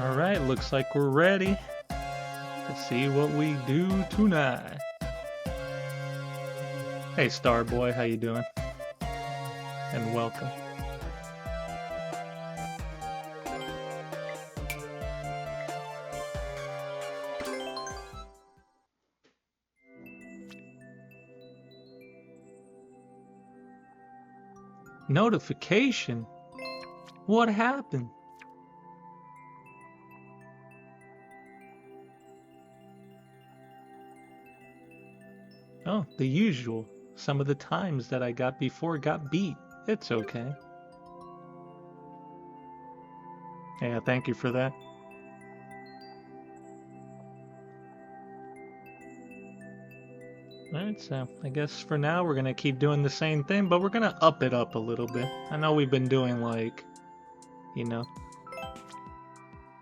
Alright, looks like we're ready to see what we do tonight. Hey Starboy, how you doing? And welcome. Notification? What happened? Oh, the usual. Some of the times that I got before got beat. It's okay. Yeah, thank you for that. Alright, so I guess for now we're gonna keep doing the same thing, but we're gonna up it up a little bit. I know we've been doing like, you know,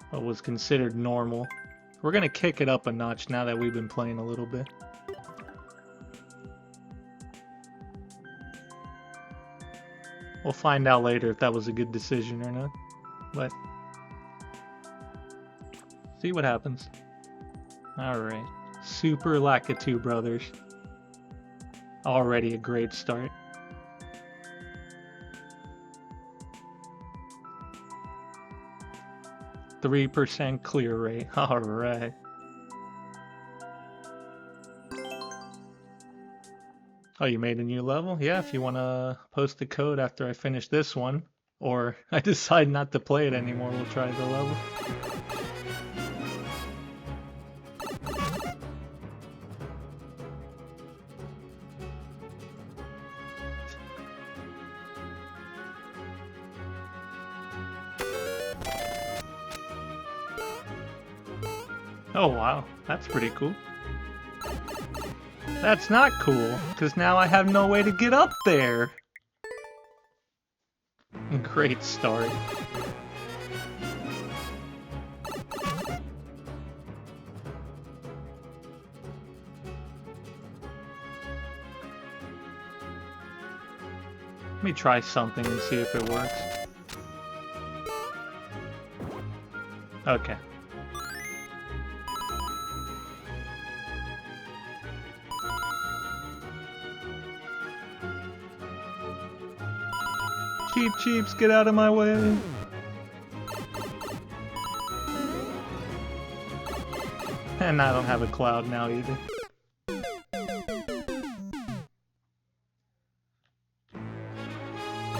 what was considered normal. We're gonna kick it up a notch now that we've been playing a little bit. We'll find out later if that was a good decision or not, but see what happens. Alright, Super Lakitu Brothers. Already a great start. %3 clear rate. Alright. Oh, you made a new level? Yeah, if you want to post the code after I finish this one, or I decide not to play it anymore, we'll try the level. Oh wow, that's pretty cool. That's not cool, because now I have no way to get up there. Great start. Let me try something and see if it works. Okay. Cheap cheeps, get out of my way. And I don't have a cloud now either.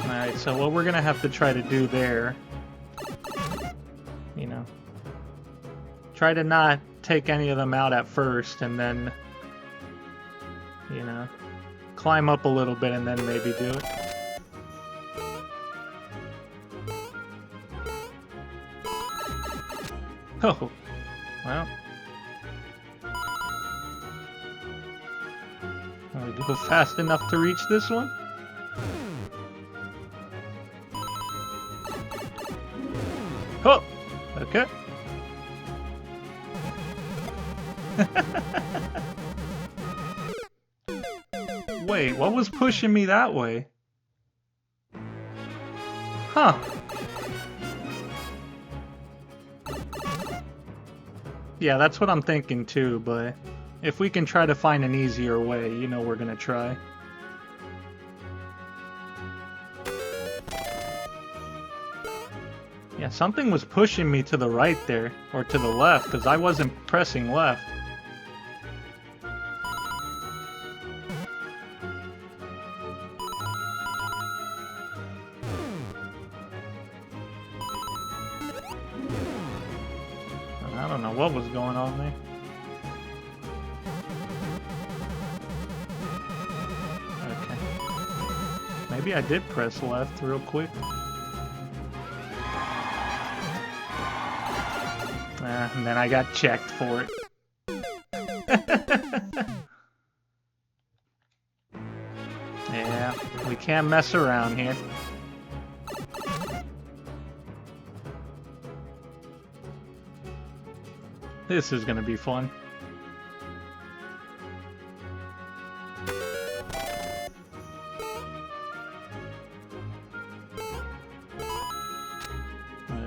Alright, so what we're gonna have to try to do there, you know, try to not take any of them out at first and then, you know, climb up a little bit and then maybe do it. Oh, well. Can we go fast enough to reach this one? Oh, okay. Wait, what was pushing me that way? Huh. Yeah, that's what I'm thinking too, but if we can try to find an easier way, you know we're gonna try. Yeah, something was pushing me to the right there, or to the left, because I wasn't pressing left. I don't know what was going on there. Okay. Maybe I did press left real quick. And then I got checked for it. Yeah, we can't mess around here. This is gonna be fun.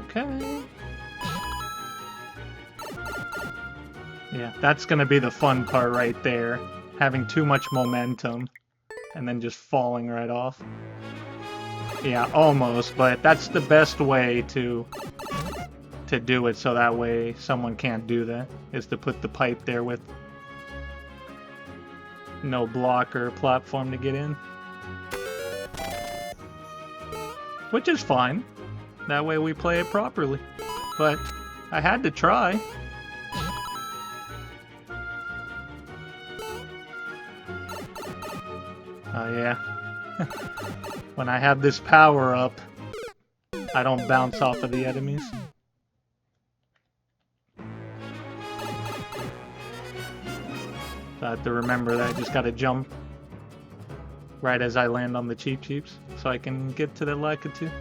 Okay. Yeah, that's gonna be the fun part right there. Having too much momentum and then just falling right off. Yeah, almost, but that's the best way to do it, so that way someone can't do that, is to put the pipe there with no block or platform to get in. Which is fine. That way we play it properly. But I had to try. Oh yeah. When I have this power up, I don't bounce off of the enemies. So I have to remember that I just gotta jump right as I land on the Cheep Cheeps so I can get to the Lakitu.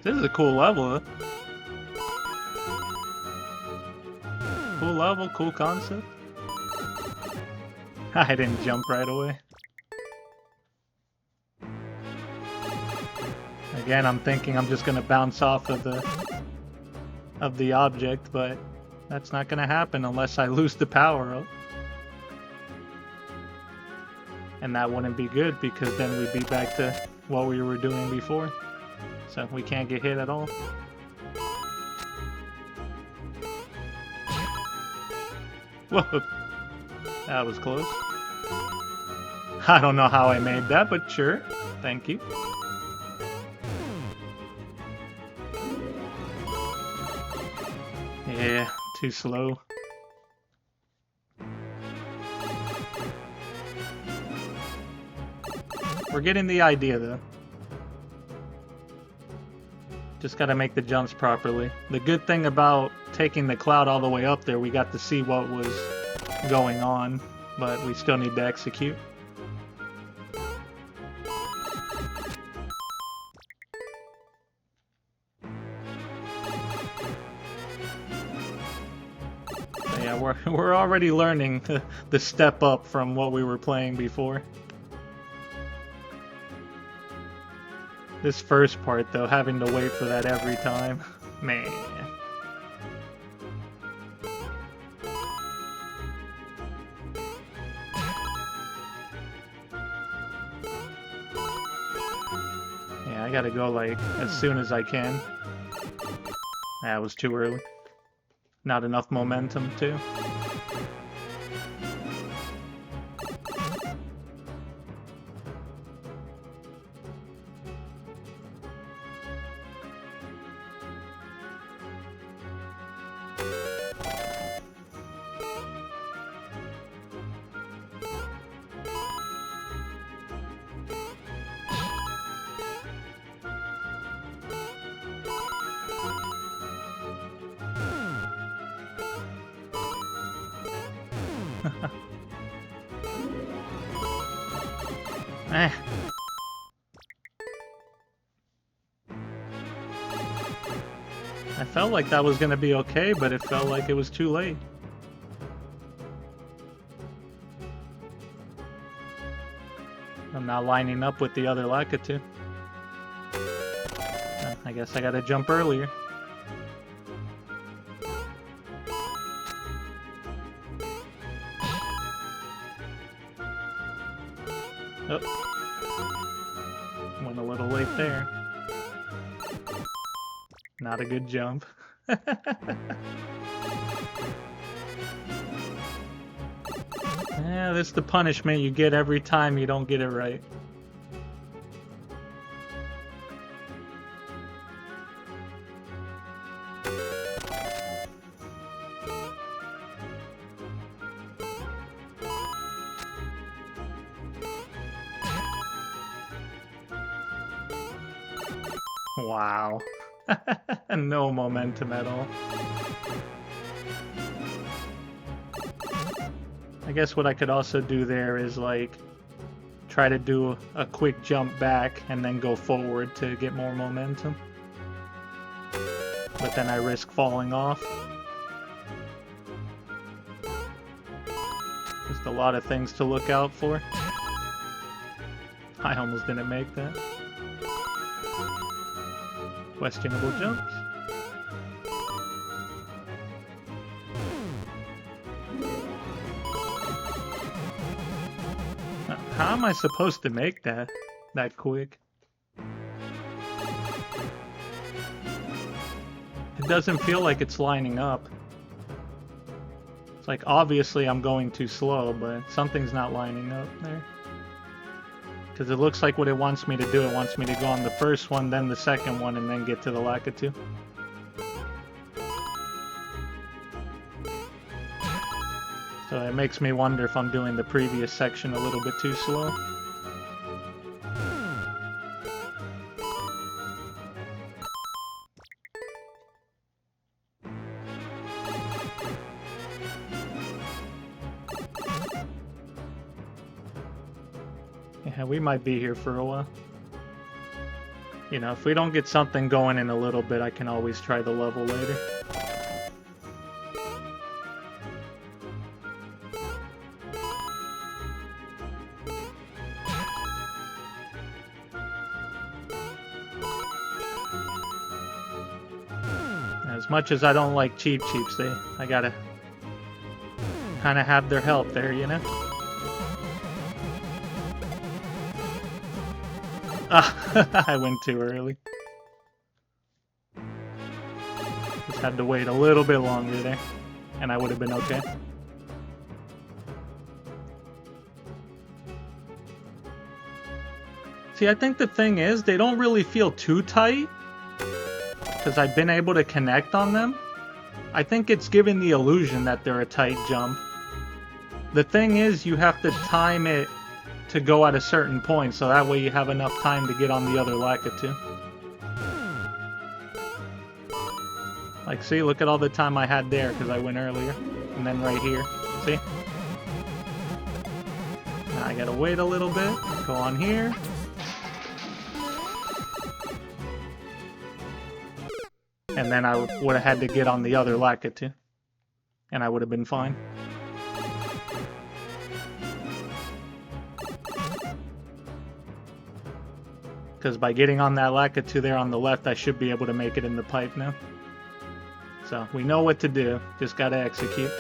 This is a cool level, huh? Cool level, cool concept. I didn't jump right away. Again, I'm thinking I'm just gonna bounce off of the object, but that's not gonna happen unless I lose the power up. And that wouldn't be good, because then we'd be back to what we were doing before. So we can't get hit at all. Whoa, that was close. I don't know how I made that, but sure. Thank you. Yeah, too slow. We're getting the idea, though. Just gotta make the jumps properly. The good thing about taking the cloud all the way up there, we got to see what was going on, but we still need to execute. So yeah, we're already learning the step up from what we were playing before. This first part, though, having to wait for that every time, man. Yeah, I gotta go, like, as soon as I can. That was too early. Not enough momentum, too. Eh. I felt like that was gonna be okay, but it felt like it was too late. I'm not lining up with the other Lakitu. I guess I gotta jump earlier. Oh. Went a little late there. Not a good jump. Yeah, this is the punishment you get every time you don't get it right. Wow. No momentum at all. I guess what I could also do there is, like, try to do a quick jump back and then go forward to get more momentum. But then I risk falling off. Just With a lot of things to look out for. I almost didn't make that. Questionable jumps. How am I supposed to make that quick? It doesn't feel like it's lining up. It's like, obviously I'm going too slow, but something's not lining up there. Because it looks like what it wants me to do. It wants me to go on the first one, then the second one, and then get to the Lakitu. So it makes me wonder if I'm doing the previous section a little bit too slow. Yeah, we might be here for a while. You know, if we don't get something going in a little bit, I can always try the level later. As much as I don't like Cheep Cheeps, I gotta kind of have their help there, you know? I went too early. Just had to wait a little bit longer there, and I would have been okay. See, I think the thing is, they don't really feel too tight, because I've been able to connect on them. I think it's giving the illusion that they're a tight jump. The thing is, you have to time it to go at a certain point, so that way you have enough time to get on the other Lakitu. Like, see, look at all the time I had there, because I went earlier. And then right here, see? Now I gotta wait a little bit, go on here. And then I would have had to get on the other Lakitu. And I would have been fine. Because by getting on that Lakitu there on the left, I should be able to make it in the pipe now. So, we know what to do. Just gotta execute.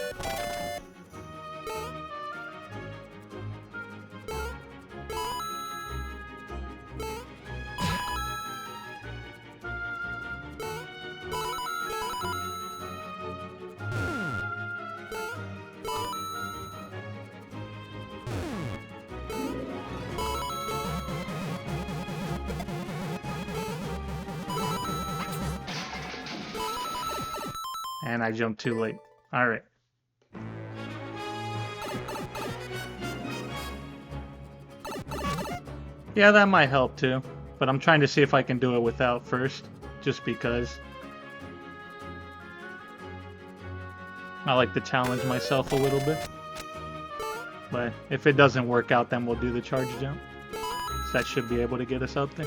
And I jumped too late. Alright. Yeah, that might help too. But I'm trying to see if I can do it without first. Just because. I like to challenge myself a little bit. But if it doesn't work out, then we'll do the charge jump. So that should be able to get us up there.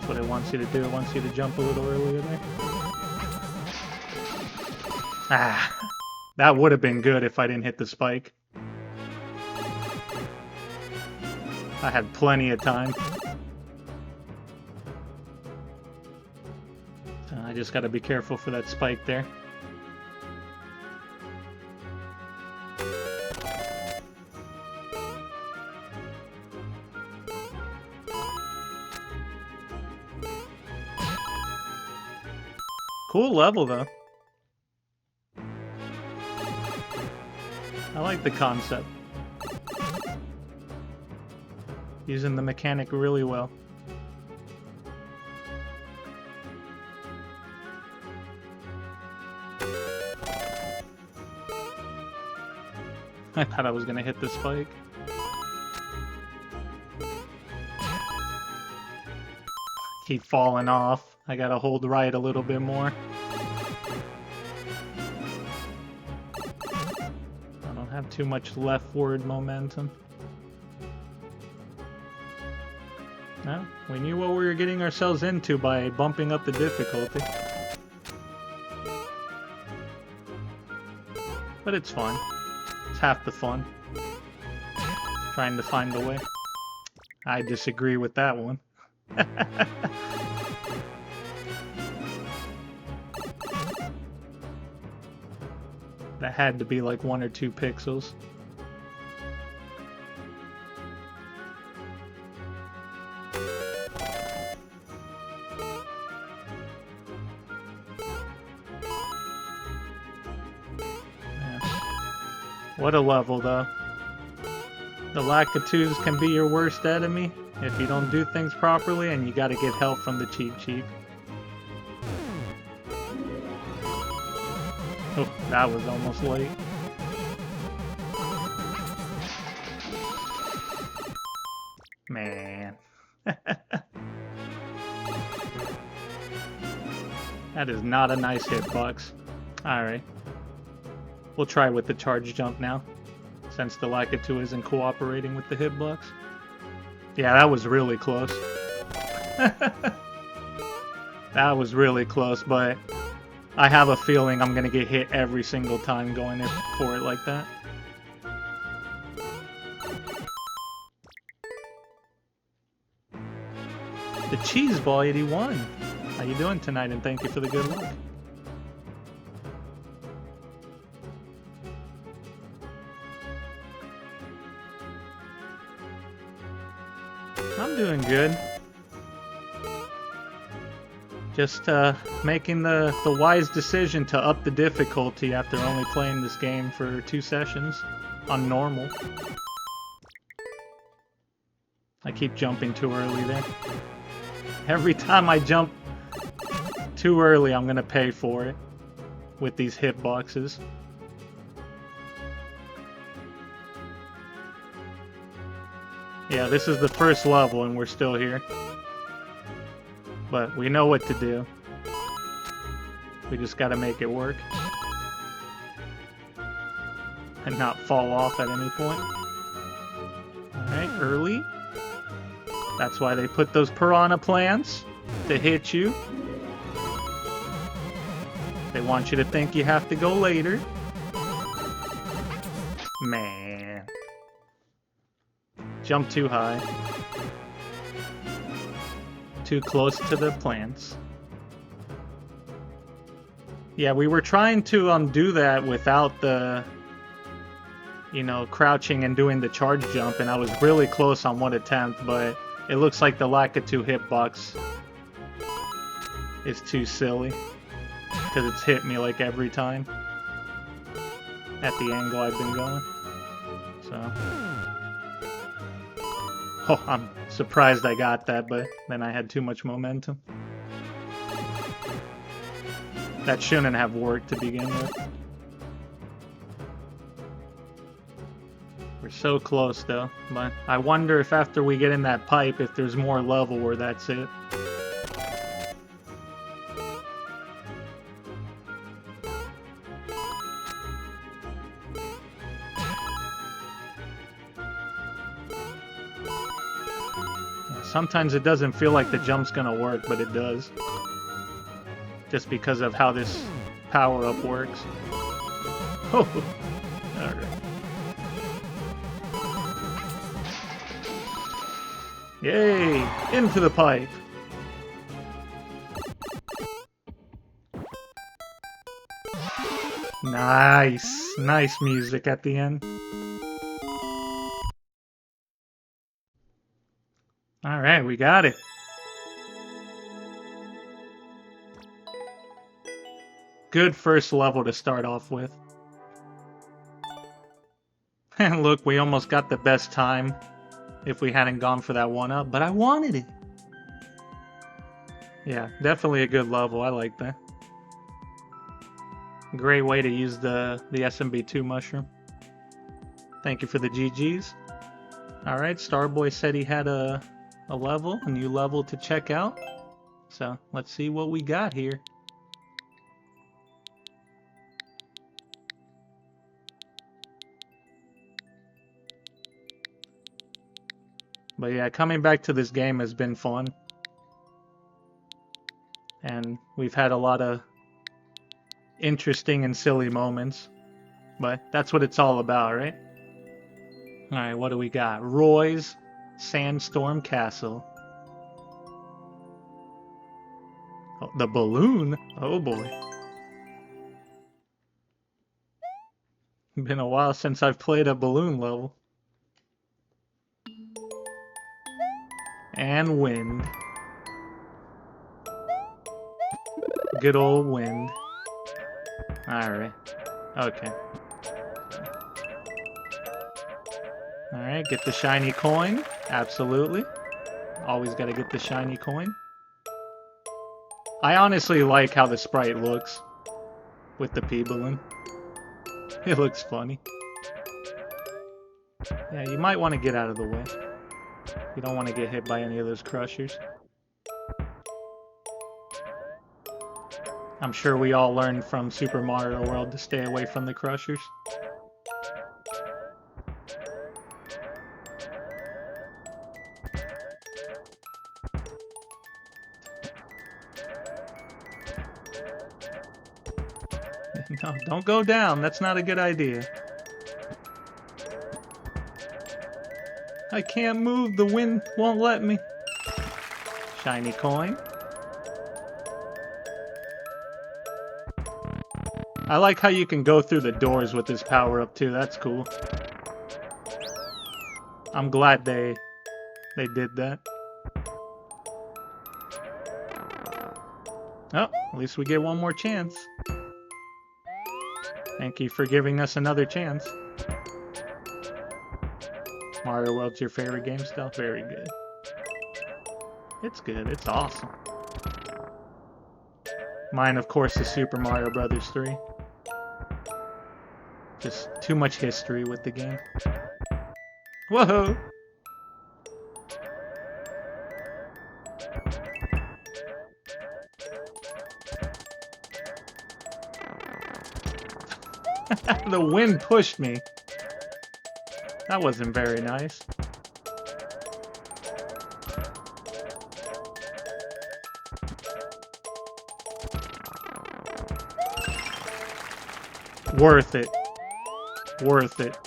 What it wants you to do. It wants you to jump a little earlier there. Ah, that would have been good if I didn't hit the spike. I had plenty of time. So I just gotta be careful for that spike there. Cool level, though. I like the concept. Using the mechanic really well. I thought I was gonna hit the spike. Keep falling off. I gotta hold right a little bit more. I don't have too much leftward momentum. Well, we knew what we were getting ourselves into by bumping up the difficulty. But it's fun. It's half the fun. Trying to find a way. I disagree with that one. That had to be like 1 or 2 pixels. What a level, though. The Lakitus can be your worst enemy if you don't do things properly, and you gotta get help from the Cheep Cheep. Oh, that was almost late. Man. That is not a nice hitbox. Alright. We'll try with the charge jump now, since the Lakitu isn't cooperating with the hitbox. Yeah, that was really close. That was really close, but I have a feeling I'm gonna get hit every single time going for it like that. The Cheese Ball 81. How you doing tonight, and thank you for the good luck. I'm doing good. Just making the wise decision to up the difficulty after only playing this game for 2 sessions on normal. I keep jumping too early there. Every time I jump too early, I'm gonna pay for it with these hitboxes. Yeah, this is the first level and we're still here. But we know what to do. We just gotta make it work. And not fall off at any point. Alright, early. That's why they put those piranha plants to hit you. They want you to think you have to go later. Man. Jump too high. Too close to the plants. Yeah, we were trying to do that without the, you know, crouching and doing the charge jump, and I was really close on one attempt, but it looks like the Lakitu hitbox is too silly, because it's hit me like every time at the angle I've been going. So, oh, I'm surprised I got that, but then I had too much momentum. That shouldn't have worked to begin with. We're so close though, but I wonder if after we get in that pipe, if there's more level where that's it. Sometimes it doesn't feel like the jump's gonna work, but it does. Just because of how this power-up works. Oh! Alright. Yay! Into the pipe! Nice! Nice music at the end. Alright, we got it. Good first level to start off with. And look, we almost got the best time if we hadn't gone for that 1-up, but I wanted it. Yeah, definitely a good level. I like that. Great way to use the SMB2 mushroom. Thank you for the GGs. Alright, Starboy said he had a new level to check out. So, let's see what we got here. But yeah, coming back to this game has been fun. And we've had a lot of interesting and silly moments. But that's what it's all about, right? Alright, what do we got? Roy's Sandstorm Castle. Oh, the balloon? Oh boy. Been a while since I've played a balloon level. And wind. Good old wind. Alright. Okay. Alright, get the shiny coin. Absolutely. Always gotta get the shiny coin. I honestly like how the sprite looks with the P-balloon. It looks funny. Yeah, you might want to get out of the way. You don't want to get hit by any of those crushers. I'm sure we all learned from Super Mario World to stay away from the crushers. No, don't go down. That's not a good idea. I can't move. The wind won't let me. Shiny coin. I like how you can go through the doors with this power-up too. That's cool. I'm glad they did that. Oh, at least we get one more chance. Thank you for giving us another chance. Mario World's your favorite game still? Very good. It's good. It's awesome. Mine, of course, is Super Mario Brothers 3. Just too much history with the game. Whoa! The wind pushed me. That wasn't very nice. Worth it. Worth it.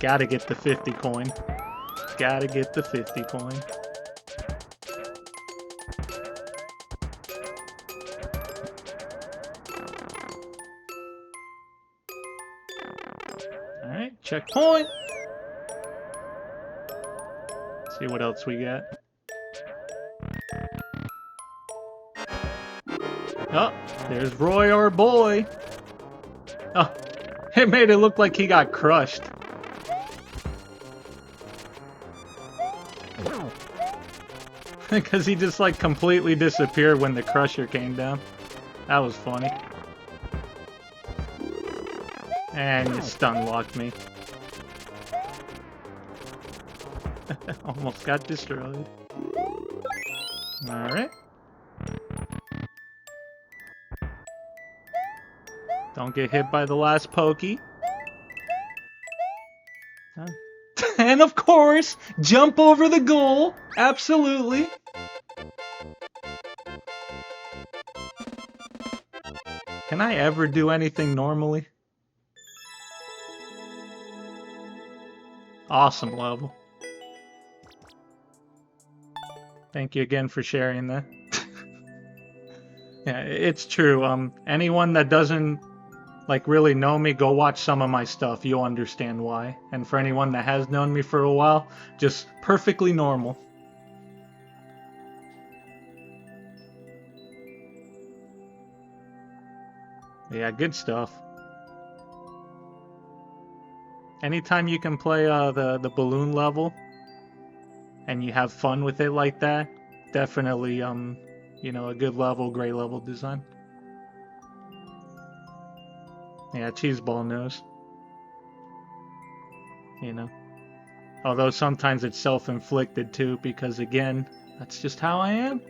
Gotta get the 50 coin. Gotta get the 50 coin. Alright, checkpoint! Let's see what else we got. Oh, there's Roy, our boy! Oh, it made it look like he got crushed. Because he just like completely disappeared when the crusher came down. That was funny. And you stun locked me. Almost got destroyed. Alright. Don't get hit by the last pokey. And of course, jump over the goal. Absolutely. Can I ever do anything normally? Awesome level. Thank you again for sharing that. Yeah, it's true. Anyone that doesn't like really know me, go watch some of my stuff. You'll understand why. And for anyone that has known me for a while, just perfectly normal. Yeah, good stuff. Anytime you can play the balloon level and you have fun with it like that, definitely you know, a good level, great level design. Yeah, Cheeseball knows. You know. Although sometimes it's self-inflicted too, because again, that's just how I am.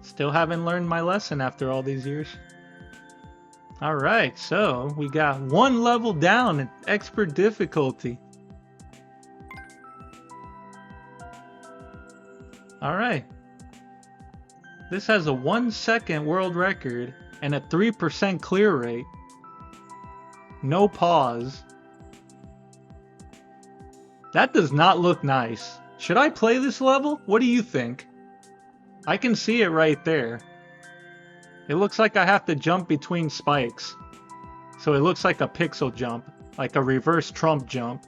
Still haven't learned my lesson after all these years. Alright, so we got one level down in expert difficulty. Alright. This has a 1 second world record and a 3% clear rate. No pause. That does not look nice. Should I play this level? What do you think? I can see it right there. It looks like I have to jump between spikes. So it looks like a pixel jump, like a reverse Trump jump.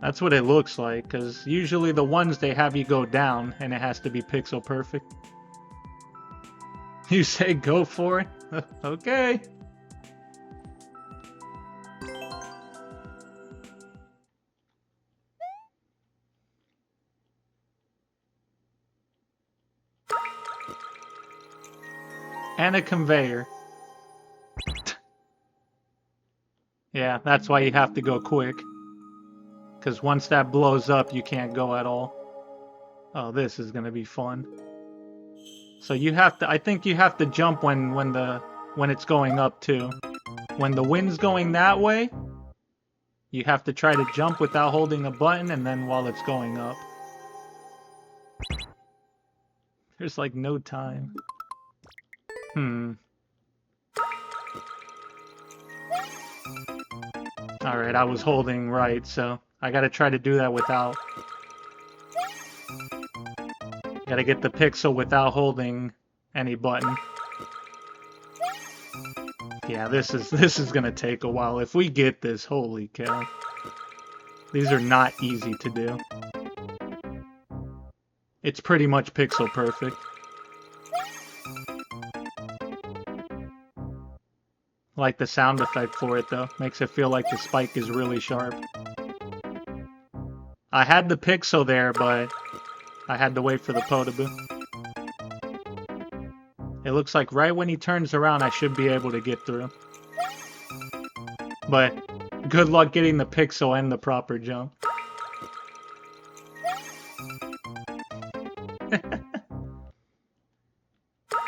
That's what it looks like, because usually the ones they have you go down and it has to be pixel perfect. You say go for it? Okay. And a conveyor. Yeah, that's why you have to go quick. Because once that blows up, you can't go at all. Oh, this is gonna be fun. So you have to, I think you have to jump when it's going up too. When the wind's going that way, you have to try to jump without holding a button, and then while it's going up. There's like no time. Alright, I was holding right, so I gotta try to do that without. Gotta get the pixel without holding any button. Yeah, this is gonna take a while. If we get this, holy cow. These are not easy to do. It's pretty much pixel perfect. Like the sound effect for it though. Makes it feel like the spike is really sharp. I had the pixel there, but I had to wait for the Podoboo. It looks like right when he turns around, I should be able to get through. But good luck getting the pixel and the proper jump.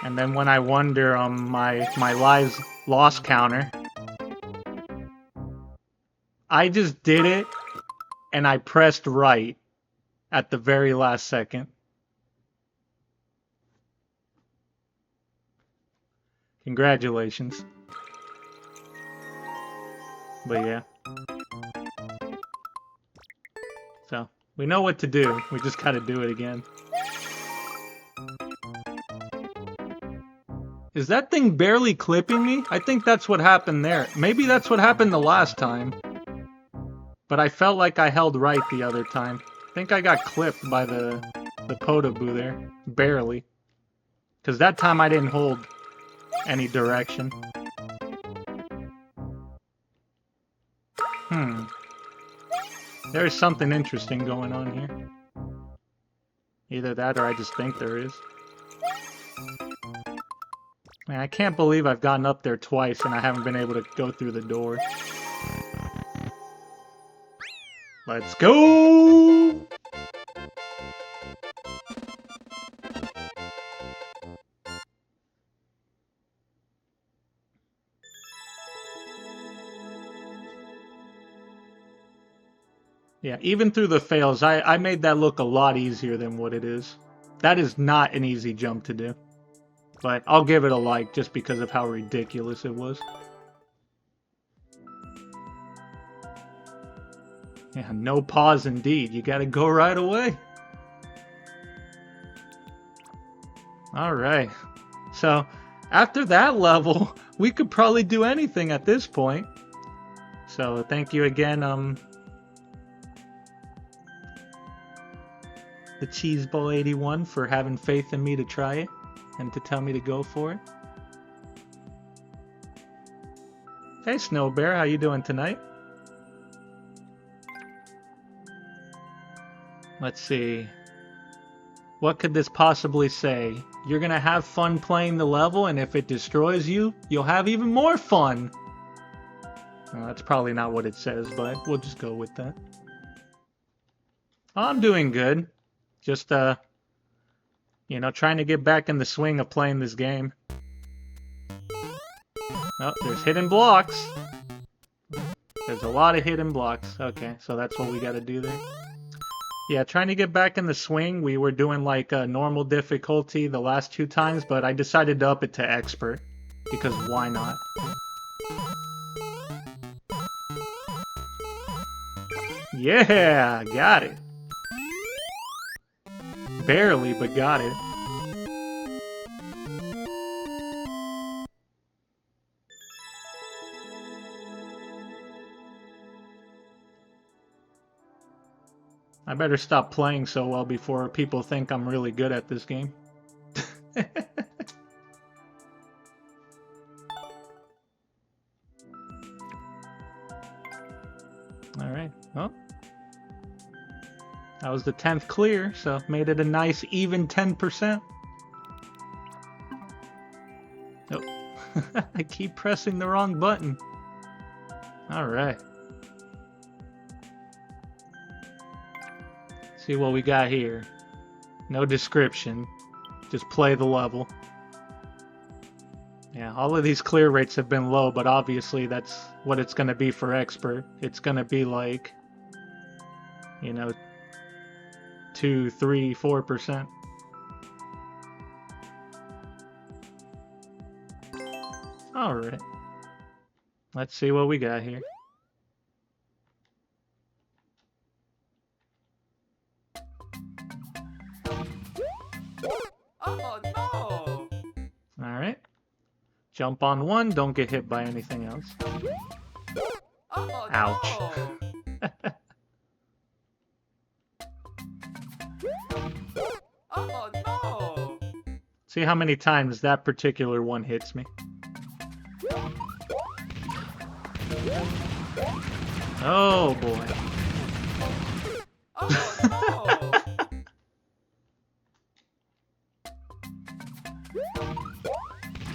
And then when I wonder my lives loss counter, I just did it and I pressed right at the very last second. Congratulations. But yeah. So, we know what to do. We just gotta do it again. Is that thing barely clipping me? I think that's what happened there. Maybe that's what happened the last time. But I felt like I held right the other time. I think I got clipped by the Podoboo there. Barely. Because that time I didn't hold any direction. There's something interesting going on here. Either that or I just think there is. Man, I can't believe I've gotten up there twice and I haven't been able to go through the door. Let's go! Yeah, even through the fails, I made that look a lot easier than what it is. That is not an easy jump to do. But I'll give it a like just because of how ridiculous it was. Yeah, no pause indeed. You gotta go right away. Alright. So, after that level, we could probably do anything at this point. So, thank you again, the Cheeseball 81 for having faith in me to try it and to tell me to go for it. Hey Snow Bear, how you doing tonight? Let's see. What could this possibly say? You're gonna have fun playing the level, and if it destroys you, you'll have even more fun. Well, that's probably not what it says, but we'll just go with that. I'm doing good. Just You know, trying to get back in the swing of playing this game. Oh, there's hidden blocks. There's a lot of hidden blocks. Okay, so that's what we gotta do there. Yeah, trying to get back in the swing. We were doing like normal difficulty the last 2 times, but I decided to up it to expert. Because why not? Yeah, got it. Barely, but got it. I better stop playing so well before people think I'm really good at this game. Alright, well. That was the 10th clear, so made it a nice even 10%. Nope. I keep pressing the wrong button. Alright. See what we got here. No description. Just play the level. Yeah, all of these clear rates have been low, but obviously that's what it's going to be for expert. It's going to be like, you know, 2, 3, 4%. Alright. Let's see what we got here. Oh no! Alright. Jump on one, don't get hit by anything else. Oh Ouch. no! Oh no! See how many times that particular one hits me. Oh boy. Oh no!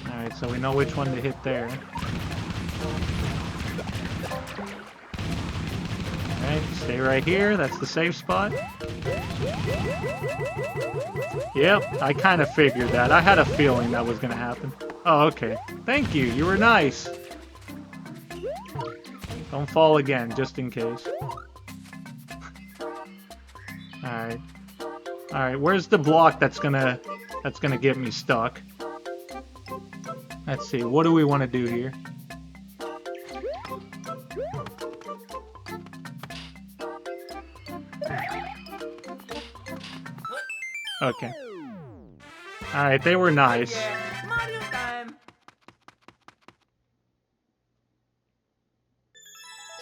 Alright, so we know which one to hit there. Alright, stay right here. That's the safe spot. Yep, I kind of figured that. I had a feeling that was going to happen. Oh, okay. Thank you. You were nice. Don't fall again, just in case. Alright. Alright, where's the block that's gonna get me stuck? Let's see, what do we want to do here? Okay. Alright, they were nice. Yeah, Mario time!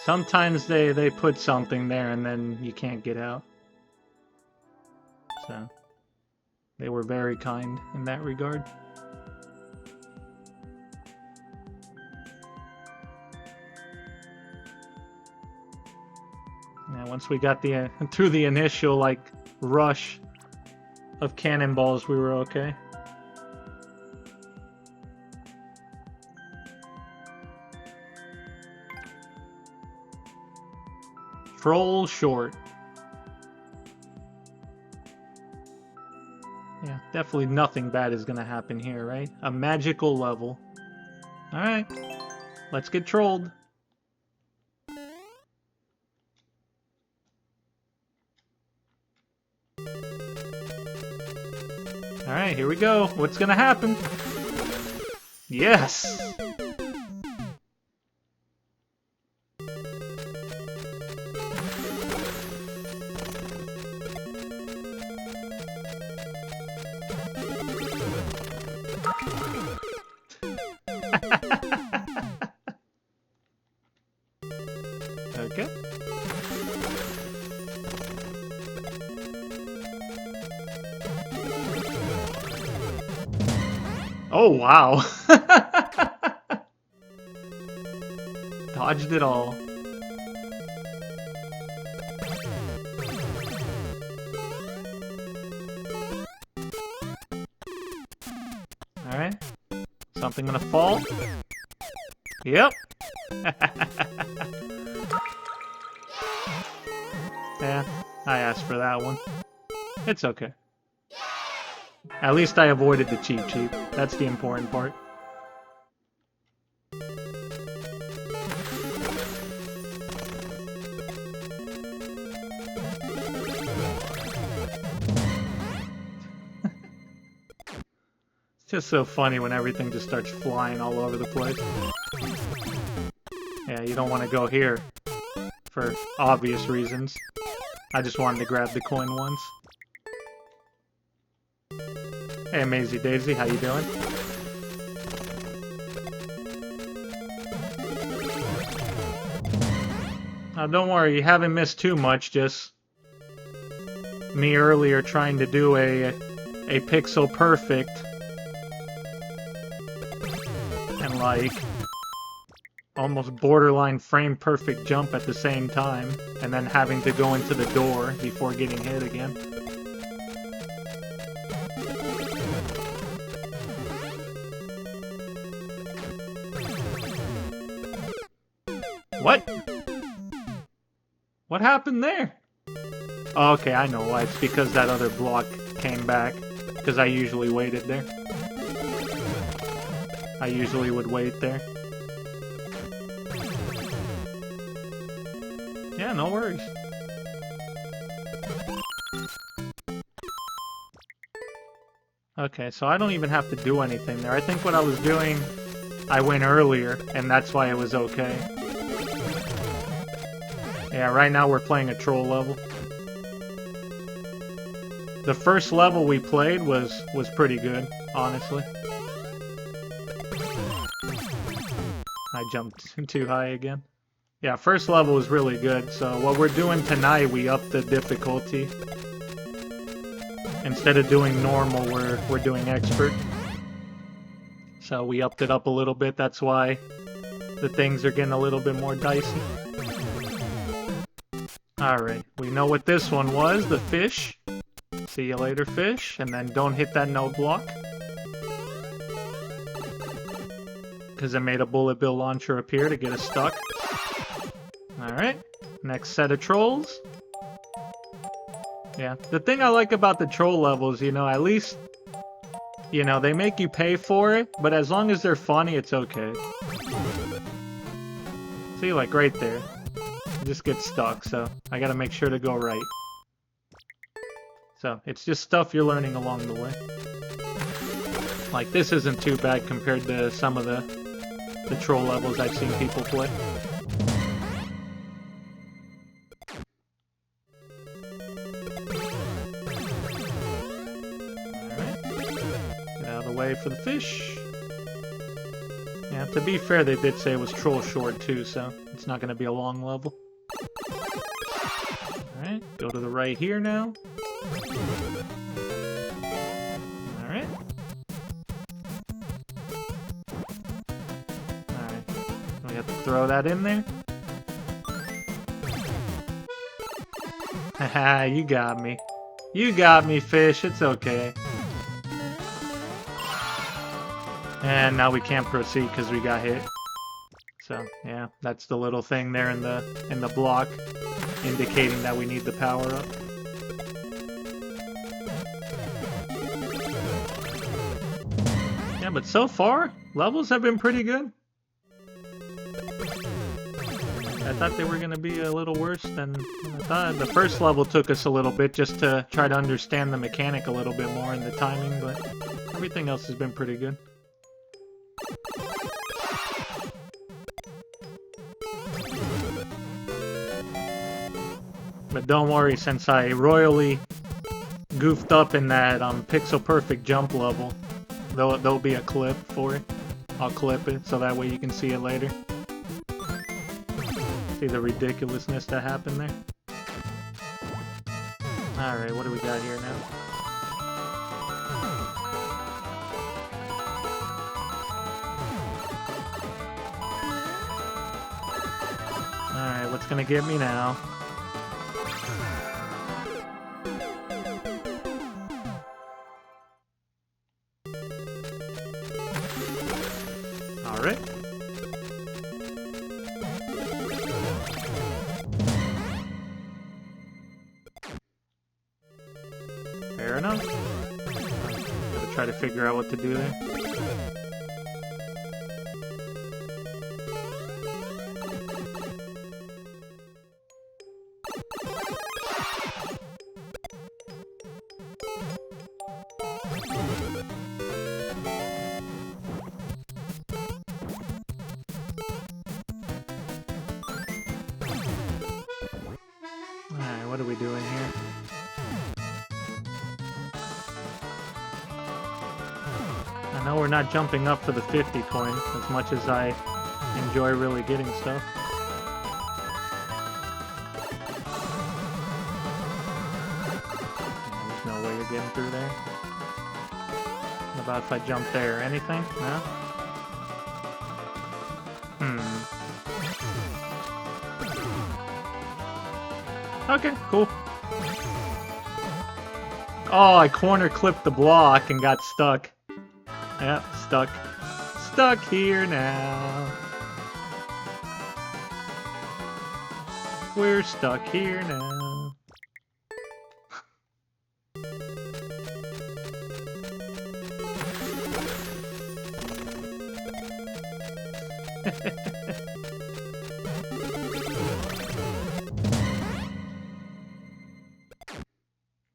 Sometimes they put something there and then you can't get out. So, they were very kind in that regard. Yeah, once we got through the initial like rush of cannonballs, we were okay. Troll short. Yeah, definitely nothing bad is gonna happen here, right? A magical level. Alright, let's get trolled. Alright, here we go. What's gonna happen? Yes! Okay. Oh, wow. Dodged it all. Alright. Something gonna fall? Yep. Yeah, I asked for that one. It's okay. At least I avoided the Cheep Cheep. That's the important part. It's just so funny when everything just starts flying all over the place. Yeah, you don't want to go here for obvious reasons. I just wanted to grab the coin once. Hey, Maisie Daisy, how you doing? Don't worry, you haven't missed too much, just me earlier trying to do a pixel perfect and like almost borderline frame perfect jump at the same time, and then having to go into the door before getting hit again. What? What happened there? Oh, okay, I know why. It's because that other block came back. Because I usually waited there. I usually would wait there. Yeah, no worries. Okay, so I don't even have to do anything there. I think what I was doing, I went earlier, and that's why it was okay. Yeah, right now we're playing a troll level. The first level we played was pretty good, honestly. I jumped too high again. Yeah, first level was really good, so what we're doing tonight, we upped the difficulty. Instead of doing normal, we're doing expert. So we upped it up a little bit, that's why the things are getting a little bit more dicey. Alright, we know what this one was, the fish. See you later, fish. And then don't hit that no block. Because it made a bullet bill launcher appear to get us stuck. Alright, next set of trolls. Yeah, the thing I like about the troll levels, you know, at least, you know, they make you pay for it, but as long as they're funny, it's okay. See, like right there. Just get stuck, so I gotta make sure to go right. So, it's just stuff you're learning along the way. Like, this isn't too bad compared to some of the troll levels I've seen people play. Alright. Get out of the way for the fish. Yeah, to be fair, they did say it was troll short too, so it's not gonna be a long level. Alright, go to the right here now. Alright. Alright. We have to throw that in there. Haha, you got me. You got me, fish. It's okay. And now we can't proceed because we got hit. So, yeah, that's the little thing there in the block indicating that we need the power up. Yeah, but so far, levels have been pretty good. I thought they were going to be a little worse than I thought. The first level took us a little bit just to try to understand the mechanic a little bit more and the timing, but everything else has been pretty good. But don't worry, since I royally goofed up in that pixel perfect jump level, there'll be a clip for it. I'll clip it so that way you can see it later. See the ridiculousness that happened there? Alright, what do we got here now? Alright, what's gonna get me now? Alright. Fair enough. try to figure out what to do there. Alright, what are we doing here? I know we're not jumping up for the 50 coin, as much as I enjoy really getting stuff. There's no way you're getting through there. What about if I jump there? Anything? No? Okay, cool. Oh, I corner clipped the block and got stuck. Yep, stuck. Stuck here now. We're stuck here now.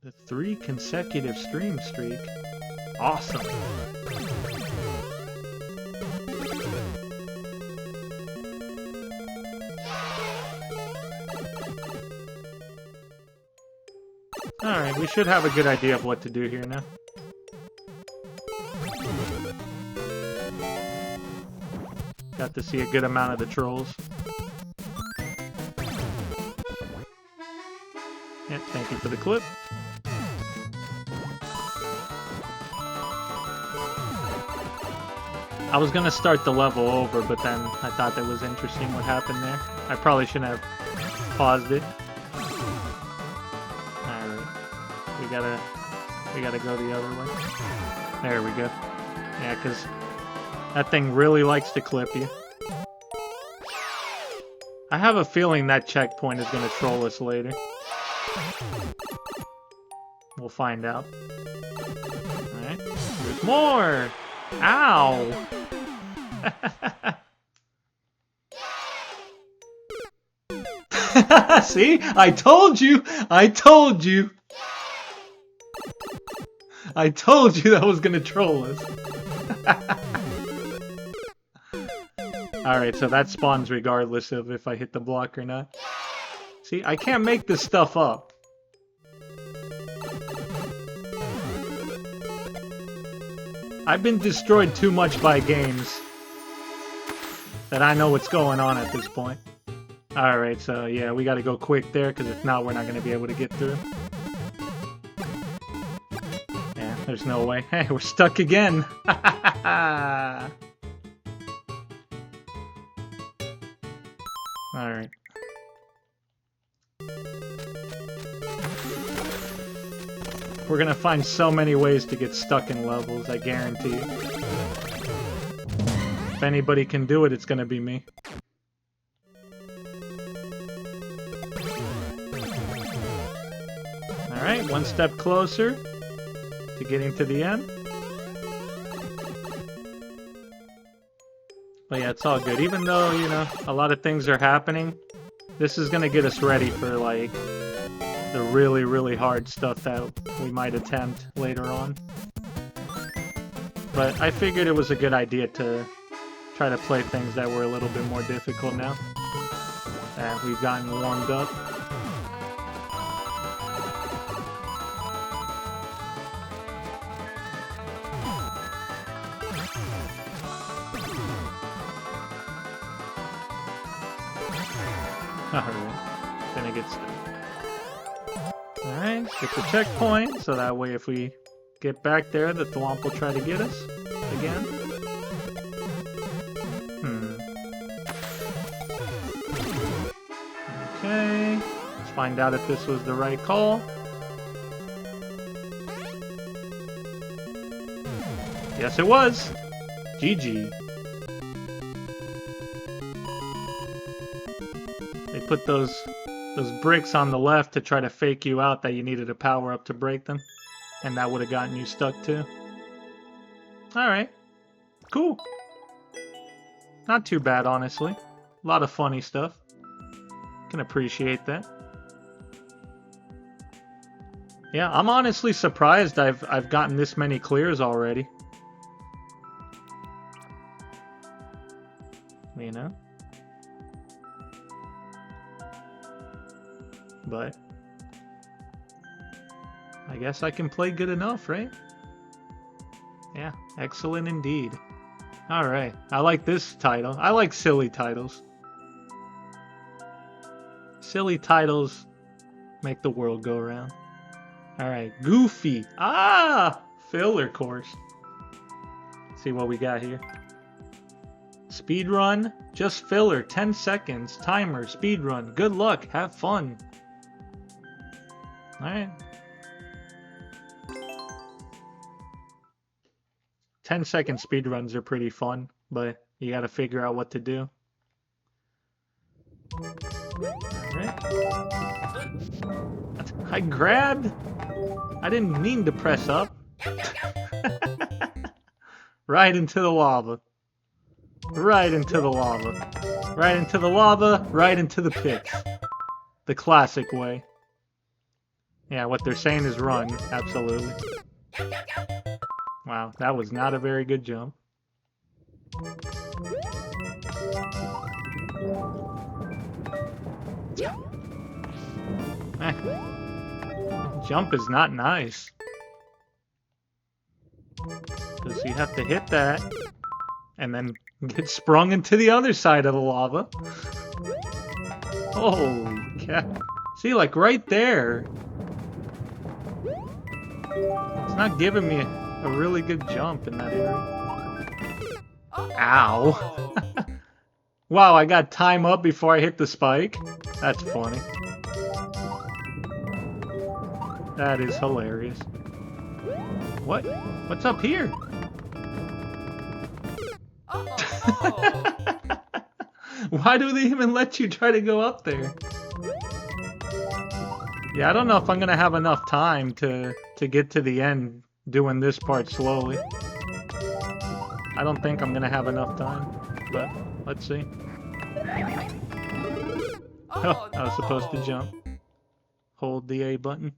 The 3 consecutive stream streak. Awesome. Alright, we should have a good idea of what to do here now. Got to see a good amount of the trolls. Yeah, thank you for the clip. I was gonna start the level over, but then I thought that was interesting what happened there. I probably shouldn't have paused it. Alright. We gotta go the other way. There we go. Yeah, because that thing really likes to clip you. I have a feeling that checkpoint is gonna troll us later. We'll find out. Alright. There's more! Ow! See? I told you! I told you! I told you that was gonna troll us. Alright, so that spawns regardless of if I hit the block or not. See, I can't make this stuff up. I've been destroyed too much by games that I know what's going on at this point. Alright, so yeah, we gotta go quick there, because if not, we're not gonna be able to get through. Yeah, there's no way. Hey, we're stuck again! Alright. We're gonna find so many ways to get stuck in levels, I guarantee you. If anybody can do it, it's gonna be me. Alright, one step closer to getting to the end. But yeah, it's all good. Even though, you know, a lot of things are happening, this is gonna get us ready for, like, the really, really hard stuff that we might attempt later on. But I figured it was a good idea to try to play things that were a little bit more difficult now that we've gotten warmed up. Alright, gonna get stuck. Alright, get the checkpoint, so that way if we get back there, the Thwomp will try to get us again. Okay, let's find out if this was the right call. Yes, it was! GG. They put those bricks on the left to try to fake you out that you needed a power-up to break them. And that would have gotten you stuck too. Alright. Cool. Not too bad, honestly. A lot of funny stuff. Can appreciate that. Yeah, I'm honestly surprised I've gotten this many clears already. You know? But I guess I can play good enough, right? Yeah, excellent indeed. Alright, I like this title. I like silly titles. Silly titles make the world go around. Alright, Goofy. Ah! Filler course. Let's see what we got here. Speedrun, just filler, 10 seconds, timer, speedrun. Good luck, have fun. Alright. 10-second speedruns are pretty fun, but you gotta figure out what to do. Alright. I grabbed. I didn't mean to press up. Right into the lava. Right into the lava. Right into the lava, right into the pits. The classic way. Yeah, what they're saying is run, absolutely. Wow, that was not a very good jump. Jump is not nice. Because you have to hit that and then get sprung into the other side of the lava. Holy cow. See, like right there. It's not giving me a really good jump in that area. Ow. Wow, I got time up before I hit the spike? That's funny. That is hilarious. What? What's up here? Why do they even let you try to go up there? Yeah, I don't know if I'm gonna have enough time to get to the end doing this part slowly. I don't think I'm gonna have enough time, but let's see. Oh, I was supposed to jump. Hold the A button.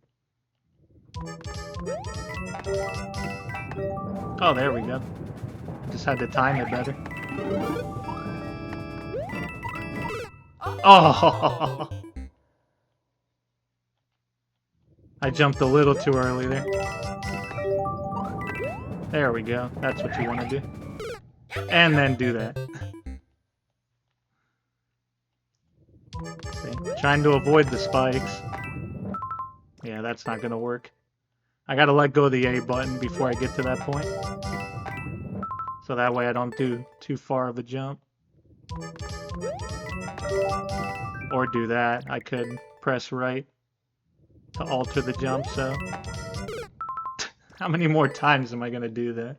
Oh, there we go. Just had to time it better. Oh! I jumped a little too early there. There we go. That's what you want to do. And then do that. See? Trying to avoid the spikes. Yeah, that's not going to work. I gotta let go of the A button before I get to that point. So that way I don't do too far of a jump. Or do that. I could press right to alter the jump, so... How many more times am I gonna do that?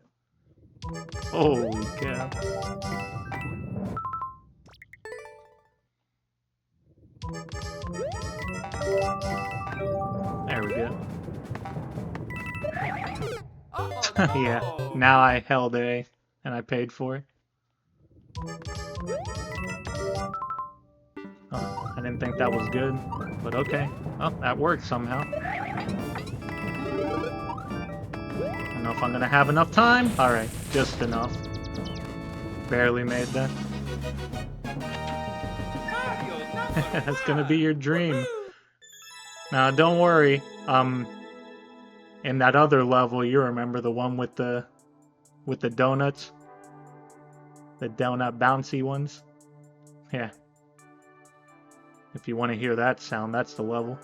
Holy cow. There we go. Yeah, now I held A, and I paid for it. Oh, I didn't think that was good, but okay. Oh, that worked somehow. I don't know if I'm gonna have enough time. Alright, just enough. Barely made that. That's gonna be your dream. Now, don't worry. In that other level, you remember the one with the donuts? The donut bouncy ones? Yeah. If you want to hear that sound, that's the level.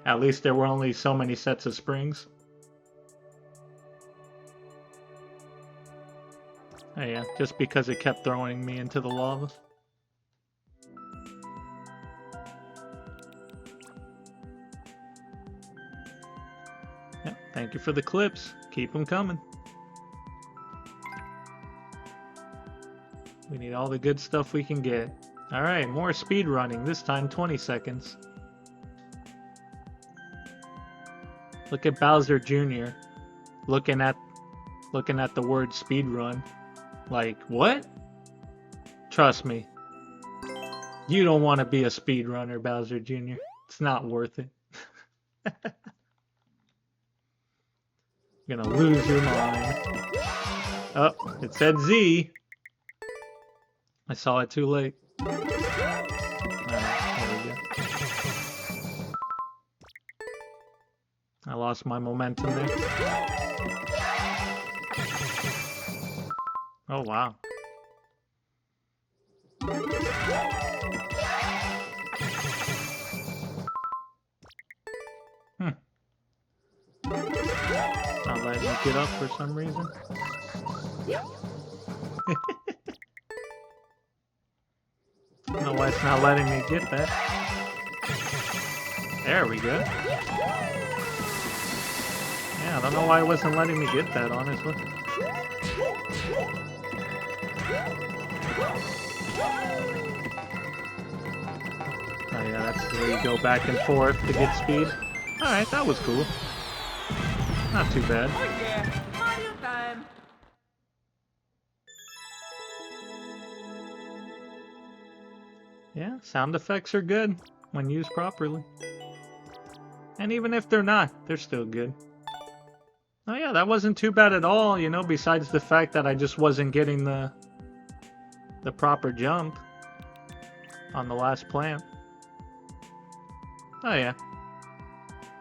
At least there were only so many sets of springs. Oh yeah, just because it kept throwing me into the lava. Yeah, thank you for the clips. Keep them coming. We need all the good stuff we can get. Alright, more speed running, this time 20 seconds. Look at Bowser Jr. looking at looking at the word speedrun. Like, what? Trust me. You don't want to be a speedrunner, Bowser Jr. It's not worth it. You're gonna lose your mind. Oh, it said Z. I saw it too late. Alright, there we go. I lost my momentum there. Oh, wow. Not letting me get up for some reason. I don't know why it's not letting me get that. There we go. Yeah, I don't know why it wasn't letting me get that, honestly. Oh yeah, that's where you go back and forth to get speed. Alright, that was cool. Not too bad. Oh yeah, Mario time. Yeah, sound effects are good when used properly. And even if they're not, they're still good. Oh yeah, that wasn't too bad at all, you know, besides the fact that I just wasn't getting the proper jump on the last plant. Oh yeah.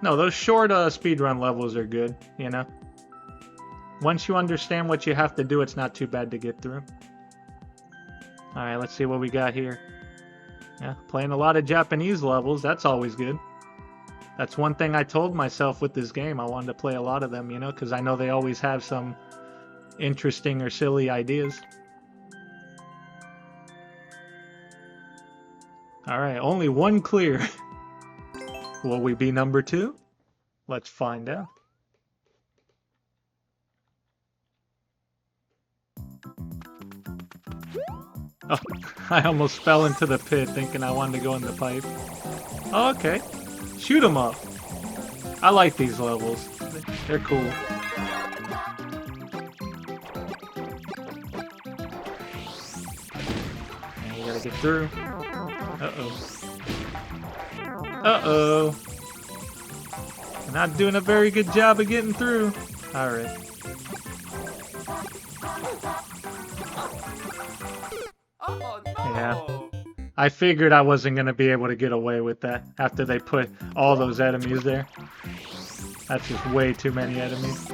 No, those short speedrun levels are good, you know. Once you understand what you have to do, it's not too bad to get through. Alright, let's see what we got here. Yeah, playing a lot of Japanese levels, that's always good. That's one thing I told myself with this game. I wanted to play a lot of them, you know, because I know they always have some interesting or silly ideas. Alright, only one clear. Will we be number 2? Let's find out. Oh, I almost fell into the pit thinking I wanted to go in the pipe. Oh, okay. Shoot 'em up. I like these levels. They're cool. And you gotta get through. Uh-oh. Uh-oh. Not doing a very good job of getting through. Alright. Oh no. Yeah. I figured I wasn't going to be able to get away with that after they put all those enemies there. That's just way too many enemies.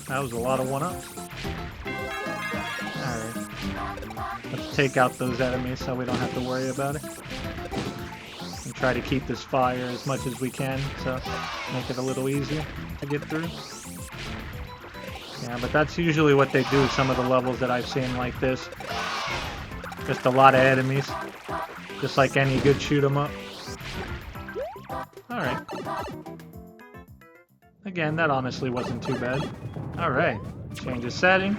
That was a lot of 1-ups. Alright. Let's take out those enemies so we don't have to worry about it. And try to keep this fire as much as we can, so make it a little easier to get through. Yeah, but that's usually what they do, some of the levels that I've seen like this. Just a lot of enemies. Just like any good shoot 'em up. Alright. Again, that honestly wasn't too bad. Alright. Change of setting.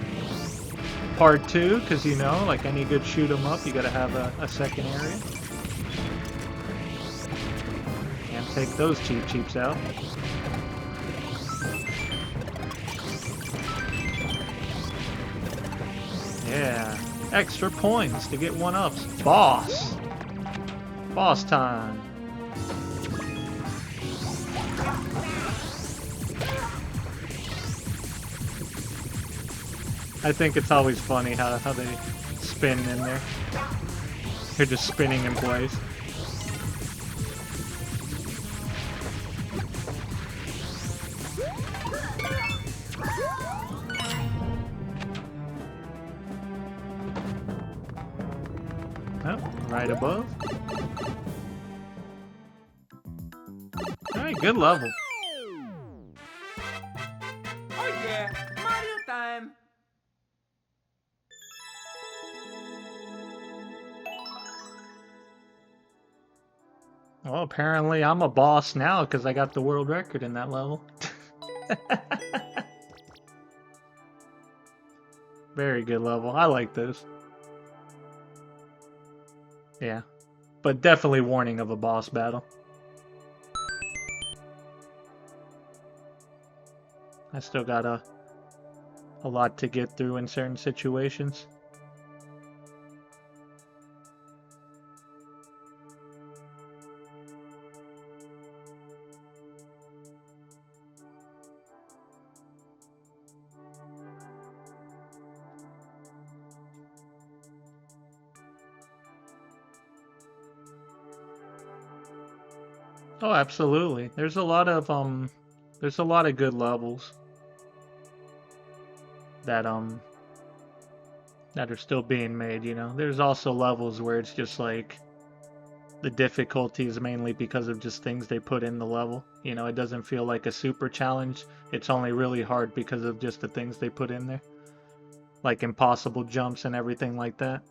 Part 2, because you know, like any good shoot 'em up, you gotta have a second area. And take those cheap-cheeps out. Yeah. Extra points to get 1-ups. Boss! Boss time. I think it's always funny how they spin in there. They're just spinning in place. Right above. Alright, good level. Oh yeah, Mario time. Well, apparently I'm a boss now because I got the world record in that level. Very good level. I like this. Yeah, but definitely warning of a boss battle. I still got a lot to get through in certain situations. Oh, absolutely. There's a lot of good levels that that are still being made, you know. There's also levels where it's just like the difficulty is mainly because of just things they put in the level. You know, it doesn't feel like a super challenge. It's only really hard because of just the things they put in there. Like impossible jumps and everything like that.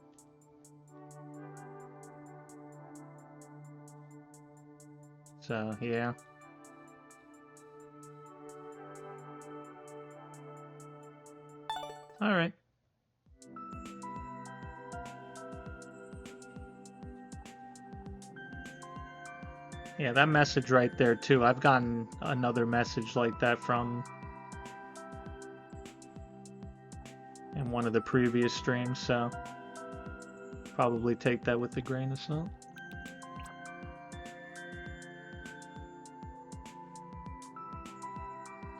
So, yeah. Alright. Yeah, that message right there too. I've gotten another message like that from in one of the previous streams, so probably take that with a grain of salt.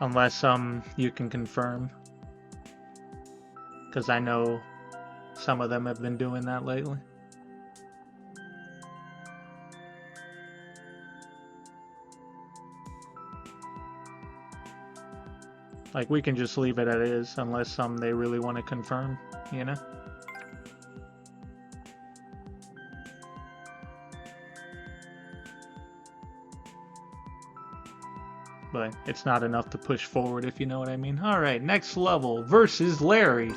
Unless you can confirm, because I know some of them have been doing that lately. Like, we can just leave it as it is, unless they really want to confirm, you know? But it's not enough to push forward, if you know what I mean. Alright, next level versus Larry.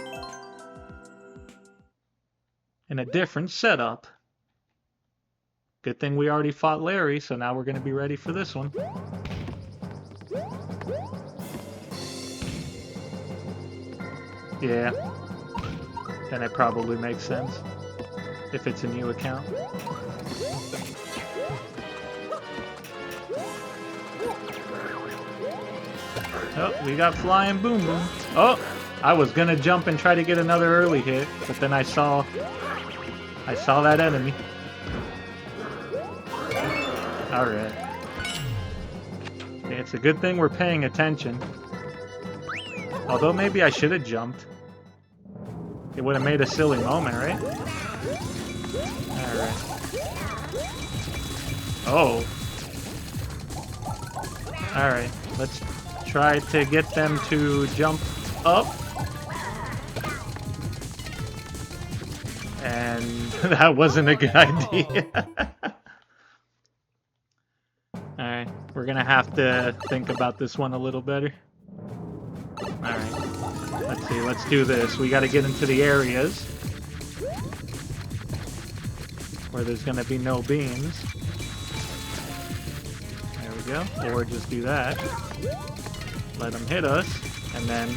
In a different setup. Good thing we already fought Larry, so now we're going to be ready for this one. Yeah. Then it probably makes sense. If it's a new account. Oh, we got Flying Boom Boom. Oh, I was gonna jump and try to get another early hit, but then I saw that enemy. Alright. Okay, it's a good thing we're paying attention. Although maybe I should have jumped. It would have made a silly moment, right? Alright. Oh. Alright, let's try to get them to jump up. And that wasn't a good idea. Alright, we're gonna have to think about this one a little better. Alright, let's see, let's do this. We gotta get into the areas where there's gonna be no beams. There we go, or just do that. Let them hit us, and then...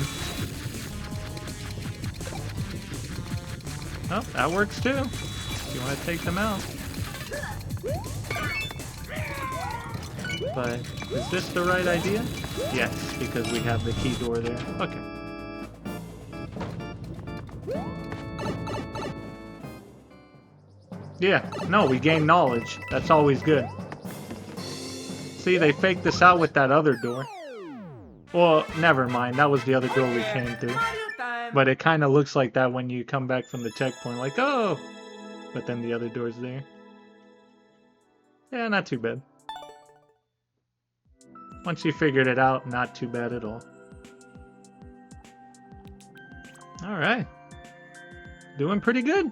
Oh, that works too. If you want to take them out. But is this the right idea? Yes, because we have the key door there. Okay. Yeah, no, we gain knowledge. That's always good. See, they faked this out with that other door. Well, never mind. That was the other door we came through. But it kind of looks like that when you come back from the checkpoint. Like, oh! But then the other door's there. Yeah, not too bad. Once you figured it out, not too bad at all. Alright. Doing pretty good.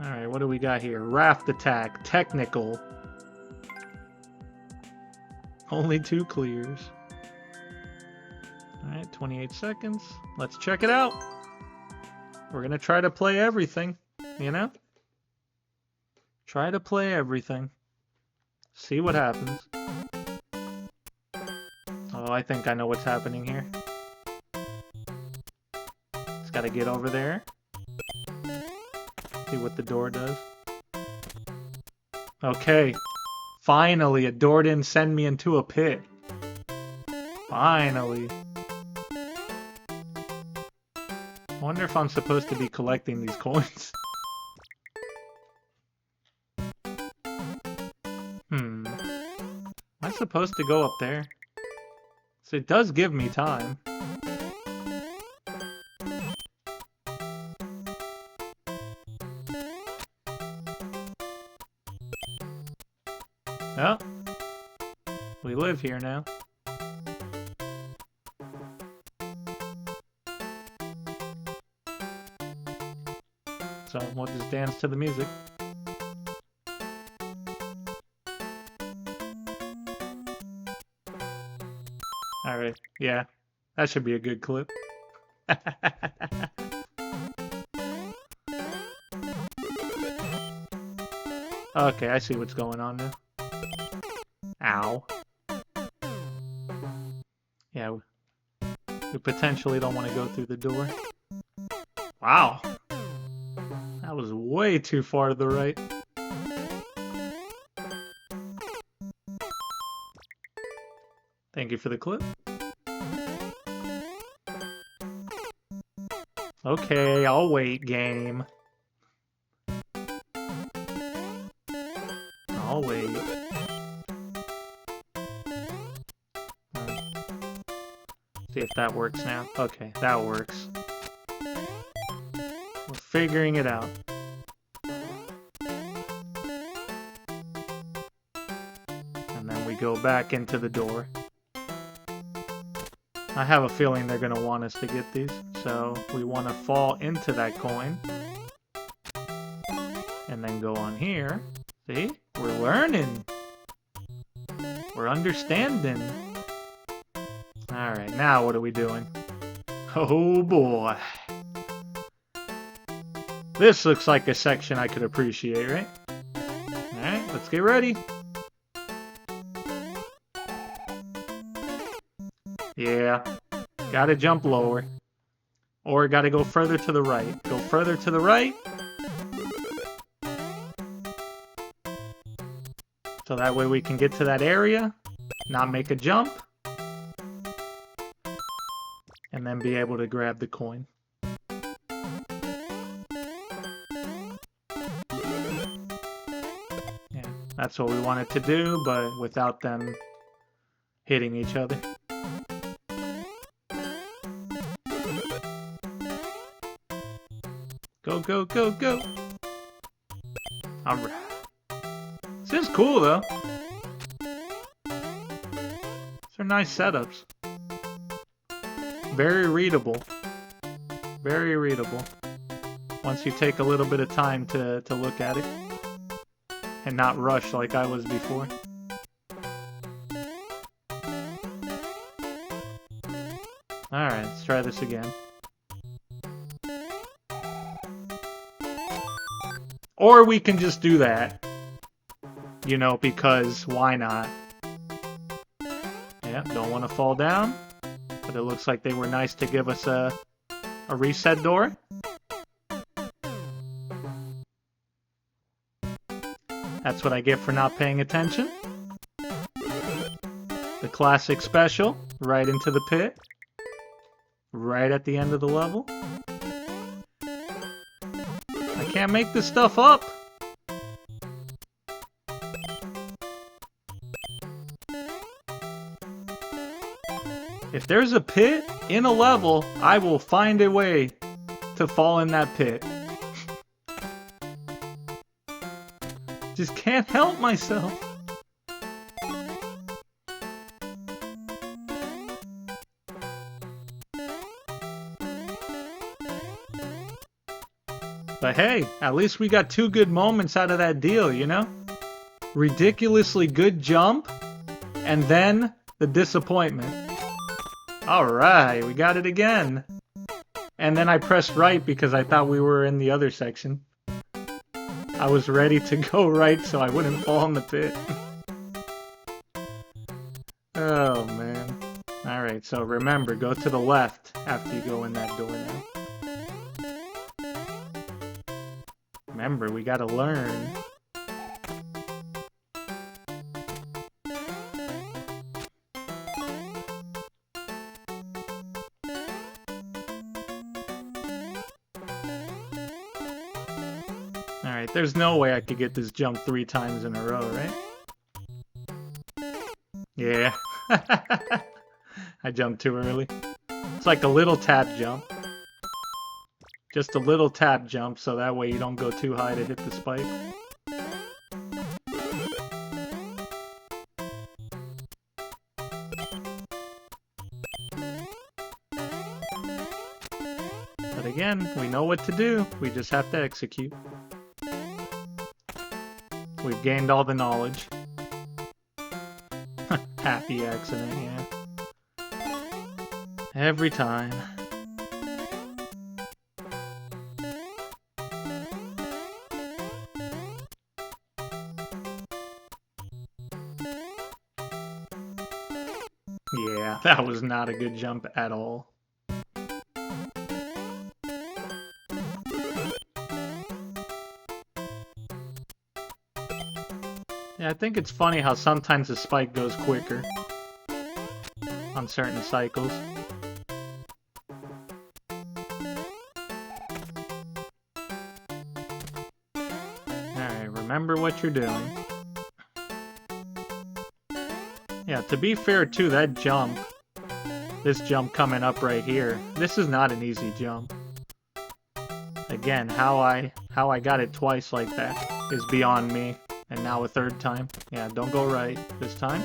Alright, what do we got here? Raft attack. Technical. Only 2 clears. Alright, 28 seconds. Let's check it out. We're gonna try to play everything, you know? Try to play everything. See what happens. Oh, I think I know what's happening here. Just gotta get over there. See what the door does. Okay. Finally, a door didn't send me into a pit. Finally. I wonder if I'm supposed to be collecting these coins. Am I supposed to go up there? So it does give me time. Oh. We live here now. So we'll just dance to the music. Alright, yeah. That should be a good clip. Okay, I see what's going on now. Ow. Yeah, we potentially don't want to go through the door. Wow. That was way too far to the right. Thank you for the clip. Okay, I'll wait, game. I'll wait. See if that works now. Okay, that works. We're figuring it out. And then we go back into the door. I have a feeling they're going to want us to get these, so we want to fall into that coin. And then go on here. See? We're learning. We're understanding. Alright, now what are we doing? Oh boy. This looks like a section I could appreciate, right? Alright, let's get ready. Yeah, gotta jump lower. Or gotta go further to the right. Go further to the right. So that way we can get to that area, not make a jump, and then be able to grab the coin. Yeah, that's what we wanted to do, but without them hitting each other. Go, go, go, go! Alright. This is cool, though. These are nice setups. Very readable. Very readable. Once you take a little bit of time to look at it. And not rush like I was before. Alright, let's try this again. Or we can just do that. You know, because why not? Yeah, don't want to fall down. But it looks like they were nice to give us a reset door. That's what I get for not paying attention. The classic special, right into the pit. Right at the end of the level. I can't make this stuff up. If there's a pit in a level, I will find a way to fall in that pit. Just can't help myself. But hey, at least we got 2 good moments out of that deal, you know? Ridiculously good jump, and then the disappointment. Alright, we got it again. And then I pressed right because I thought we were in the other section. I was ready to go right so I wouldn't fall in the pit. Oh man. Alright, so remember, go to the left after you go in that door now. Remember, we gotta learn. Alright, there's no way I could get this jump 3 times in a row, right? Yeah. I jumped too early. It's like a little tap jump. Just a little tap jump, so that way you don't go too high to hit the spike. But again, we know what to do. We just have to execute. We've gained all the knowledge. Happy accident, yeah. Every time. Yeah, that was not a good jump at all. Yeah, I think it's funny how sometimes the spike goes quicker on certain cycles. Alright, remember what you're doing. Yeah, to be fair too, that jump, this jump coming up right here, this is not an easy jump. Again, how I got it twice like that is beyond me. And now a third time. Yeah, don't go right this time.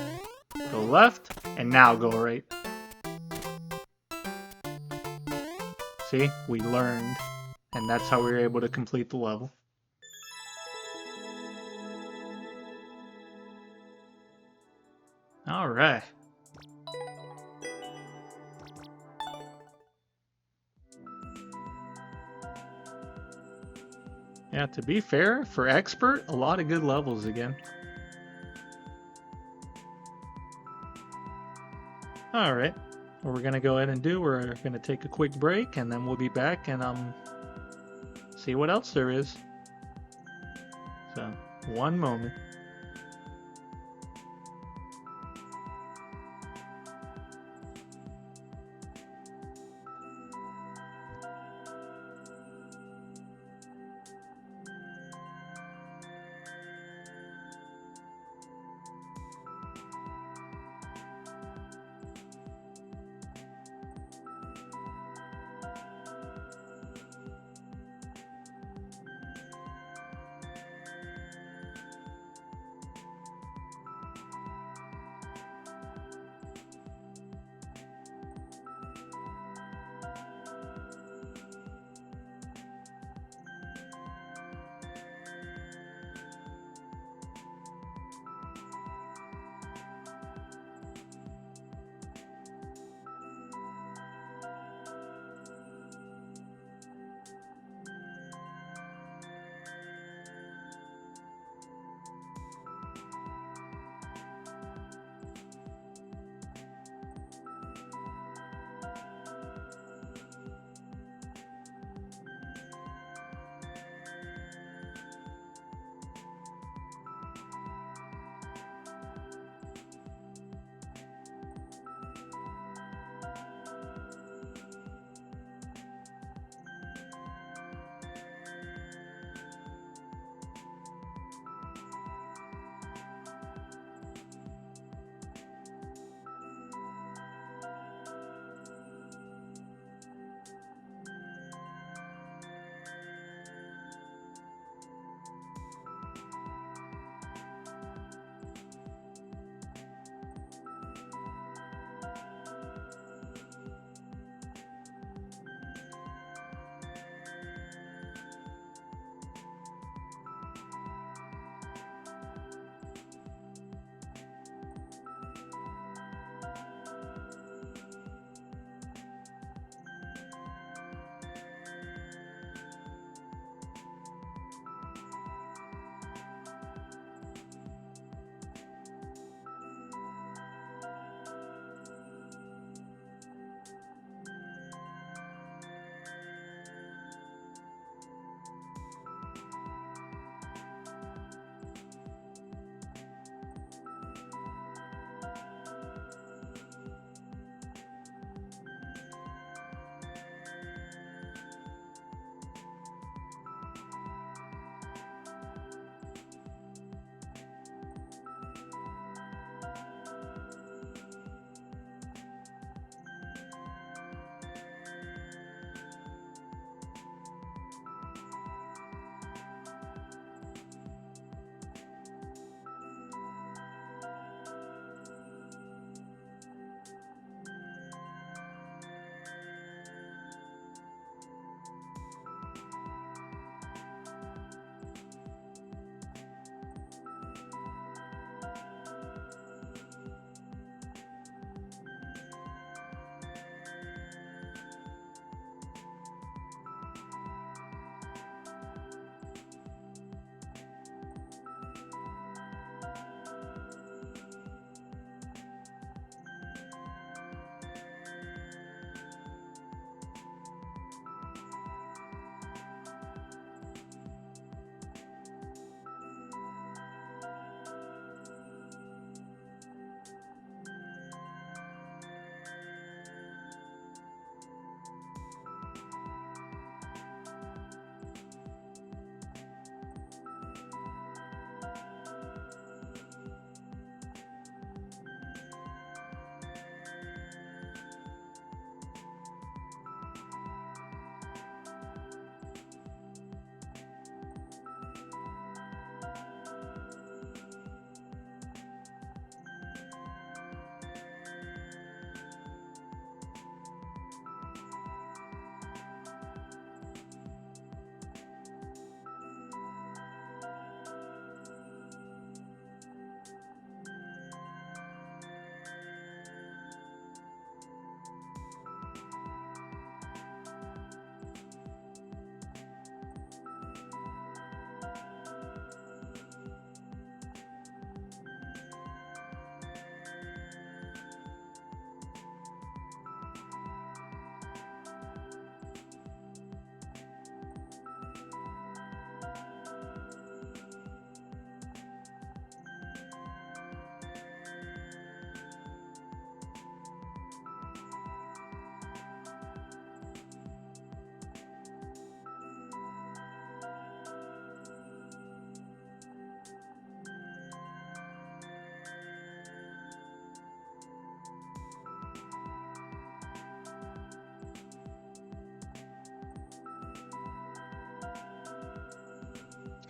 Go left, and now go right. See? We learned. And that's how we were able to complete the level. Alright. Yeah, to be fair, for expert, a lot of good levels again. Alright. What we're gonna go ahead and do, we're gonna take a quick break and then we'll be back and see what else there is. So, one moment.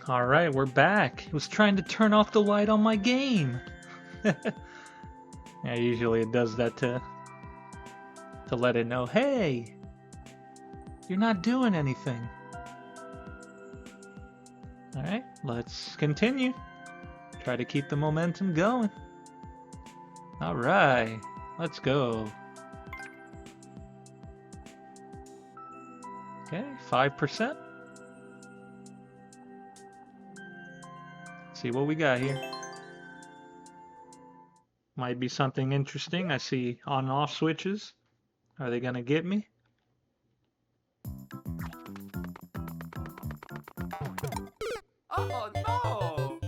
Alright, we're back. It was trying to turn off the light on my game. Yeah, usually it does that to let it know, hey, you're not doing anything. Alright, let's continue. Try to keep the momentum going. Alright, let's go. Okay, 5%. See what we got here. Might be something interesting. I see on and off switches. Are they gonna get me? Oh no!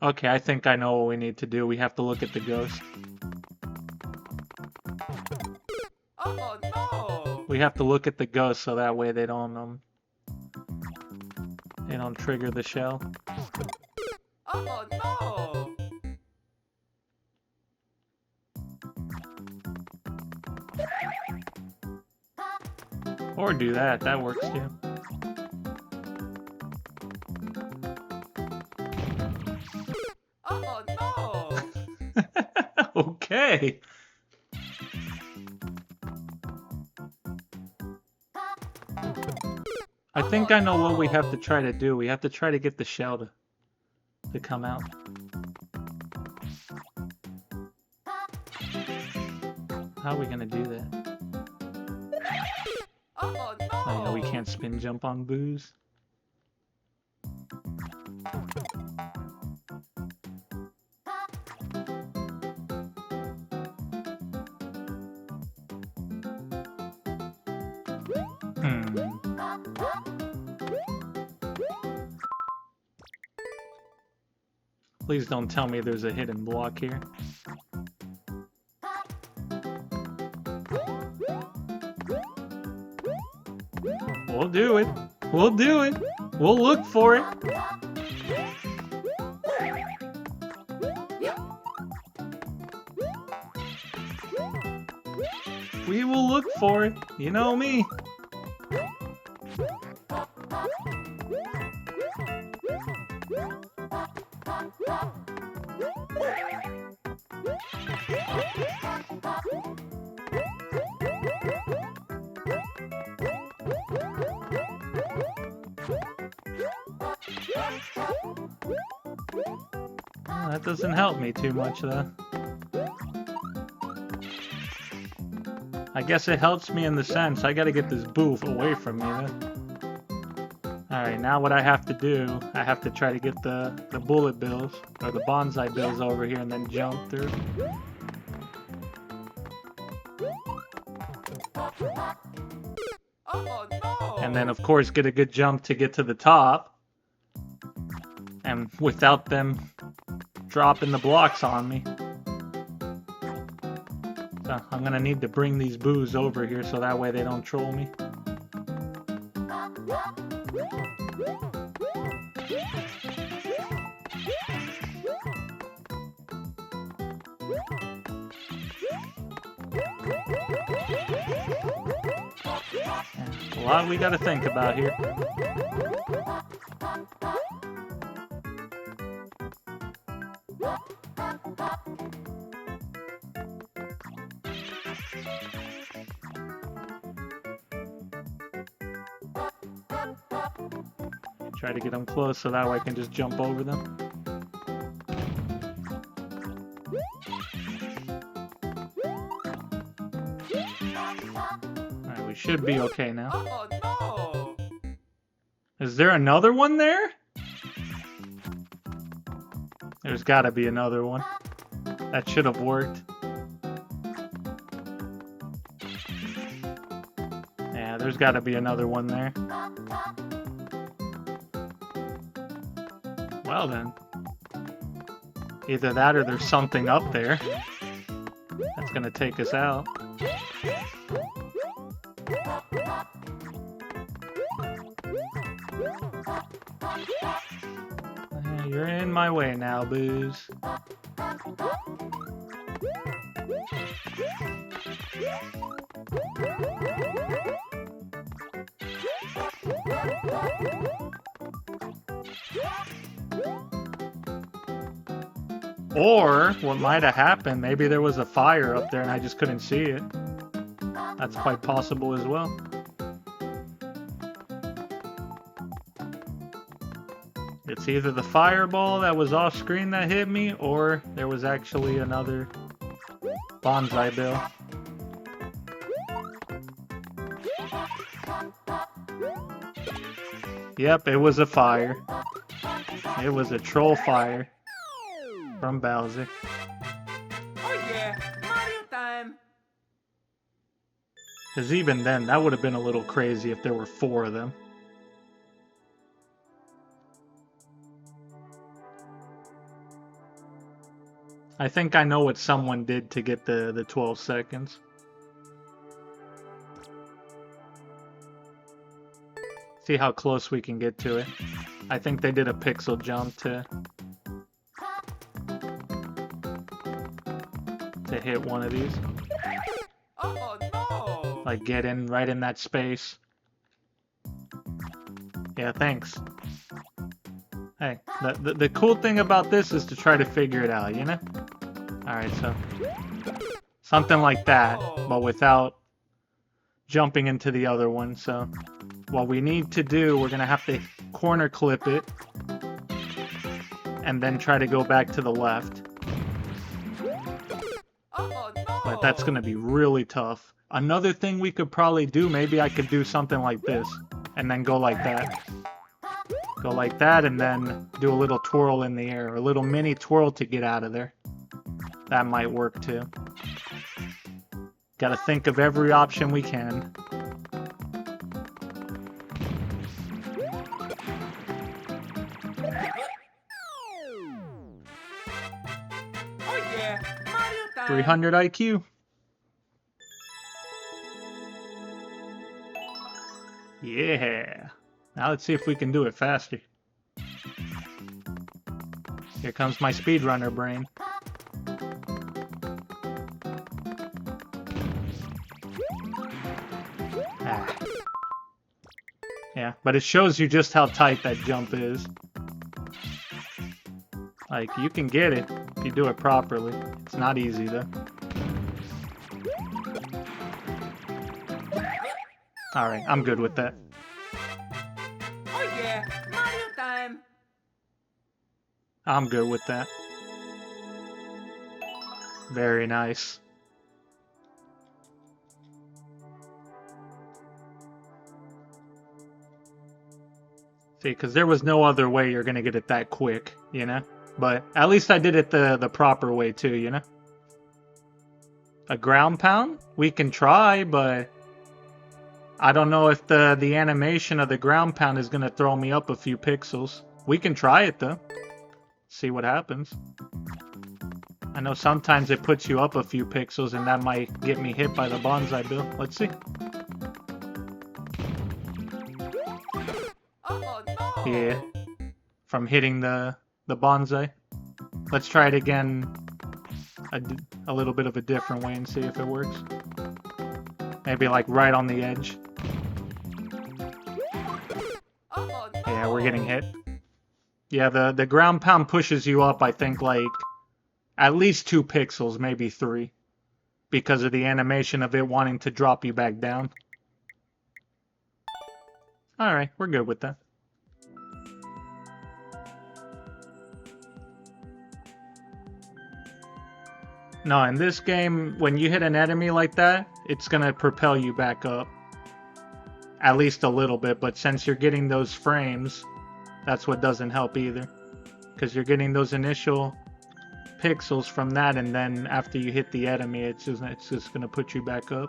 Okay, I think I know what we need to do. We have to look at the ghost. Oh no! We have to look at the ghost so that way they don't trigger the shell. Oh no! Or do that. That works too. Oh no! Okay. I think I know what we have to try to do. We have to try to get the shell to come out. How are we gonna do that? Oh no! Oh yeah, we can't spin jump on booze. Please don't tell me there's a hidden block here. We'll do it. We'll do it. We'll look for it. We will look for it. You know me. Oh, that doesn't help me too much, though. I guess it helps me in the sense I gotta get this booth away from me, though. Alright, now what I have to do, I have to try to get the bullet bills, or the bonsai bills over here and then jump through. Oh no! And then, of course, get a good jump to get to the top. And without them dropping the blocks on me. So I'm gonna need to bring these boos over here so that way they don't troll me. A lot we gotta think about here. Try to get them close so that way I can just jump over them. Alright, we should be okay now. Oh no! Is there another one there? There's gotta be another one. That should have worked. Yeah, there's gotta be another one there. Well then. Either that or there's something up there that's gonna take us out. You're in my way now, Booze. Or what might have happened, maybe there was a fire up there and I just couldn't see it. That's quite possible as well. It's either the fireball that was off screen that hit me, or there was actually another bonsai bill. Yep, it was a fire. It was a troll fire from Bowser. Oh yeah, Mario time. Because even then, that would have been a little crazy if there were 4 of them. I think I know what someone did to get the 12 seconds. See how close we can get to it. I think they did a pixel jump to hit one of these. Oh no. Like get in right in that space. Yeah, thanks. Hey, the cool thing about this is to try to figure it out, you know? Alright, so something like that, but without jumping into the other one. So what we need to do, we're gonna have to corner clip it and then try to go back to the left. Oh no. But that's gonna be really tough. Another thing we could probably do, maybe I could do something like this and then go like that. Go like that and then do a little twirl in the air, or a little mini twirl to get out of there. That might work too. Gotta think of every option we can. Oh yeah, Mario time. 300 IQ. Yeah. Now let's see if we can do it faster. Here comes my speedrunner brain. Ah. Yeah, but it shows you just how tight that jump is. Like, you can get it if you do it properly. It's not easy, though. Alright, I'm good with that. Oh yeah, Mario time. I'm good with that. Very nice. See, because there was no other way you're gonna get it that quick, you know? But at least I did it the proper way too, you know? A ground pound? We can try, but I don't know if the animation of the ground pound is gonna throw me up a few pixels. We can try it though. See what happens. I know sometimes it puts you up a few pixels and that might get me hit by the bonsai bill. Let's see. Oh no. Yeah. From hitting the bonsai. Let's try it again a little bit of a different way and see if it works. Maybe like right on the edge. Oh no. Yeah, we're getting hit. Yeah, the ground pound pushes you up, I think, like at least 2 pixels, maybe 3. Because of the animation of it wanting to drop you back down. Alright, we're good with that. No, in this game, when you hit an enemy like that, it's gonna propel you back up. At least a little bit, but since you're getting those frames, that's what doesn't help either. Because you're getting those initial pixels from that, and then after you hit the enemy, it's just gonna put you back up.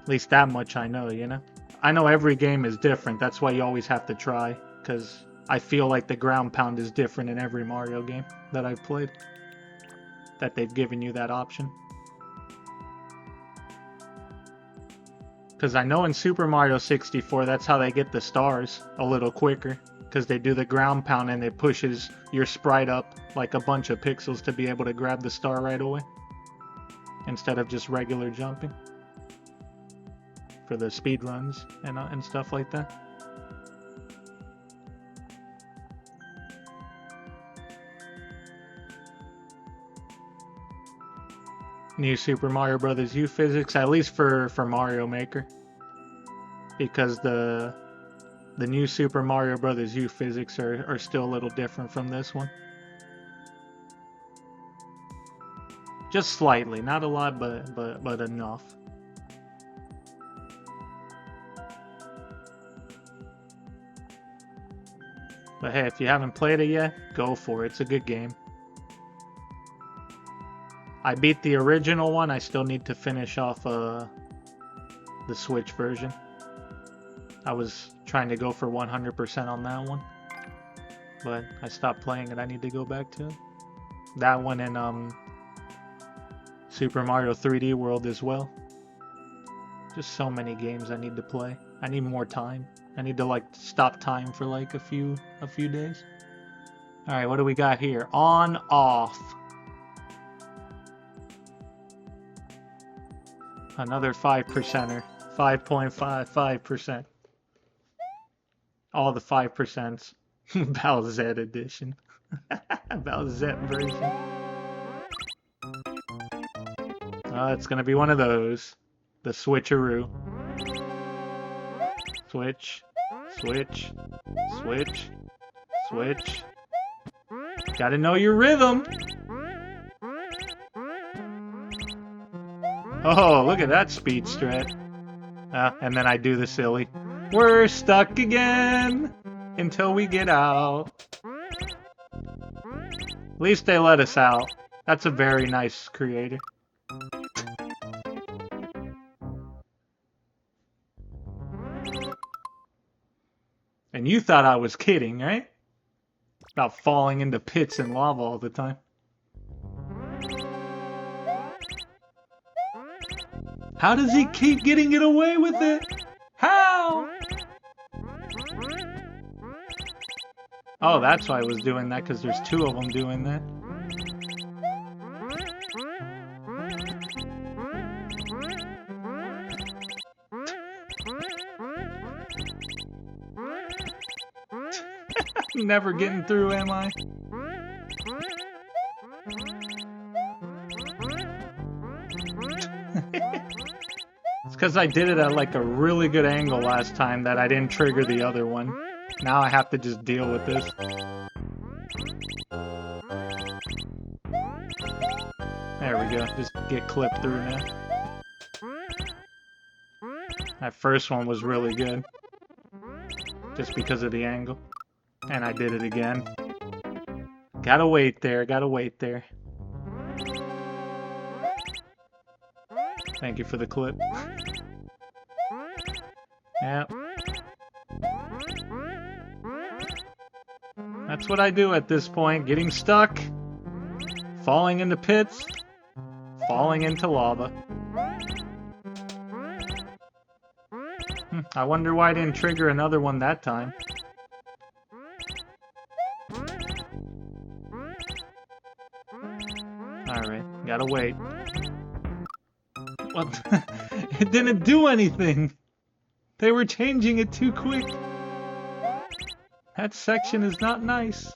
At least that much I know, you know? I know every game is different, that's why you always have to try. Because I feel like the ground pound is different in every Mario game that I've played. That they've given you that option. Because I know in Super Mario 64, that's how they get the stars a little quicker. Because they do the ground pound and it pushes your sprite up like a bunch of pixels to be able to grab the star right away. Instead of just regular jumping. For the speed runs and stuff like that. New Super Mario Brothers U physics, at least for Mario Maker, because the new Super Mario Brothers U physics are still a little different from this one. Just slightly, not a lot, but enough. But hey, if you haven't played it yet, go for it. It's a good game. I beat the original one. I still need to finish off the Switch version. I was trying to go for 100% on that one, but I stopped playing it. I need to go back to it. That one and Super Mario 3D World as well. Just so many games I need to play. I need more time. I need to like stop time for like a few days. All right, what do we got here? On, off. Another 5%er. 5.55%. All the 5%s. Bowsette edition. Bowsette version. It's gonna be one of those. The switcheroo. Switch. Switch. Switch. Switch. Gotta know your rhythm. Oh, look at that speed strat. And then I do the silly. We're stuck again until we get out. At least they let us out. That's a very nice creator. And you thought I was kidding, right? About falling into pits and lava all the time. How does he keep getting it away with it? How? Oh, that's why I was doing that, because there's two of them doing that. Never getting through, am I? It's because I did it at like a really good angle last time that I didn't trigger the other one. Now I have to just deal with this. There we go. Just get clipped through now. That first one was really good. Just because of the angle. And I did it again. Gotta wait there, gotta wait there. Thank you for the clip. Yep. That's what I do at this point. Getting stuck. Falling into pits. Falling into lava. I wonder why I didn't trigger another one that time. Alright, gotta wait. What? It didn't do anything! They were changing it too quick! That section is not nice.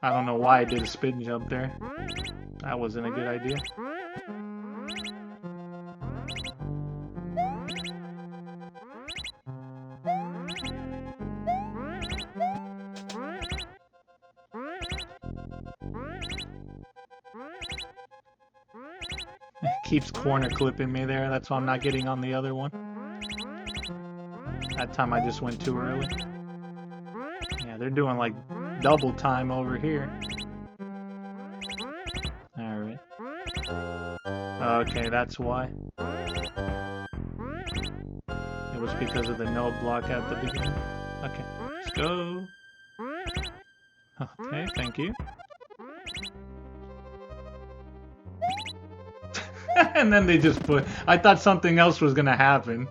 I don't know why I did a spin jump there. That wasn't a good idea. Keeps corner clipping me there, that's why I'm not getting on the other one. That time I just went too early. Yeah, they're doing like double time over here. Alright. Okay, that's why. It was because of the no block at the beginning. Okay, let's go. Okay, thank you. And then they just put... I thought something else was gonna happen.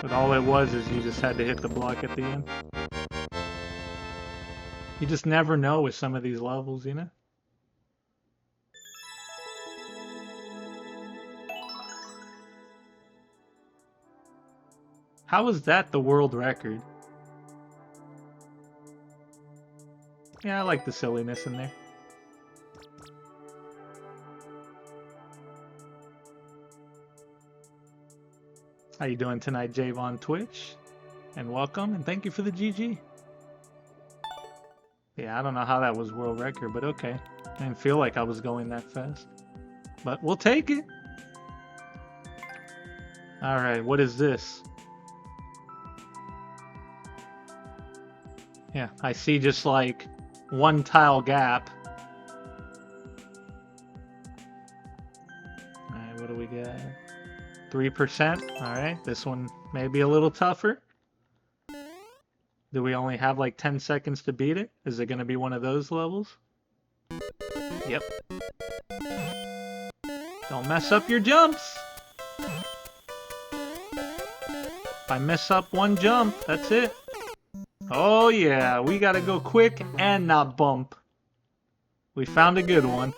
But all it was is you just had to hit the block at the end. You just never know with some of these levels, you know? How is that the world record? Yeah, I like the silliness in there. How you doing tonight, Javon Twitch? And welcome, and thank you for the GG. Yeah, I don't know how that was world record, but okay. I didn't feel like I was going that fast. But we'll take it. Alright, what is this? Yeah, I see just like one tile gap. Alright, what do we get? 3%. Alright, this one may be a little tougher. Do we only have like 10 seconds to beat it? Is it going to be one of those levels? Yep. Don't mess up your jumps. If I mess up one jump, that's it. Oh yeah, we gotta go quick and not bump. We found a good one.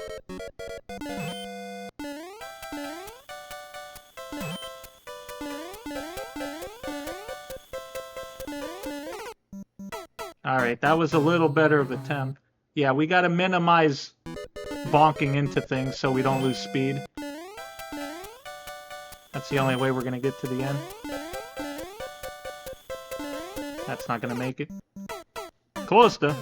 Alright, that was a little better of a attempt. Yeah, we gotta minimize bonking into things so we don't lose speed. That's the only way we're gonna get to the end. That's not gonna make it. Close though.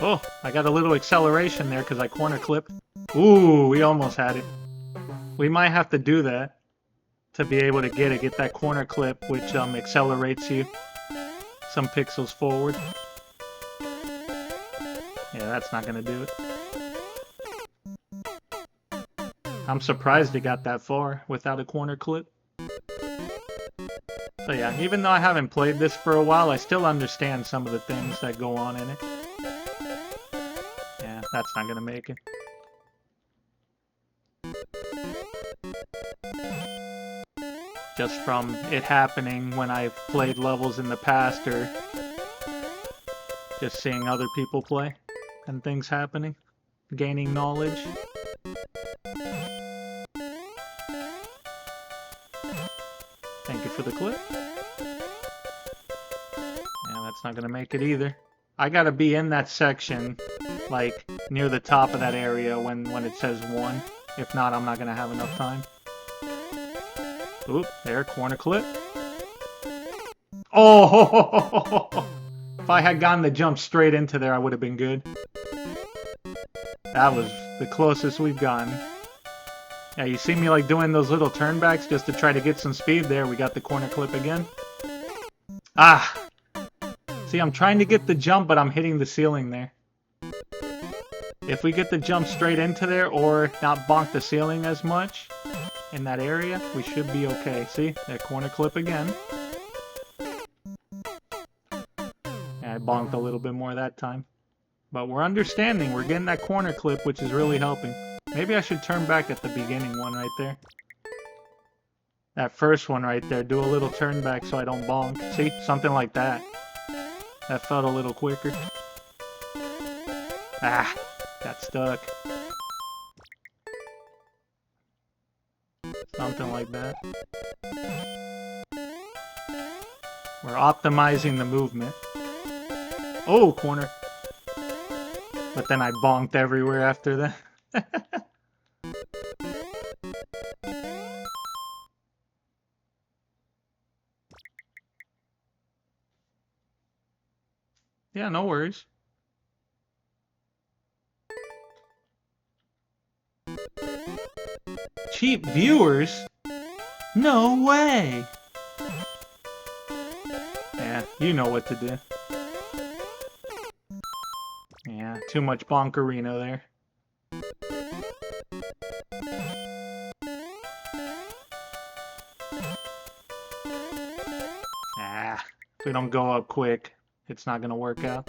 Oh, I got a little acceleration there because I corner clipped. Ooh, we almost had it. We might have to do that to be able to get that corner clip, which accelerates you some pixels forward. Yeah, that's not gonna do it. I'm surprised it got that far without a corner clip. So yeah, even though I haven't played this for a while, I still understand some of the things that go on in it. Yeah, that's not gonna make it. Just from it happening when I've played levels in the past, or just seeing other people play and things happening, gaining knowledge. Thank you for the clip. Yeah, that's not gonna make it either. I gotta be in that section, like, near the top of that area when it says 1. If not, I'm not gonna have enough time. Oop, there, corner clip. Oh! If I had gotten the jump straight into there, I would have been good. That was the closest we've gotten. Yeah, you see me like doing those little turnbacks just to try to get some speed there. We got the corner clip again. Ah! See, I'm trying to get the jump, but I'm hitting the ceiling there. If we get the jump straight into there or not bonk the ceiling as much in that area, we should be okay. See? That corner clip again. Yeah, I bonked a little bit more that time. But we're understanding. We're getting that corner clip, which is really helping. Maybe I should turn back at the beginning one right there. That first one right there. Do a little turn back so I don't bonk. See? Something like that. That felt a little quicker. Ah! Got stuck. Something like that. We're optimizing the movement. Oh, corner. But then I bonked everywhere after that. Yeah, no worries. Cheap viewers? No way! Yeah, you know what to do. Yeah, too much bonkerino there. Ah, if we don't go up quick, it's not gonna work out.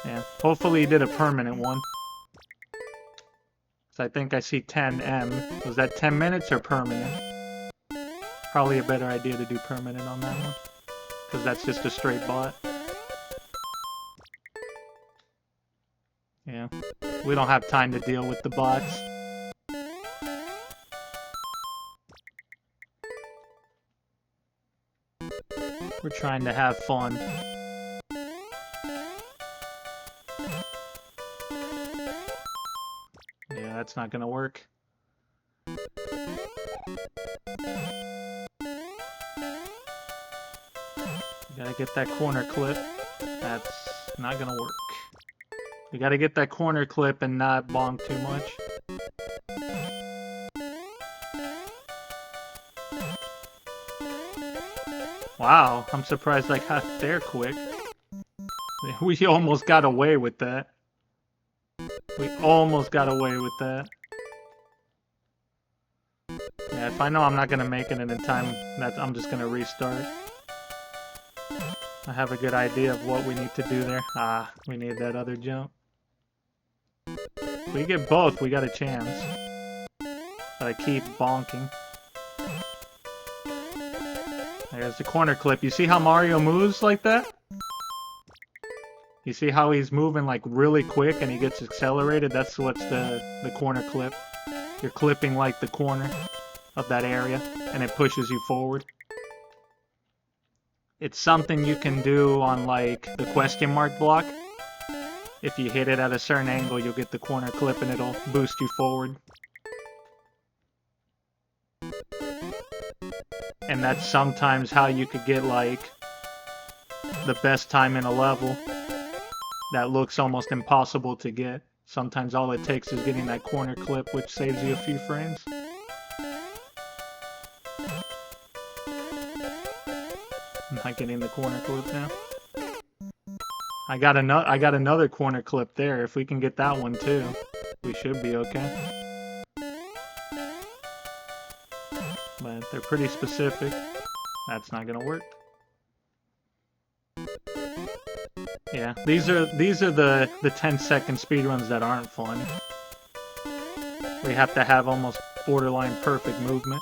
Yeah, hopefully he did a permanent one. So I think I see 10M. Was that 10 minutes or permanent? Probably a better idea to do permanent on that one. Because that's just a straight bot. We don't have time to deal with the bots. We're trying to have fun. Yeah, that's not gonna work. Gotta get that corner clip. That's not gonna work. We gotta get that corner clip and not bonk too much. Wow, I'm surprised I got there quick. We almost got away with that. We almost got away with that. Yeah, if I know I'm not gonna make it in time, I'm just gonna restart. I have a good idea of what we need to do there. Ah, we need that other jump. If we get both, we got a chance. But I keep bonking. There's the corner clip. You see how Mario moves like that? You see how he's moving like really quick and he gets accelerated? That's what's the corner clip. You're clipping like the corner of that area and it pushes you forward. It's something you can do on like the question mark block. If you hit it at a certain angle, you'll get the corner clip and it'll boost you forward. And that's sometimes how you could get like the best time in a level that looks almost impossible to get. Sometimes all it takes is getting that corner clip, which saves you a few frames. I'm not getting the corner clip now. I got another corner clip there. If we can get that one too, we should be okay. But they're pretty specific. That's not gonna work. Yeah, these are the 10-second speedruns that aren't fun. We have to have almost borderline perfect movement.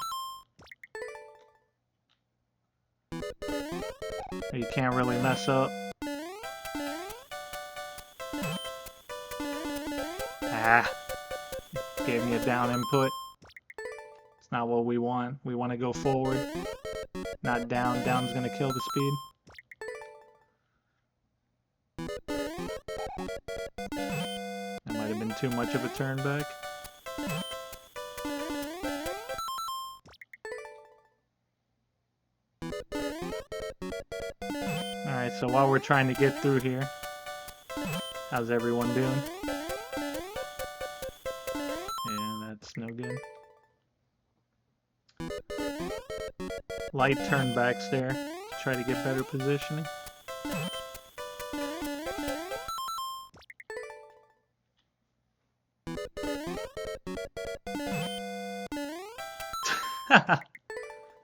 You can't really mess up. Ah, gave me a down input. It's not what we want. We want to go forward, not down. Down's gonna kill the speed. That might have been too much of a turn back. Alright, so while we're trying to get through here, how's everyone doing? Yeah, that's no good. Light turnbacks there to try to get better positioning.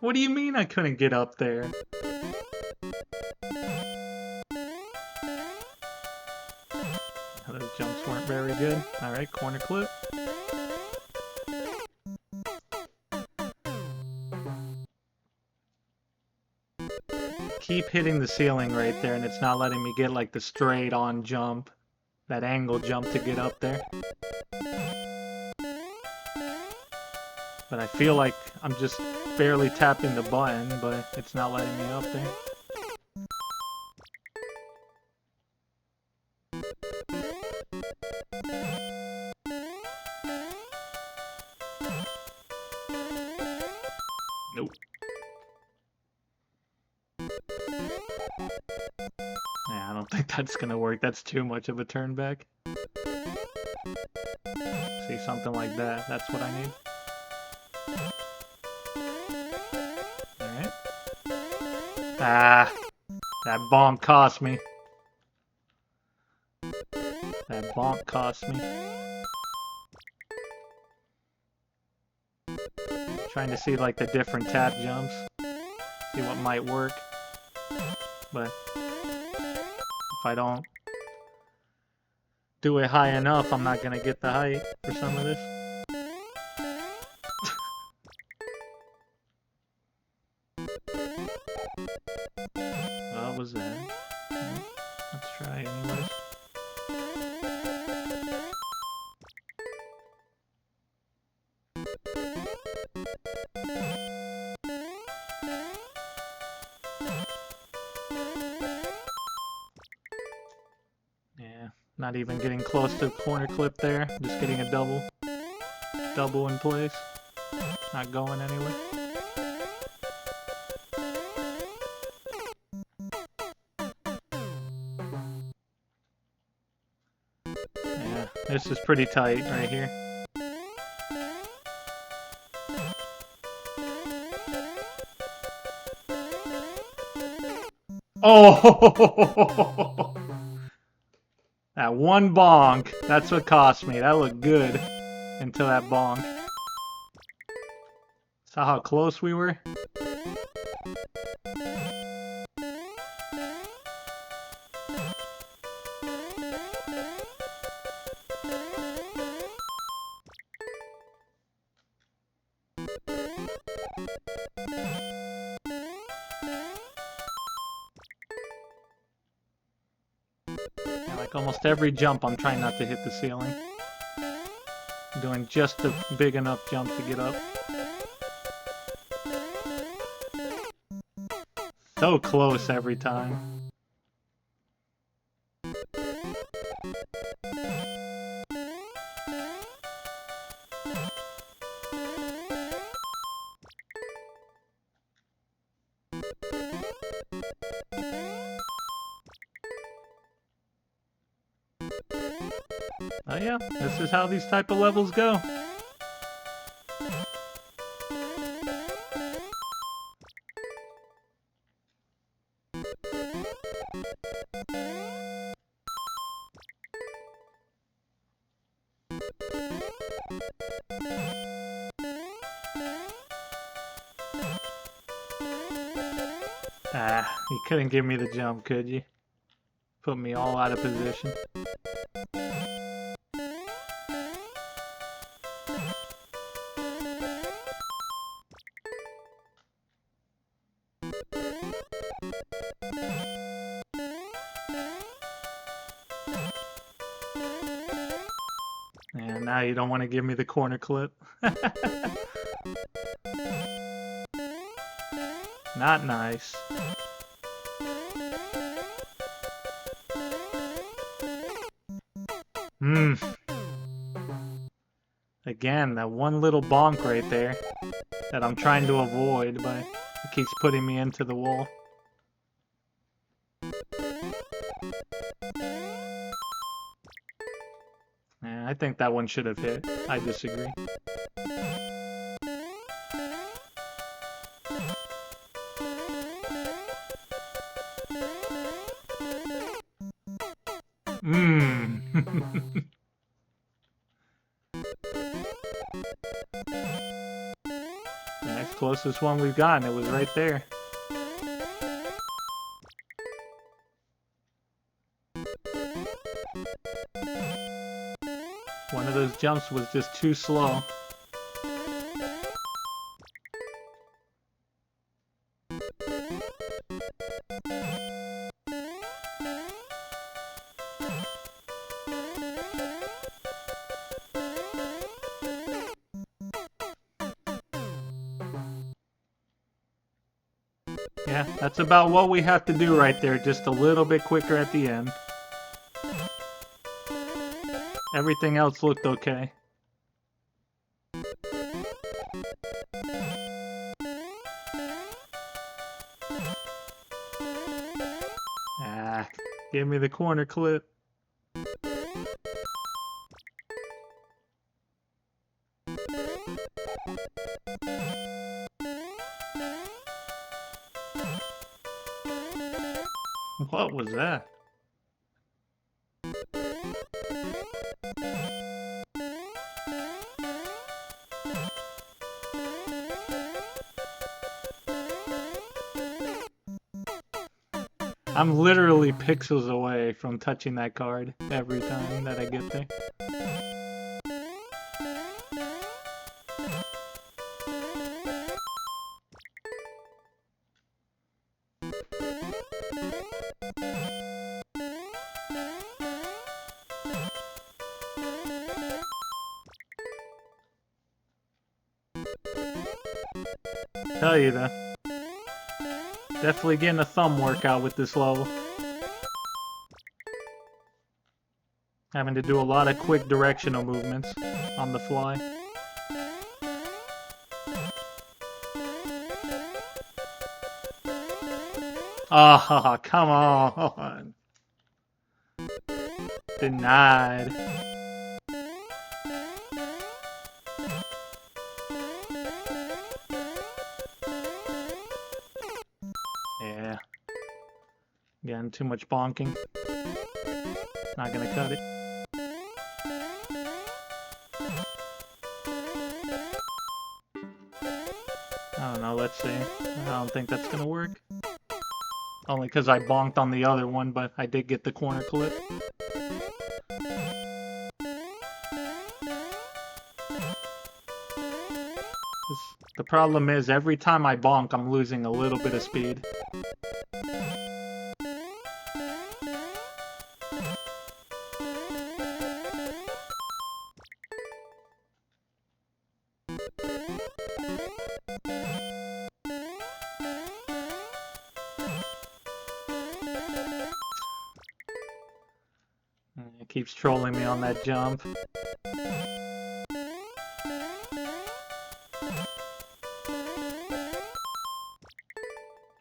What do you mean I couldn't get up there? Those jumps weren't very good. Alright, corner clip. Keep hitting the ceiling right there and it's not letting me get like the straight on jump. That angle jump to get up there. But I feel like I'm just barely tapping the button, but it's not letting me up there. Nope. Yeah, I don't think that's gonna work. That's too much of a turn back. See, something like that. That's what I need. Alright. Ah! That bonk cost me. That bonk cost me. Trying to see like the different tap jumps. See what might work. But if I don't do it high enough, I'm not gonna get the height for some of this. What was that? Let's try anyways. Yeah, not even getting close to the corner clip there. Just getting a double. Double in place. Not going anywhere. Yeah, this is pretty tight right here. Oh! That one bonk. That's what cost me. That looked good until that bonk. Saw how close we were? Yeah, like almost every jump, I'm trying not to hit the ceiling. I'm doing just a big enough jump to get up. So close every time. Oh yeah, this is how these type of levels go. Ah, you couldn't give me the jump, could you? Put me all out of position. And now you don't want to give me the corner clip. Not nice. Again, that one little bonk right there that I'm trying to avoid, but it keeps putting me into the wall. Yeah, I think that one should have hit. I disagree. The next closest one we've gotten, it was right there. One of those jumps was just too slow. Yeah, that's about what we have to do right there, just a little bit quicker at the end. Everything else looked okay. Ah, give me the corner clip. What was that? I'm literally pixels away from touching that card every time that I get there. Tell you though, Definitely getting a thumb workout with this level. Having to do a lot of quick directional movements on the fly. Oh, come on. Denied. Yeah. Again, too much bonking. Not gonna cut it. I don't know, let's see. I don't think that's gonna work. Only because I bonked on the other one, but I did get the corner clip. The problem is, every time I bonk, I'm losing a little bit of speed. It keeps trolling me on that jump.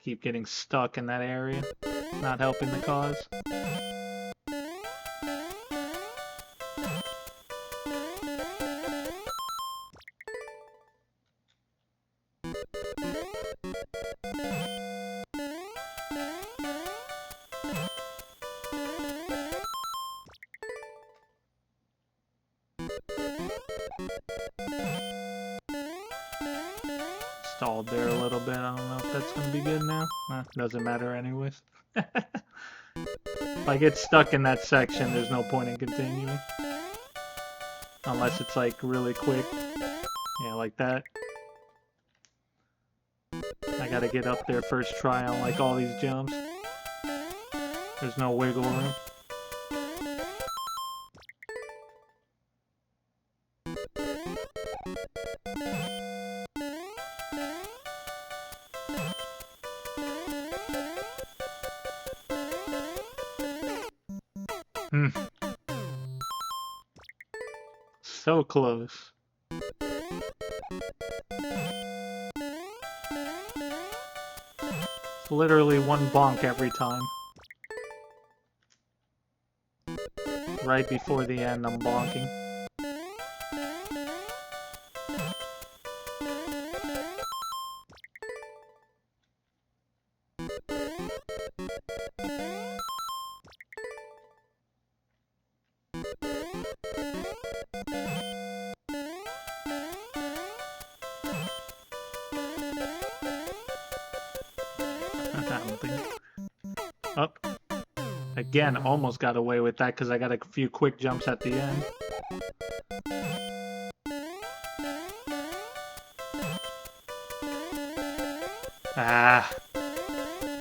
Keep getting stuck in that area. Not helping the cause. Stalled there a little bit. I don't know if that's gonna be good now. Doesn't matter anyways. If I get stuck in that section, there's no point in continuing. Unless it's like really quick. Yeah, like that. I gotta get up there first try on like all these jumps. There's no wiggle room. So close. It's literally one bonk every time. Right before the end, I'm bonking. Oh. Again, almost got away with that because I got a few quick jumps at the end. Ah.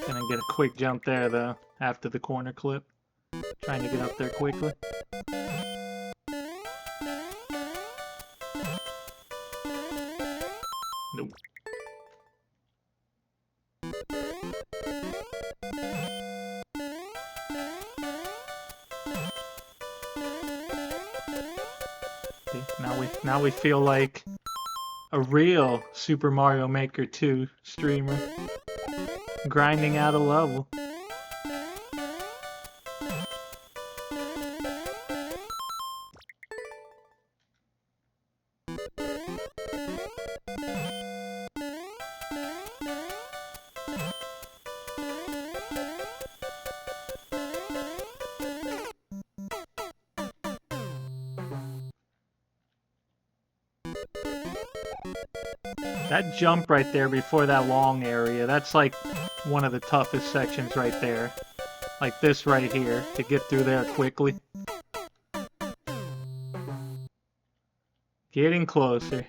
Gonna get a quick jump there though, after the corner clip. Trying to get up there quickly. Nope. Now we feel like a real Super Mario Maker 2 streamer. Grinding out a level. That jump right there before that long area, that's like one of the toughest sections right there. Like this right here, to get through there quickly. Getting closer.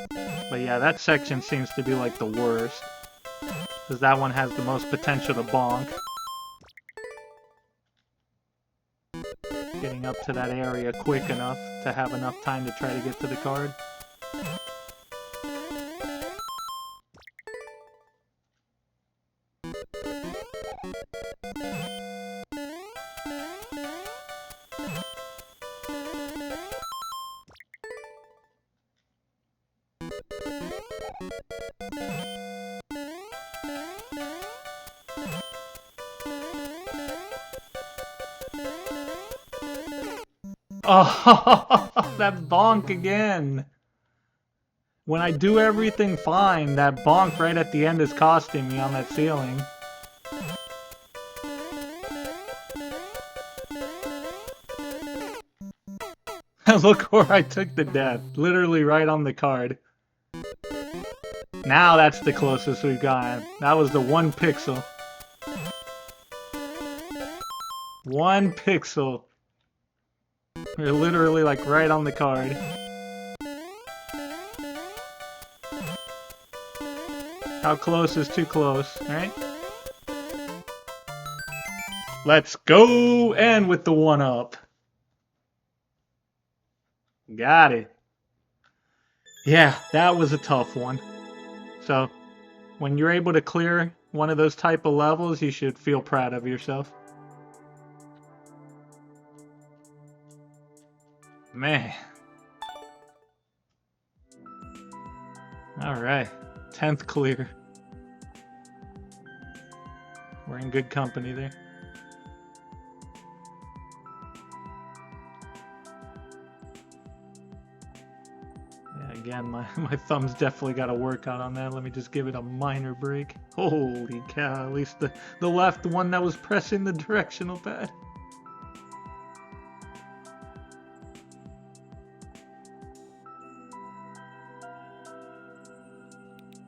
But yeah, that section seems to be like the worst. Because that one has the most potential to bonk. Getting up to that area quick enough to have enough time to try to get to the card. Oh, that bonk again. When I do everything fine, that bonk right at the end is costing me on that ceiling. Look where I took the death. Literally right on the card. Now that's the closest we've gotten. That was the 1 pixel. 1 pixel. We're literally like right on the card. How close is too close, right? Let's go! And with the 1-up. Got it. Yeah, that was a tough one. So, when you're able to clear one of those type of levels, you should feel proud of yourself. Man. Alright. 10th clear. We're in good company there. Yeah, again, my thumb's definitely got to work out on that. Let me just give it a minor break. Holy cow, at least the left one that was pressing the directional pad.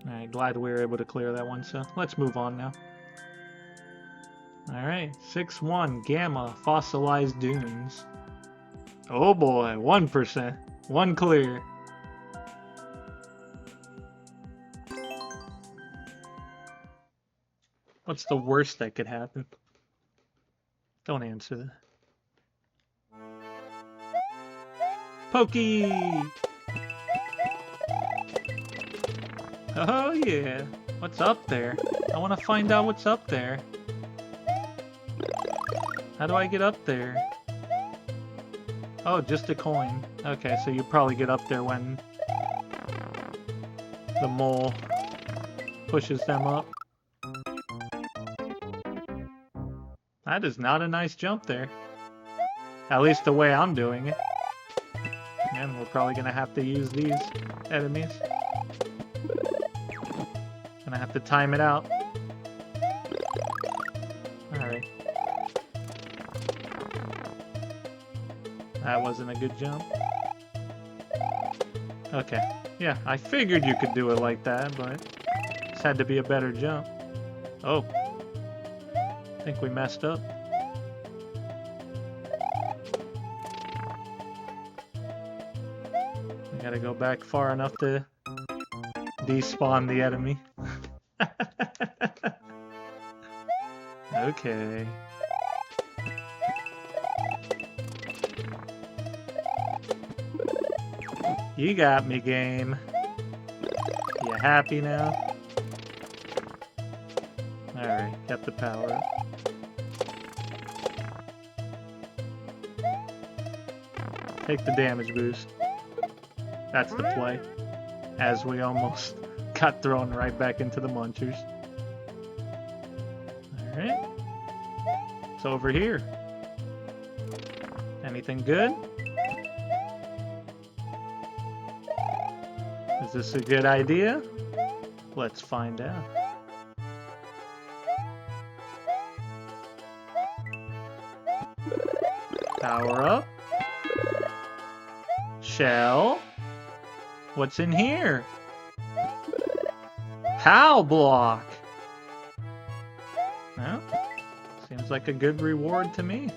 Alright, glad we were able to clear that one, so let's move on now. Alright, 6-1, Gamma, Fossilized Dunes. Oh boy, 1%. 1 clear. What's the worst that could happen? Don't answer that. Pokey! Oh yeah, what's up there? I want to find out what's up there. How do I get up there? Oh, just a coin. Okay, so you probably get up there when the mole pushes them up. That is not a nice jump there. At least the way I'm doing it. And we're probably gonna have to use these enemies. Gonna have to time it out. Alright. That wasn't a good jump. Okay. Yeah, I figured you could do it like that, but this had to be a better jump. Oh. I think we messed up. We gotta go back far enough to despawn the enemy. Okay. You got me, game. You happy now? Alright, got the power up. Take the damage boost. That's the play. As we almost got thrown right back into the munchers. Alright. It's over here. Anything good? Is this a good idea? Let's find out. Power up. Shell. What's in here? POW block. Well, seems like a good reward to me.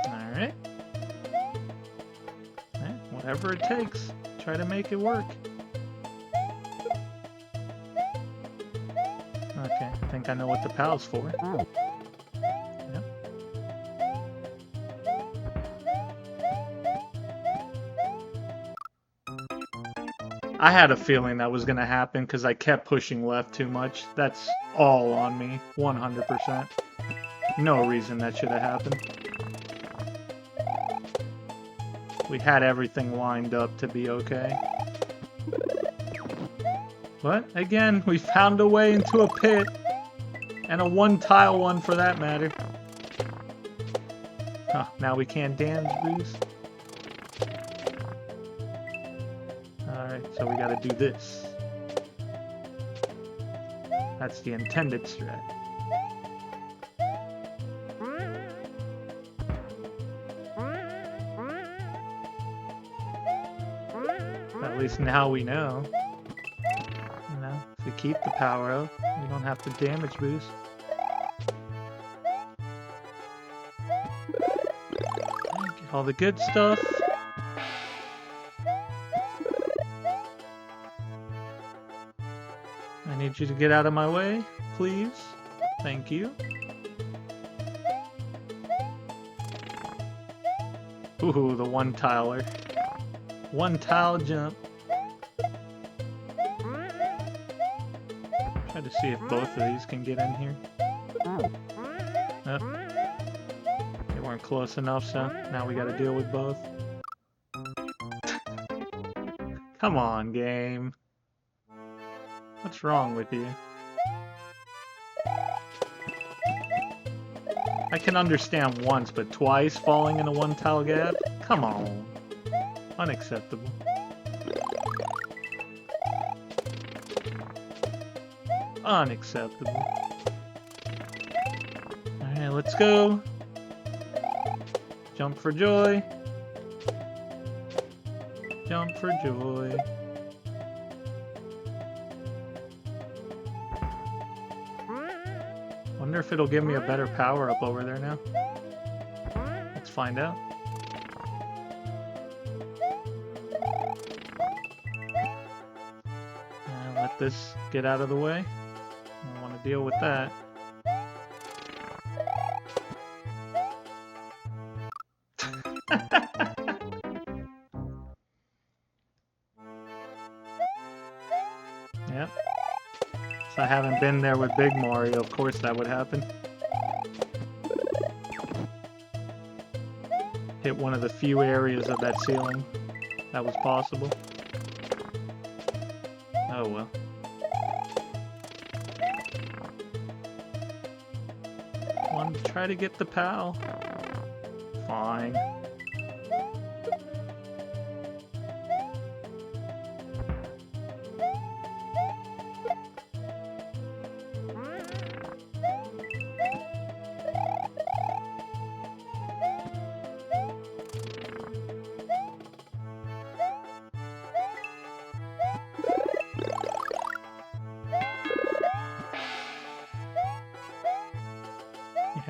Alright. Whatever it takes. Try to make it work. Okay, I think I know what the POW's for. Yep. I had a feeling that was gonna happen because I kept pushing left too much. That's all on me, 100%. No reason that should have happened. We had everything lined up to be okay. But, again, we found a way into a pit. And a one-tile one for that matter. Huh, now we can't damage boost. Alright, so we gotta do this. That's the intended strat. At least now we know. You know, if we keep the power up, we don't have to damage boost. Get all the good stuff. I need you to get out of my way, please. Thank you. Ooh, the one-tiler. One-tile jump. Try to see if both of these can get in here. Oh. They weren't close enough, so now we gotta deal with both. Come on, game. What's wrong with you? I can understand once, but twice falling in a one-tile gap? Come on. Unacceptable. Unacceptable. Alright, let's go. Jump for joy. Jump for joy. Wonder if it'll give me a better power up over there now. Let's find out. And let this get out of the way. I don't want to deal with that. Yep. So I haven't been there with Big Mario, of course that would happen. Hit one of the few areas of that ceiling that was possible. Oh well. Wanted to try to get the PAL. Fine.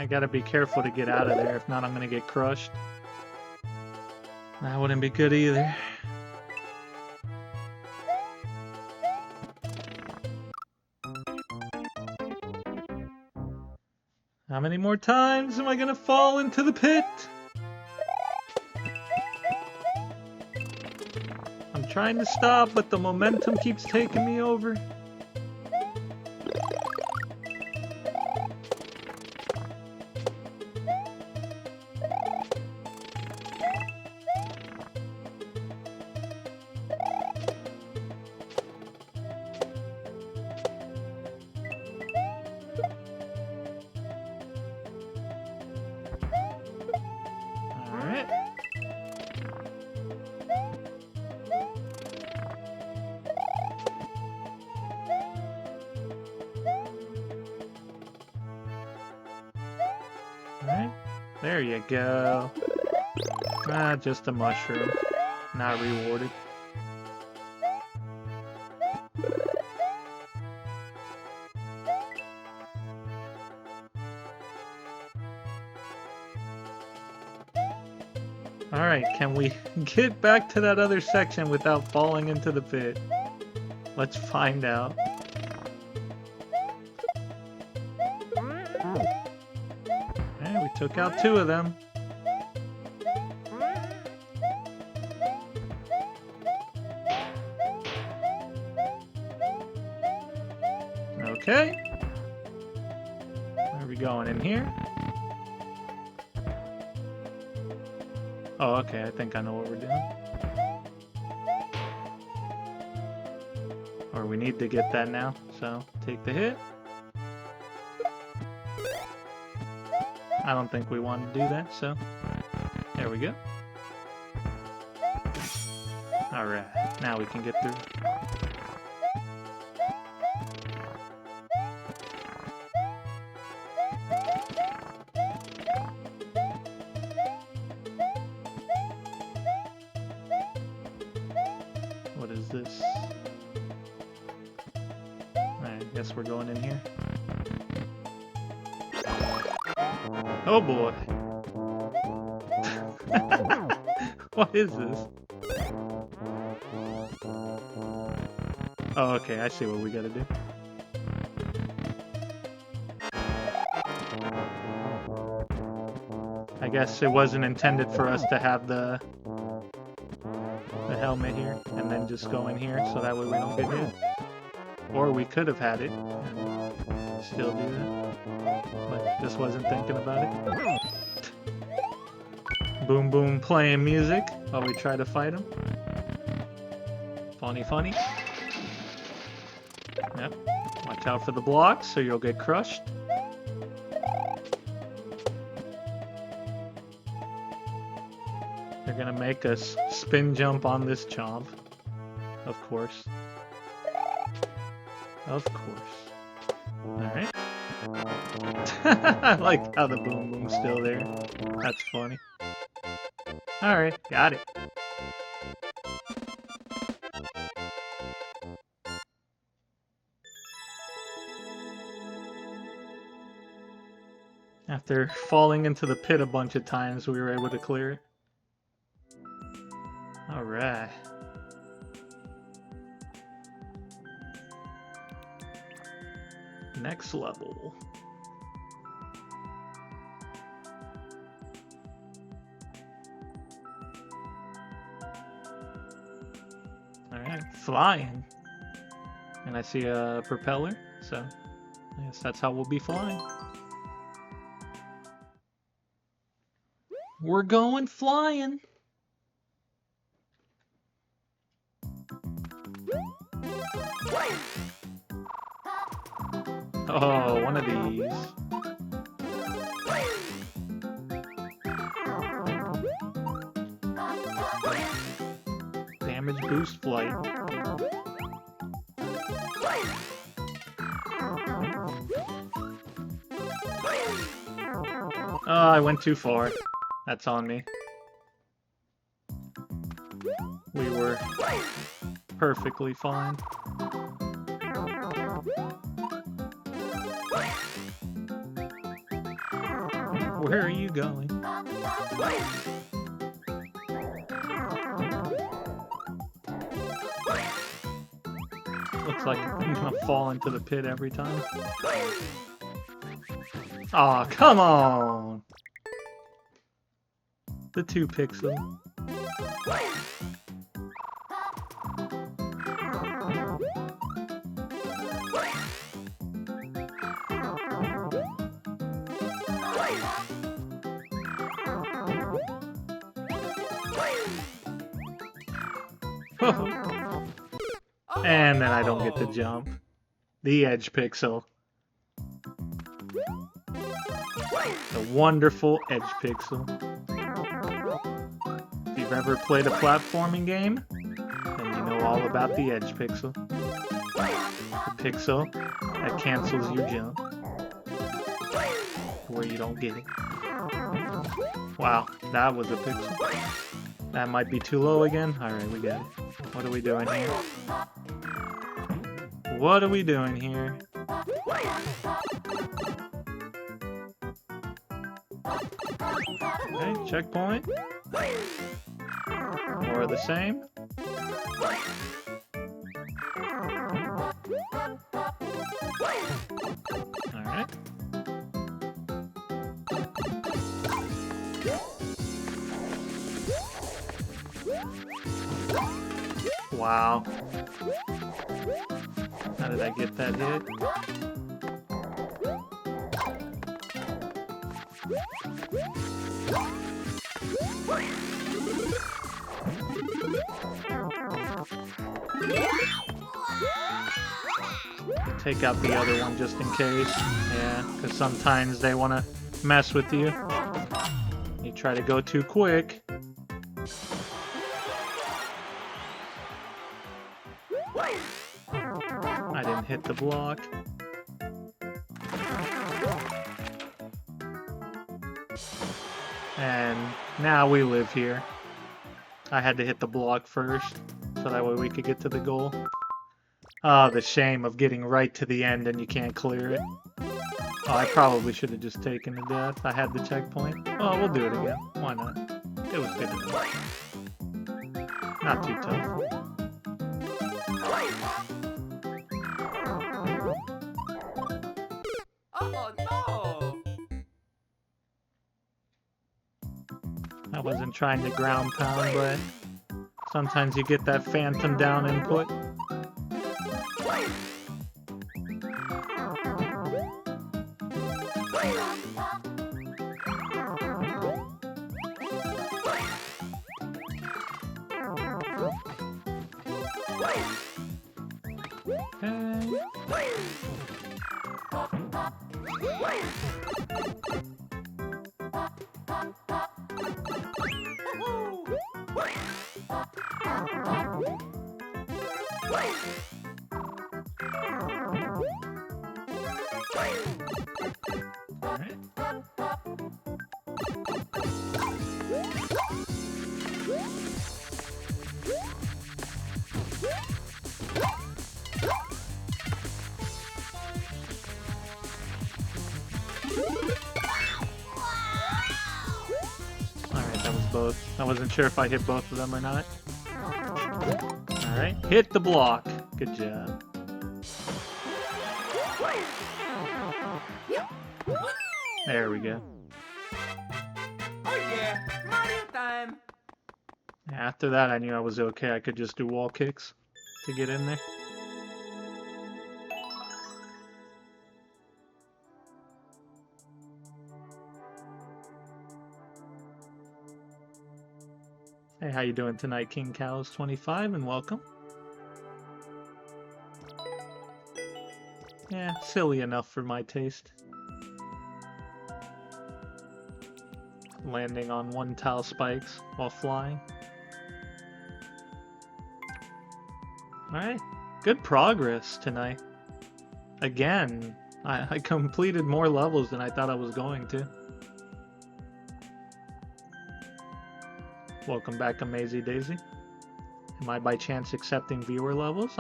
I gotta be careful to get out of there, if not I'm gonna get crushed. That wouldn't be good either. How many more times am I gonna fall into the pit? I'm trying to stop, but the momentum keeps taking me over. Alright, there you go. Ah, just a mushroom. Not rewarded. Alright, can we get back to that other section without falling into the pit? Let's find out. Okay, we took out 2 of them. Okay. Where are we going, in here? Oh, okay, I think I know what we're doing. Or we need to get that now, so take the hit. I don't think we want to do that, so there we go. Alright, now we can get through. What is this? Alright, guess we're going in here. Oh boy! What is this? Oh, okay, I see what we gotta do. I guess it wasn't intended for us to have the helmet here, and then just go in here, so that way we don't get hit. Or we could have had it, and still do that, but just wasn't thinking about it. Boom Boom playing music while we try to fight him. Funny, funny. Yep. Watch out for the blocks, or you'll get crushed. They're gonna make us spin jump on this chomp. Of course. Of course. Alright. I like how the Boom Boom's still there. That's funny. Alright, got it. After falling into the pit a bunch of times, we were able to clear it. Alright. Next level. Alright, flying. And I see a propeller, so I guess that's how we'll be flying. We're going flying! Oh, one of these. Damage boost flight. Oh, I went too far. That's on me. We were perfectly fine. Where are you going? Looks like I'm gonna fall into the pit every time. Aw, come on! The 2 pixel. And then I don't get to jump. The edge pixel. The wonderful edge pixel. If you've ever played a platforming game, then you know all about the edge pixel. The pixel that cancels your jump. Where you don't get it. Wow, that was a pixel. That might be too low again. Alright, we got it. What are we doing here? What are we doing here? Okay, checkpoint. More of the same. Alright. Wow. How did I get that hit? Take out the other one just in case. Yeah, because sometimes they want to mess with you. You try to go too quick. I didn't hit the block. And now we live here. I had to hit the block first, so that way we could get to the goal. Ah, the shame of getting right to the end and you can't clear it. Oh, I probably should have just taken the death. I had the checkpoint. Oh, we'll do it again. Why not? It was good enough. Not too tough. Oh no! I wasn't trying to ground pound, but sometimes you get that phantom down input. I wasn't sure if I hit both of them or not. Alright, hit the block. Good job. There we go. Oh yeah, Mario time! After that, I knew I was okay. I could just do wall kicks to get in there. Hey, how you doing tonight, King Cows 25, and welcome. Yeah, silly enough for my taste. Landing on one tile spikes while flying. Alright, good progress tonight. Again, I completed more levels than I thought I was going to. Welcome back, Amazy Daisy. Am I by chance accepting viewer levels?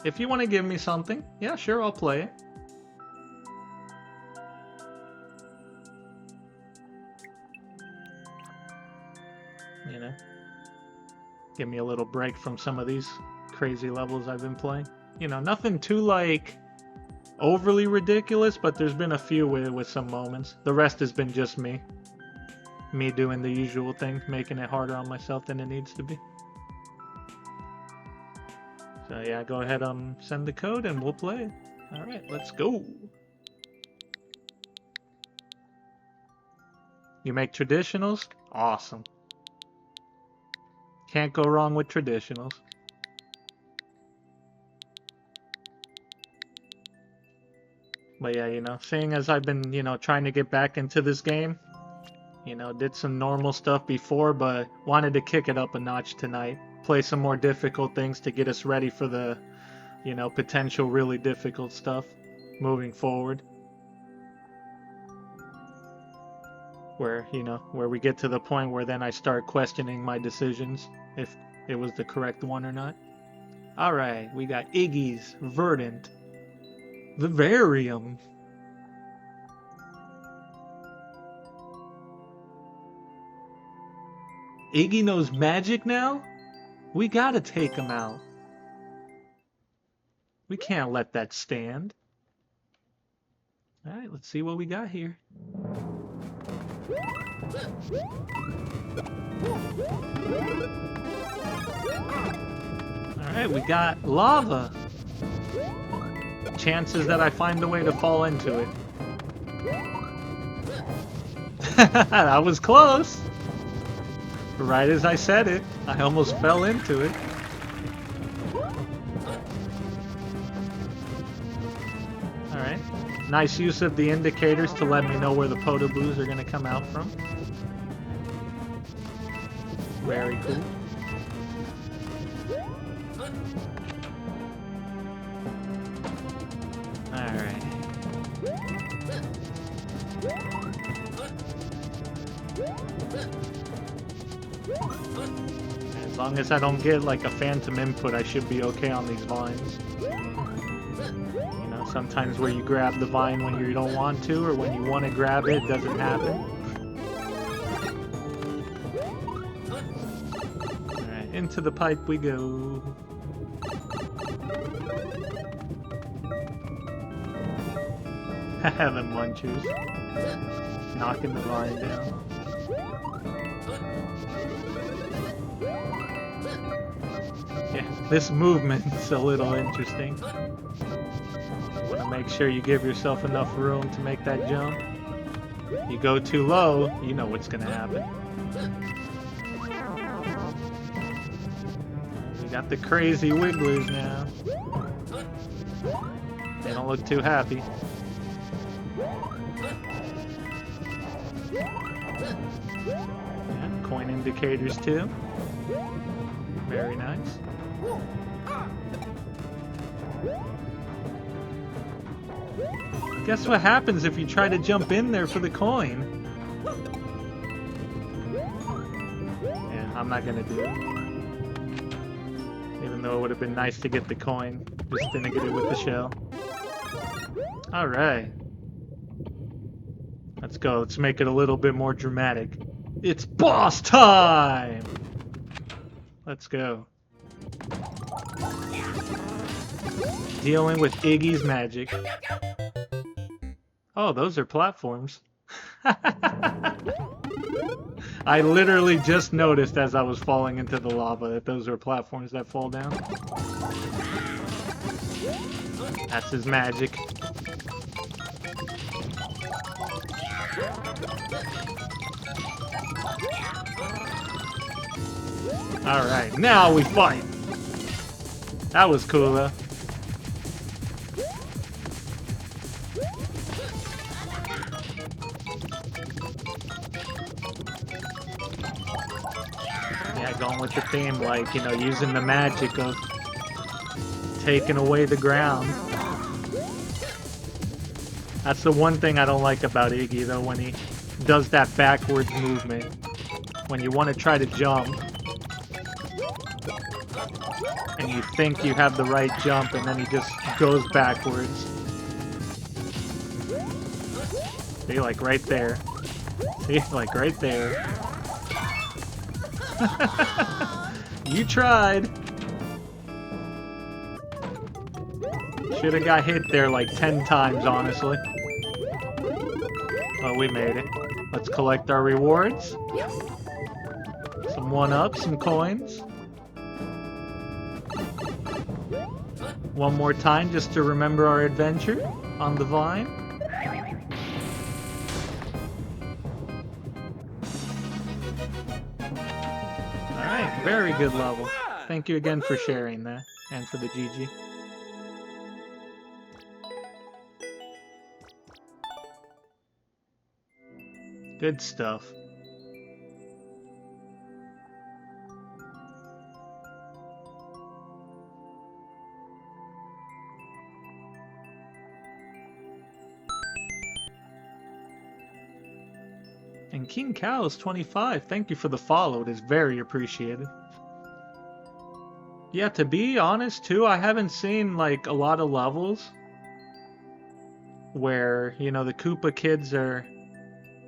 If you want to give me something, yeah, sure, I'll play it. You know, give me a little break from some of these crazy levels I've been playing. You know, nothing too, like, overly ridiculous, but there's been a few with some moments. The rest has been just me. Me doing the usual thing, making it harder on myself than it needs to be. So yeah, go ahead, send the code and we'll play it. Alright, let's go. You make traditionals? Awesome. Can't go wrong with traditionals. But yeah, you know, seeing as I've been, you know, trying to get back into this game, you know, did some normal stuff before, but wanted to kick it up a notch tonight. Play some more difficult things to get us ready for the, you know, potential really difficult stuff moving forward. Where, you know, where we get to the point where then I start questioning my decisions, if it was the correct one or not. Alright, we got Iggy's Verdant. Vivarium. Iggy knows magic now? We gotta take him out. We can't let that stand. Alright, let's see what we got here. Alright, we got lava. chances that I find a way to fall into it. That was close. Right as I said it, I almost fell into it. Alright. Nice use of the indicators to let me know where the Podoboos are going to come out from. Very cool. Alright. As long as I don't get like a phantom input, I should be okay on these vines. You know, sometimes where you grab the vine when you don't want to, or when you want to grab it, it doesn't happen. Alright, into the pipe we go. Haha, the munchers. Knocking the vine down. Yeah, this movement's a little interesting. You want to make sure you give yourself enough room to make that jump. You go too low, you know what's gonna happen. We got the crazy wigglers now. They don't look too happy. Yeah, coin indicators too. Very nice. Guess what happens if you try to jump in there for the coin? Yeah, I'm not gonna do it. Even though it would have been nice to get the coin. Just gonna get it with the shell. Alright. Let's go. Let's make it a little bit more dramatic. It's boss time! Let's go. Dealing with Iggy's magic. Oh, those are platforms. I literally just noticed as I was falling into the lava that those are platforms that fall down. That's his magic. Alright, now we fight! That was cool though. Yeah, going with the theme, like, you know, using the magic of taking away the ground. That's the one thing I don't like about Iggy though, when he does that backwards movement. When you want to try to jump, and you think you have the right jump, and then he just goes backwards. See, like right there. See, like right there. You tried. Should have got hit there like 10 times, honestly. Oh, we made it. Let's collect our rewards. Some 1-ups, some coins. One more time just to remember our adventure on the vine. Alright, very good level. Thank you again for sharing that, and for the GG. Good stuff. And King Cows 25, thank you for the follow. It is very appreciated. Yeah, to be honest too, I haven't seen like a lot of levels where, you know, the Koopa kids are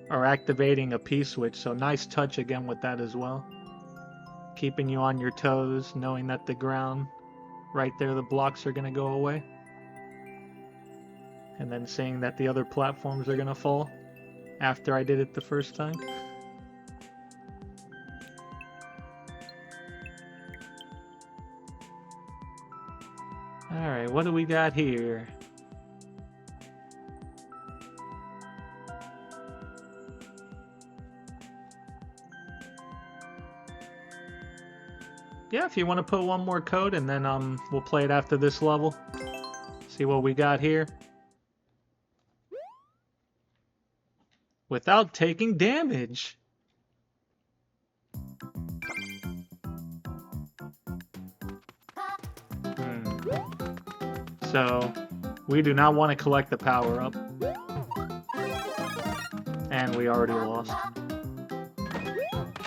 activating a P-switch, so nice touch again with that as well. Keeping you on your toes, knowing that the ground right there, the blocks are gonna go away. And then seeing that the other platforms are gonna fall after I did it the first time. Alright, what do we got here? Yeah, if you want to put one more code, and then we'll play it after this level. See what we got here. Without taking damage. So, we do not want to collect the power-up. And we already lost.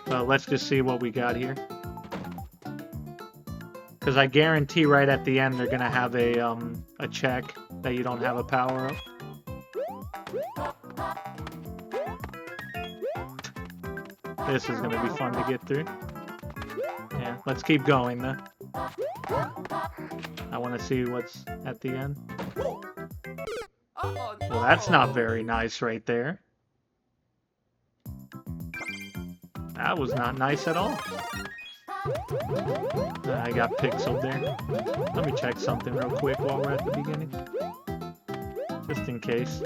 But let's just see what we got here. Because I guarantee right at the end they're going to have a check that you don't have a power-up. This is going to be fun to get through. Yeah, let's keep going then. I want to see what's at the end. Oh, no. Well, that's not very nice right there. That was not nice at all. I got pixeled there. Let me check something real quick while we're at the beginning. Just in case.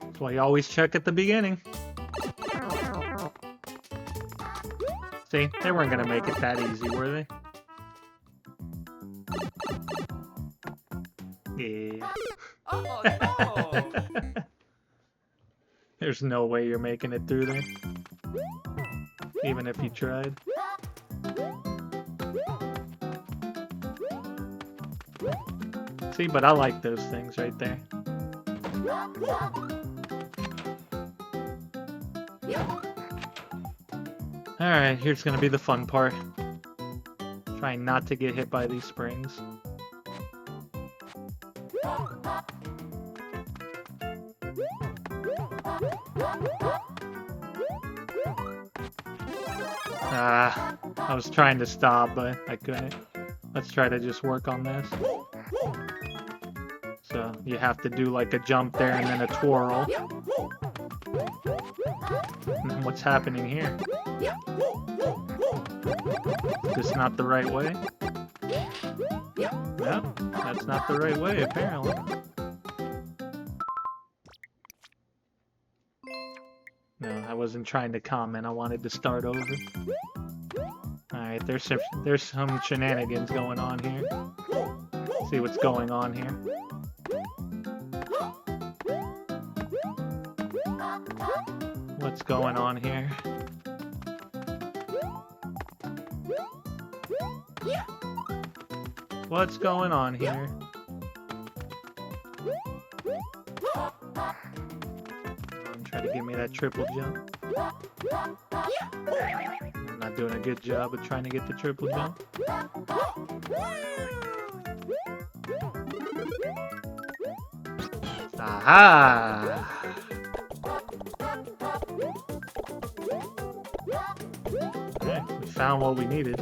That's why you always check at the beginning. See, they weren't gonna make it that easy, were they? Yeah. Oh, no. There's no way you're making it through there. Even if you tried. See, but I like those things right there. Alright, here's gonna be the fun part. Trying not to get hit by these springs. I was trying to stop, but I couldn't. Let's try to just work on this. So, you have to do like a jump there and then a twirl. And then what's happening here? Is this not the right way? No, that's not the right way, apparently. No, I wasn't trying to comment. I wanted to start over. Alright, there's some shenanigans going on here. Let's see what's going on here. What's going on here? What's going on here? Try to give me that triple jump. I'm not doing a good job of trying to get the triple jump. Aha! Okay, we found what we needed.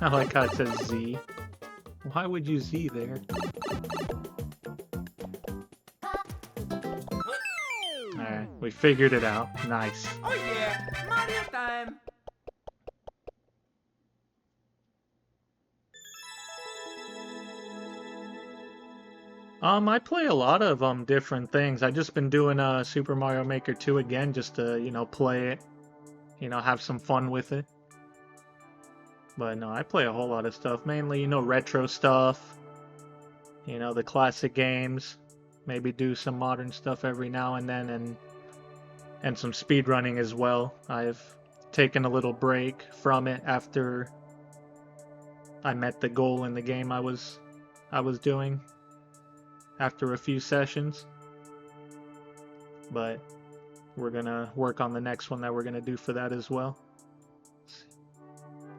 I like how it says Z. Why would you Z there? Alright, we figured it out. Nice. Oh yeah, Mario time. I play a lot of different things. I just been doing Super Mario Maker 2 again just to, play it. Have some fun with it. But no, I play a whole lot of stuff. Mainly, retro stuff. The classic games. Maybe do some modern stuff every now and then, and some speedrunning as well. I've taken a little break from it after I met the goal in the game I was doing after a few sessions. But we're gonna work on the next one that we're gonna do for that as well.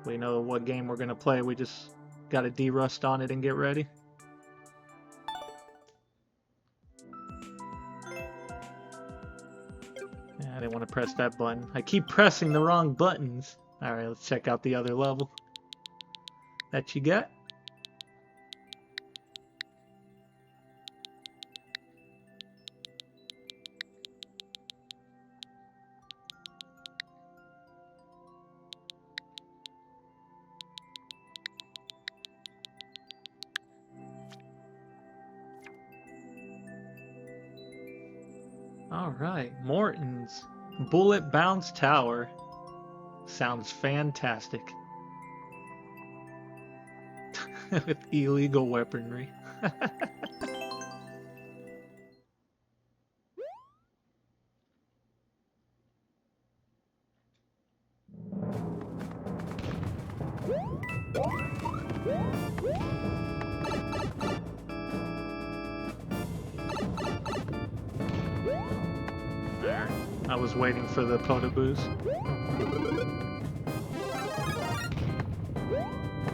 We know what game we're gonna play, we just gotta derust on it and get ready. didn't want to press that button. I keep pressing the wrong buttons. Alright, let's check out the other level that you got. Alright, Morton's Bullet Bounce Tower. Sounds fantastic. With illegal weaponry. There. I was waiting for the Podoboos.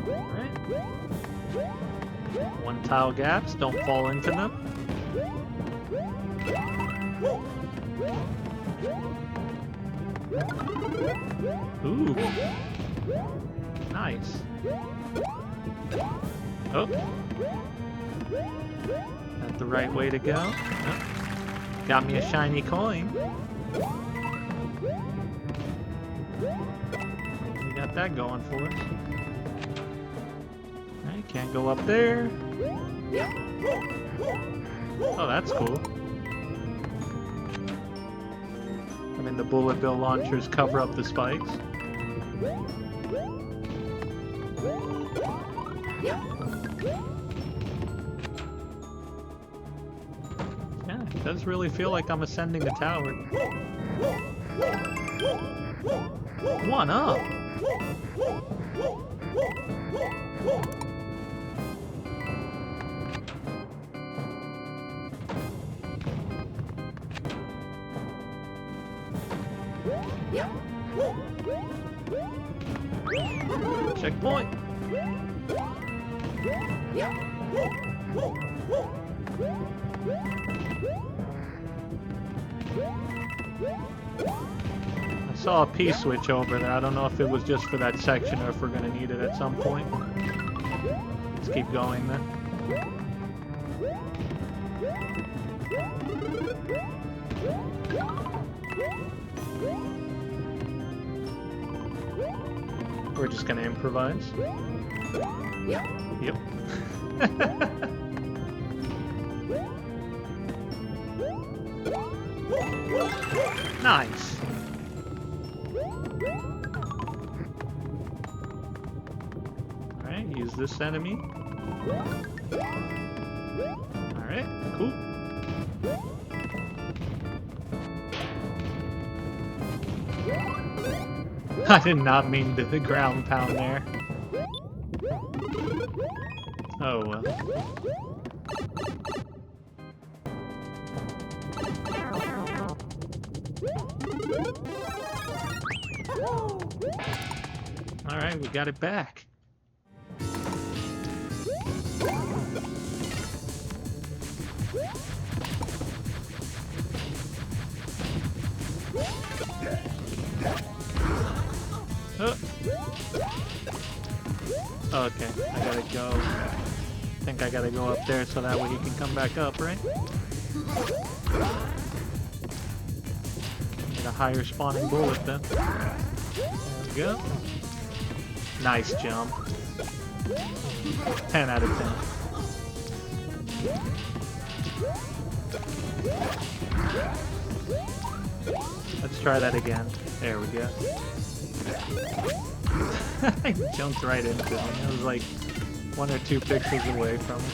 Alright. One tile gaps, don't fall into them. Ooh. Nice. Oh. That the right way to go? Oh. Got me a shiny coin. We got that going for us. Alright, can't go up there. Oh, that's cool. I mean, the bullet bill launchers cover up the spikes. Yeah, it does really feel like I'm ascending the tower. One up! Checkpoint! I saw a P-switch over there. I don't know if it was just for that section or if we're going to need it at some point. Let's keep going then. We're just going to improvise. Yep. Nice. Alright, use this enemy. Alright, cool. I did not mean to ground pound there. Oh well. Alright, we got it back. Oh. Okay, I gotta go. I think I gotta go up there so that way he can come back up, right? Get a higher spawning bullet then. There we go. Nice jump. 10 out of 10. Let's try that again. There we go. I jumped right into him. I was like 1 or 2 pixels away from him.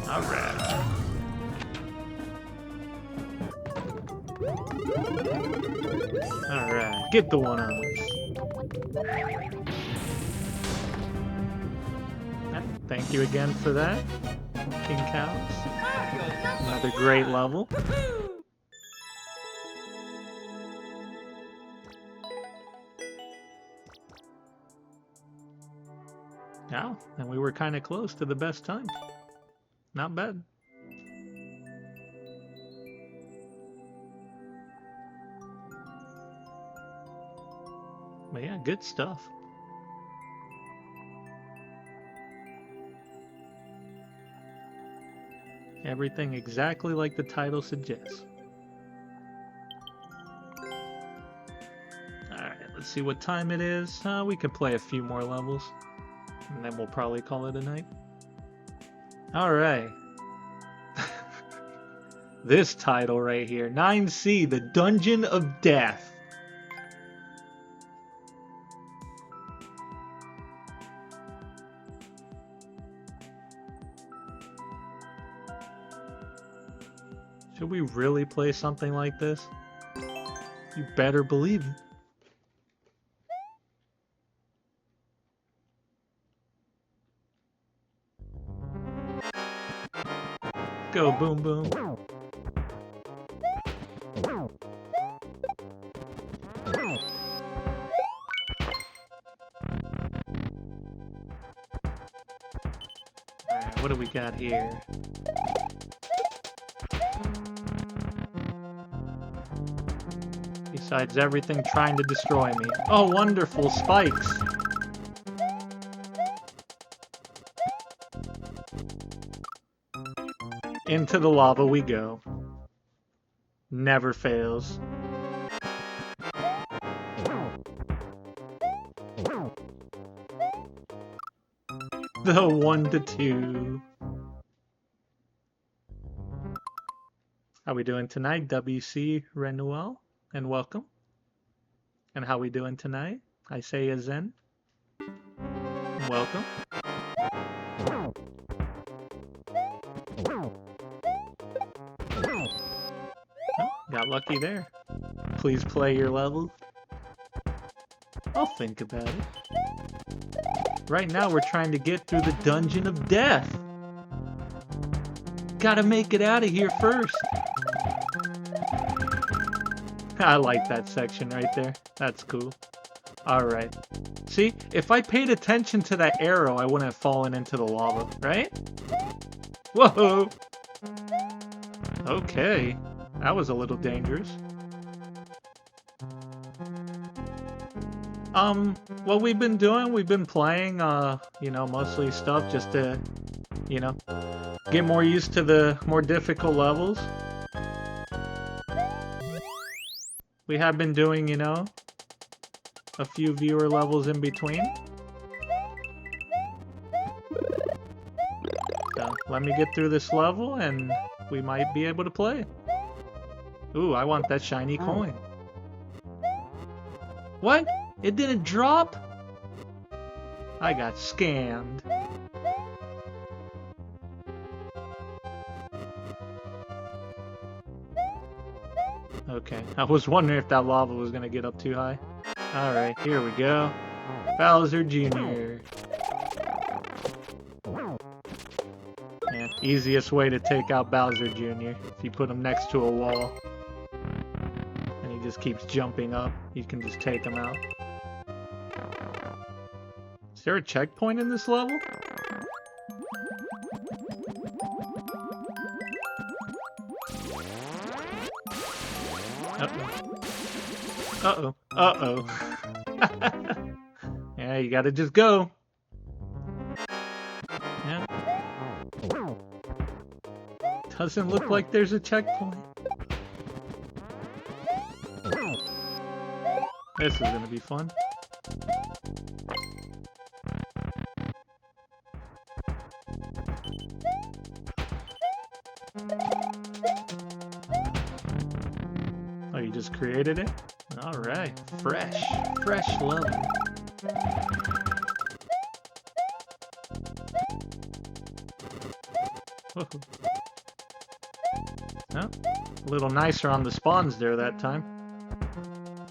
Alright. Alright, get the one on us. Thank you again for that, King Cows. Another great level. Yeah, and we were kind of close to the best time. Not bad. But yeah, good stuff. Everything exactly like the title suggests. Alright, let's see what time it is. We could play a few more levels, and then we'll probably call it a night. Alright. This title right here, 9C, The Dungeon of Death. Should we really play something like this? You better believe it. Go, boom, boom. Alright, what do we got here? Besides everything trying to destroy me. Oh, wonderful spikes! Into the lava we go. Never fails. The 1 to 2. How we doing tonight? WC Renewal, and welcome. And how we doing tonight? I say a Zen. Welcome. Oh, got lucky there. Please play your level. I'll think about it. Right now we're trying to get through the Dungeon of Death. Gotta make it out of here first. I like that section right there. That's cool. Alright. See, if I paid attention to that arrow, I wouldn't have fallen into the lava, right? Whoa! Okay. That was a little dangerous. What we've been doing, we've been playing, you know, mostly stuff just to, you know, get more used to the more difficult levels. We have been doing, you know, a few viewer levels in between. So, let me get through this level and we might be able to play. Ooh, I want that shiny coin. What? It didn't drop? I got scammed. Okay, I was wondering if that lava was gonna get up too high. Alright, here we go. Bowser Jr. Yeah, easiest way to take out Bowser Jr. If you put him next to a wall. And he just keeps jumping up, you can just take him out. Is there a checkpoint in this level? Uh-oh. Uh-oh. Yeah, you gotta just go. Yeah. Doesn't look like there's a checkpoint. This is gonna be fun. Oh, you just created it? Alright, fresh level. Whoa. Oh, a little nicer on the spawns there that time.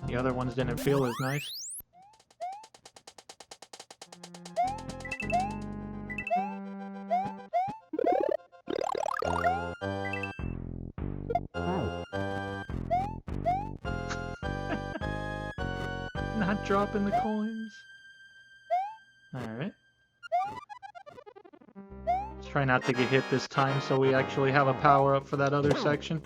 The other ones didn't feel as nice. Not dropping the coins. Alright. Let's try not to get hit this time so we actually have a power-up for that other section.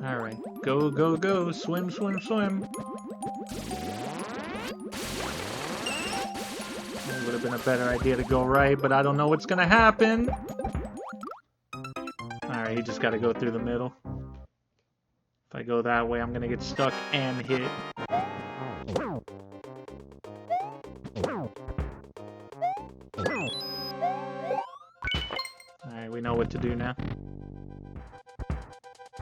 Alright, go, go, go, swim, swim, swim. It would have been a better idea to go right, but I don't know what's gonna happen. Alright, you just gotta go through the middle. If I go that way, I'm gonna get stuck and hit. Alright, we know what to do now.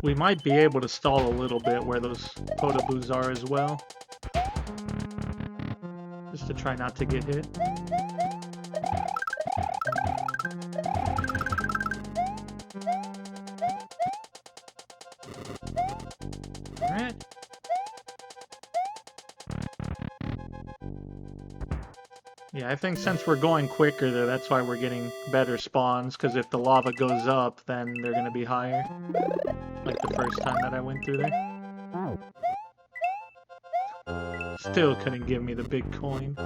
We might be able to stall a little bit where those Podoboos are as well. Just to try not to get hit. Alright. Yeah, I think since we're going quicker there, that's why we're getting better spawns, because if the lava goes up, then they're gonna be higher. Like the first time that I went through there. Still couldn't give me the big coin.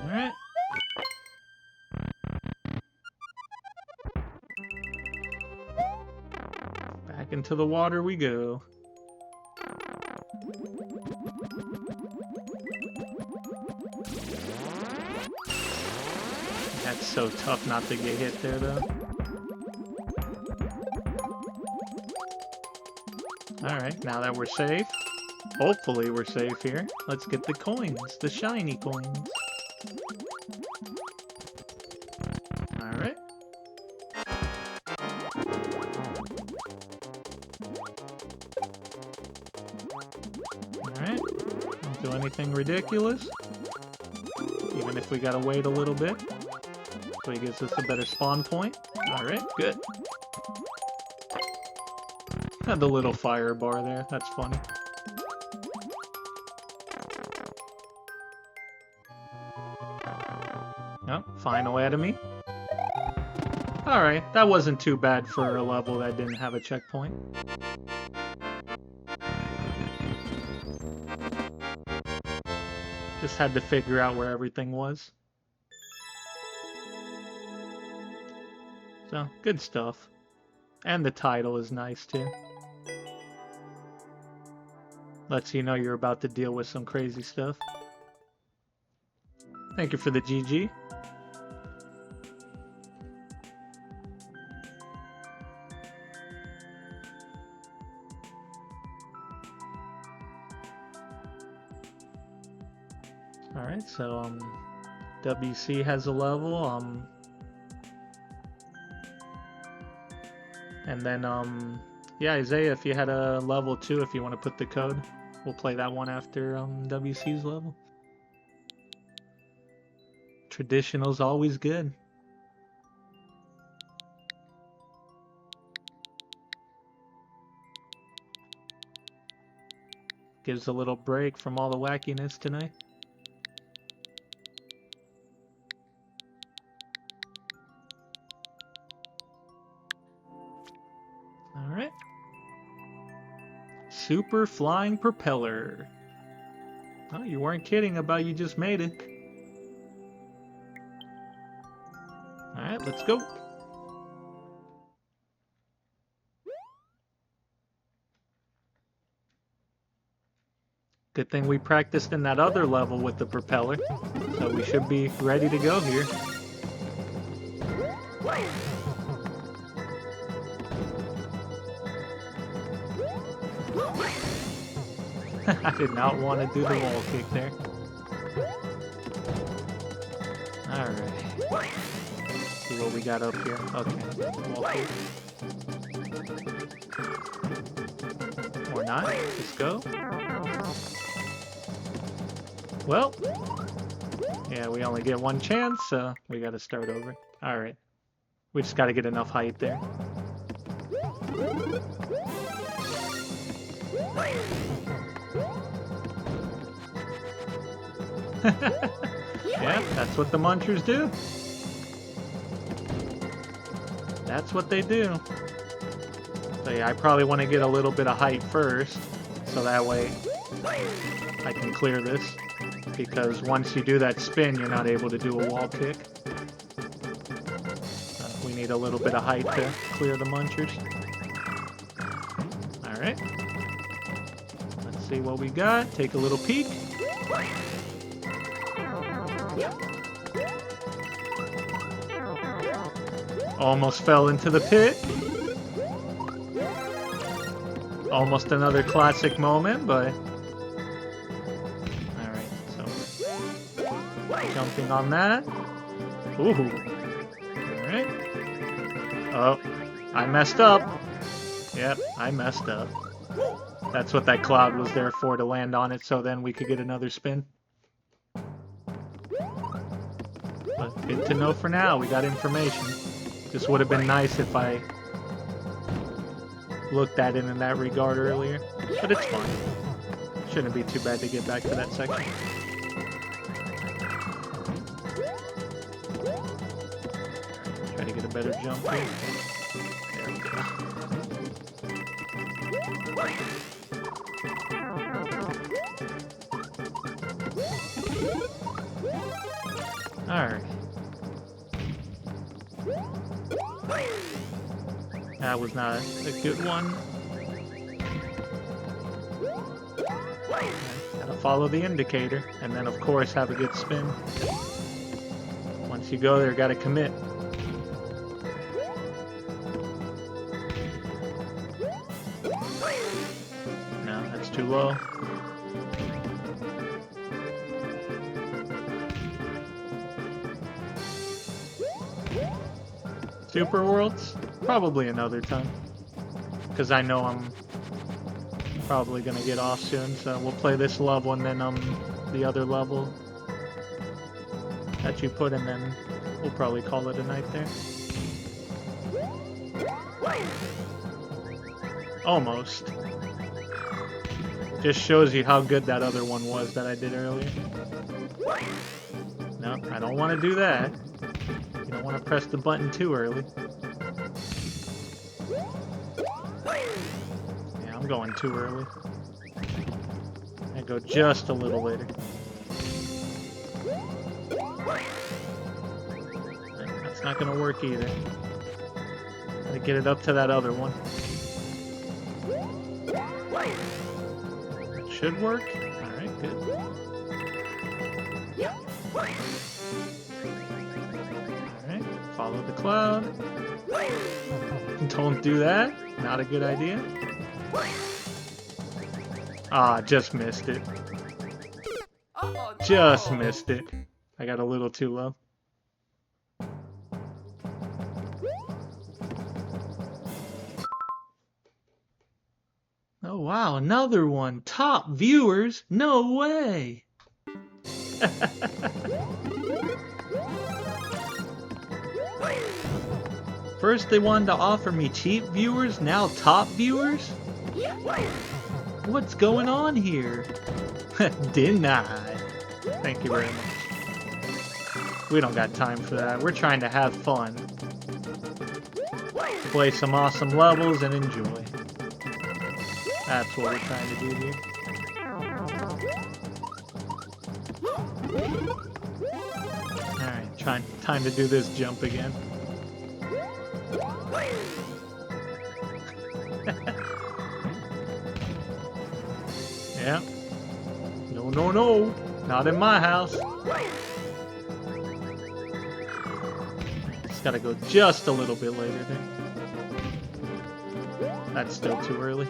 Alright. Back into the water we go. That's so tough not to get hit there, though. Alright, now that we're safe, hopefully we're safe here, let's get the coins, the shiny coins. Alright. Alright, don't do anything ridiculous, even if we gotta wait a little bit. So he gives us a better spawn point. Alright, good. Had the little fire bar there, that's funny. Oh, final enemy. Alright, that wasn't too bad for a level that didn't have a checkpoint. Just had to figure out where everything was. So, good stuff. And the title is nice too. Lets you know you're about to deal with some crazy stuff. Thank you for the GG. Alright, so WC has a level, and then yeah, Isaiah, if you had a level 2, if you want to put the code, we'll play that one after WC's level. Traditional's always good. Gives a little break from all the wackiness tonight. Alright. Super flying propeller. Oh, you weren't kidding about you just made it. Alright, let's go. Good thing we practiced in that other level with the propeller, so we should be ready to go here. I did not want to do the wall kick there. Alright. See what we got up here. Okay. Wall kick. Or not. Let's go. Well. Yeah, we only get one chance, so we gotta start over. Alright. We just gotta get enough height there. Yeah, that's what the munchers do. That's what they do. So yeah, I probably want to get a little bit of height first, so that way I can clear this. Because once you do that spin, you're not able to do a wall kick. We need a little bit of height to clear the munchers. Alright. Let's see what we got. Take a little peek. Almost fell into the pit. Almost another classic moment, but... Alright, so... Jumping on that. Ooh. Alright. Oh, I messed up. Yep, I messed up. That's what that cloud was there for, to land on it, so then we could get another spin. But good to know for now, we got information. Just would have been nice if I looked at it in that regard earlier. But it's fine. Shouldn't be too bad to get back to that section. Try to get a better jump here. There we go. Alright. That was not a good one. Gotta follow the indicator, and then of course have a good spin. Once you go there, gotta commit. No, that's too low. Super Worlds? Probably another time. Because I know I'm probably gonna get off soon, so we'll play this level and then the other level that you put, and then we'll probably call it a night there. Almost. Just shows you how good that other one was that I did earlier. No, I don't want to do that. You don't want to press the button too early. Yeah, I'm going too early. I go just a little later. That's not going to work either. Gotta get it up to that other one. It should work. Alright, good. Alright, follow the cloud. Don't do that. Not a good idea. Ah, just missed it. Oh, Just no. missed it. I got a little too low. Oh wow, another one. Top viewers? No way! First they wanted to offer me cheap viewers, now top viewers? What's going on here? Denied. Thank you very much. We don't got time for that. We're trying to have fun. Play some awesome levels and enjoy. That's what we're trying to do here. Alright, time to do this jump again. Yeah. No, no, no. Not in my house. Just gotta go just a little bit later there. That's still too early.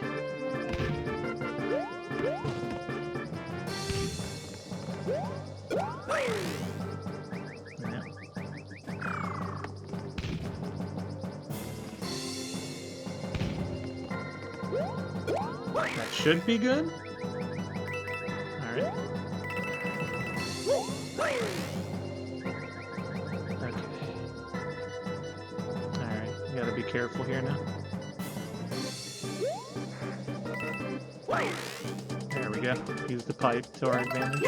Yeah. That should be good. Alright. Okay. Alright, you gotta be careful here now. There we go. Use the pipe to our advantage.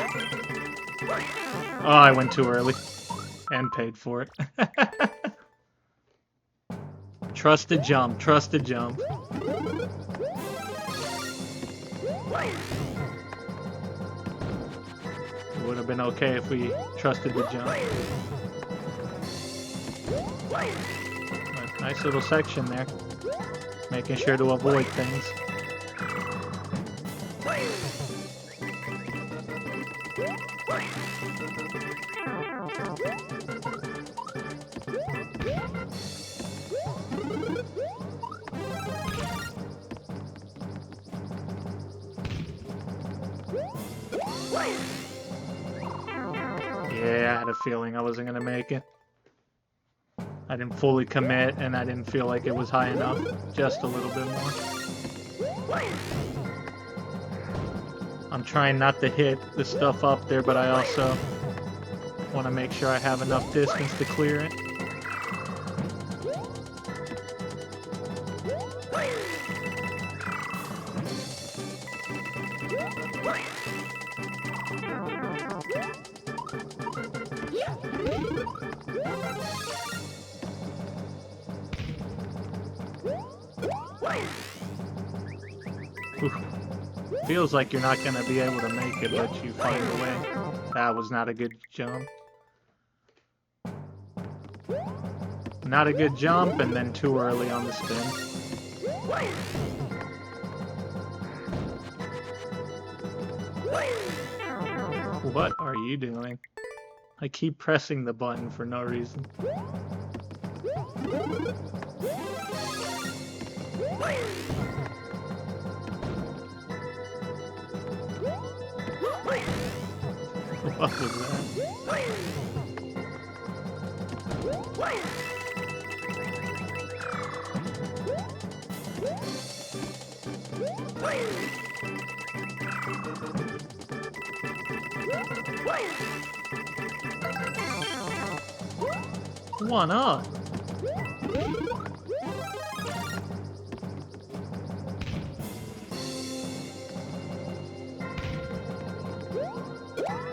Oh, I went too early. And paid for it. Trust the jump. Trust the jump. It would have been okay if we trusted the jump. But nice little section there. Making sure to avoid things. Yeah, I had a feeling I wasn't gonna make it. I didn't fully commit, and I didn't feel like it was high enough. Just a little bit more. I'm trying not to hit the stuff up there, but I also want to make sure I have enough distance to clear it. Oof. Feels like you're not gonna be able to make it, but you find a way. That was not a good jump. Not a good jump, and then too early on the spin. What are you doing? I keep pressing the button for no reason. What was that? One up.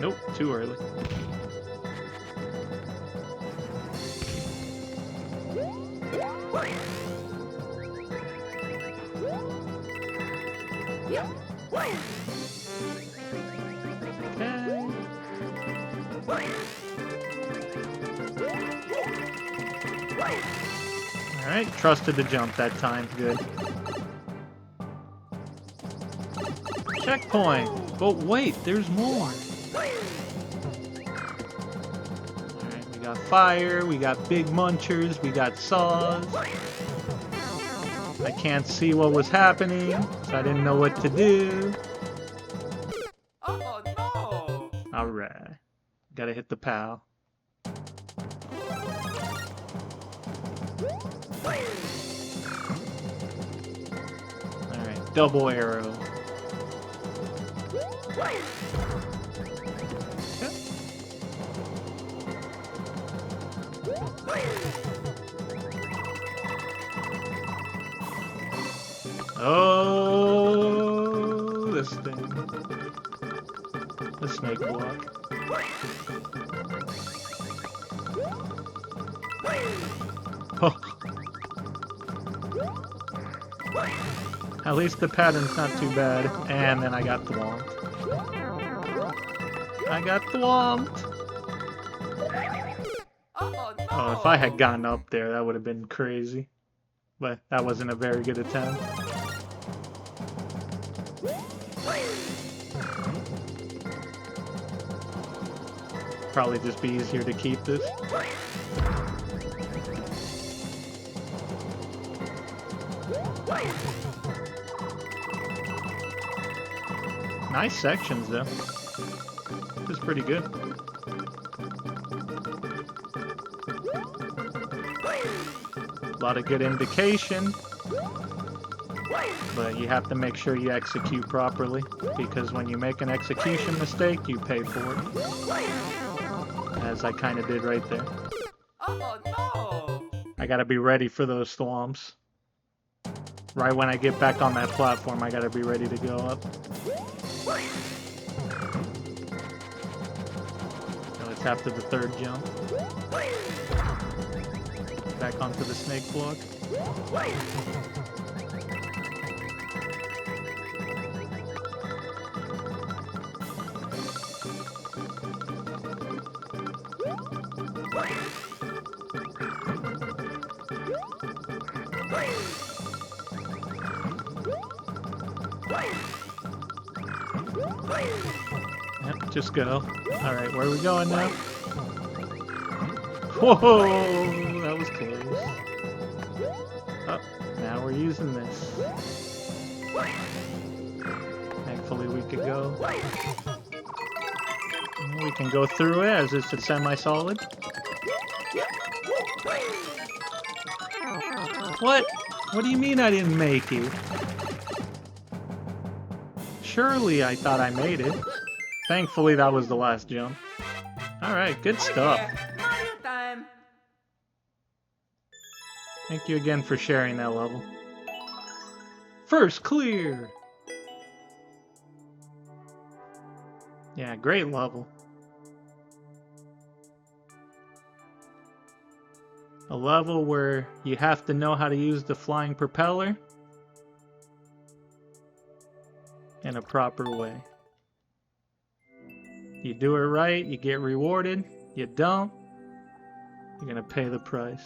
Nope, too early. Alright, trusted the jump that time. Good. Checkpoint! But wait, there's more! Alright, we got fire, we got big munchers, we got saws. I can't see what was happening, so I didn't know what to do. Oh no! Alright. Gotta hit the POW. Alright, double arrow. Oh, this thing. The snake block. Oh. At least the pattern's not too bad. And then I got thwomped. I got thwomped! Oh no! Oh, if I had gotten up there, that would have been crazy. But that wasn't a very good attempt. Probably just be easier to keep this. Nice sections though. This is pretty good. A lot of good indication. But you have to make sure you execute properly, because when you make an execution mistake, you pay for it. As I kind of did right there. Oh no! I gotta be ready for those thwomps. Right when I get back on that platform, I gotta be ready to go up. So it's after the third jump. Back onto the snake block. Yep, just go. Alright, where are we going now? Whoa! That was close. Oh, now we're using this. Thankfully we could go. We can go through it as it's a semi-solid. What? What do you mean I didn't make it? Surely I thought I made it. Thankfully that was the last jump. Alright, good stuff. Mario time. Thank you again for sharing that level. First clear! Yeah, great level. A level where you have to know how to use the flying propeller in a proper way. You do it right, you get rewarded. You don't, you're gonna pay the price.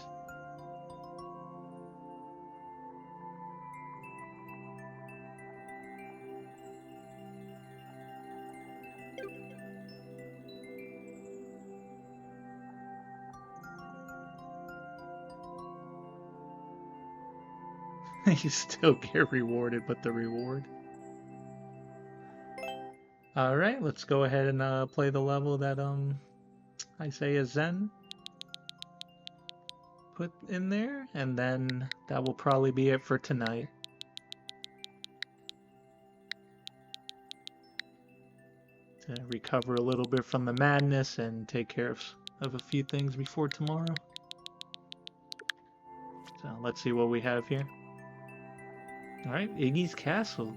You still get rewarded, but the reward. Alright, let's go ahead and play the level that Isaiah Zen put in there, and then that will probably be it for tonight. To recover a little bit from the madness and take care of a few things before tomorrow. So let's see what we have here. Alright, Iggy's Castle.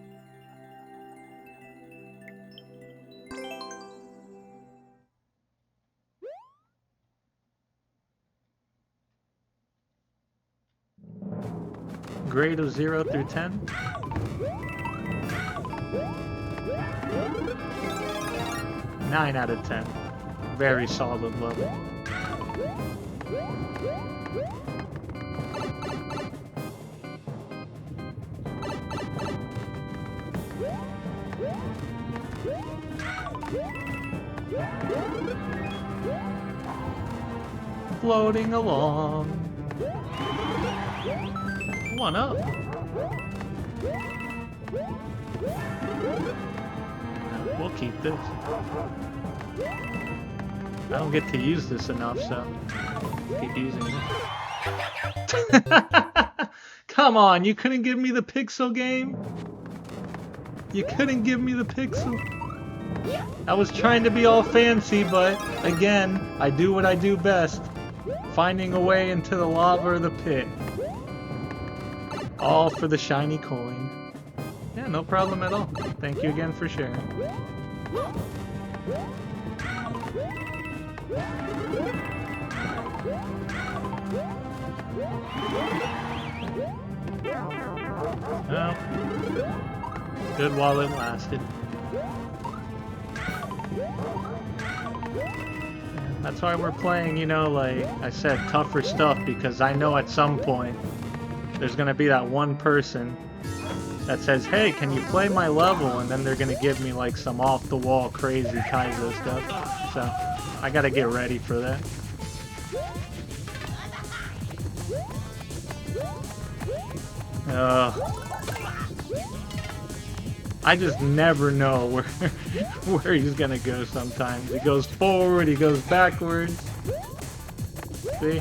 Grade of 0 through 10. 9 out of 10. Very solid level. Floating along. One up. No, we'll keep this. I don't get to use this enough, so keep using it. Come on, you couldn't give me the pixel game? You couldn't give me the pixel? I was trying to be all fancy, but again, I do what I do best. Finding a way into the lava or the pit. All for the shiny coin. Yeah, no problem at all. Thank you again for sharing. Well, good while it lasted. That's why we're playing, you know, like I said, tougher stuff, because I know at some point there's gonna be that one person that says, hey, can you play my level? And then they're gonna give me like some off-the-wall crazy Kaizo stuff. So I gotta get ready for that. I just never know where he's gonna go sometimes. He goes forward, he goes backwards. See?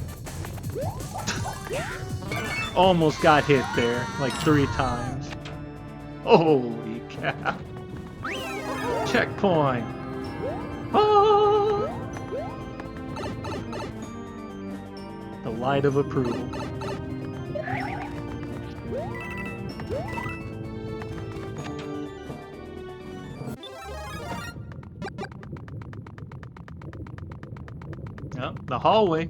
Almost got hit there, like 3 times. Holy cow. Checkpoint. Oh! The light of approval. Oh, the hallway.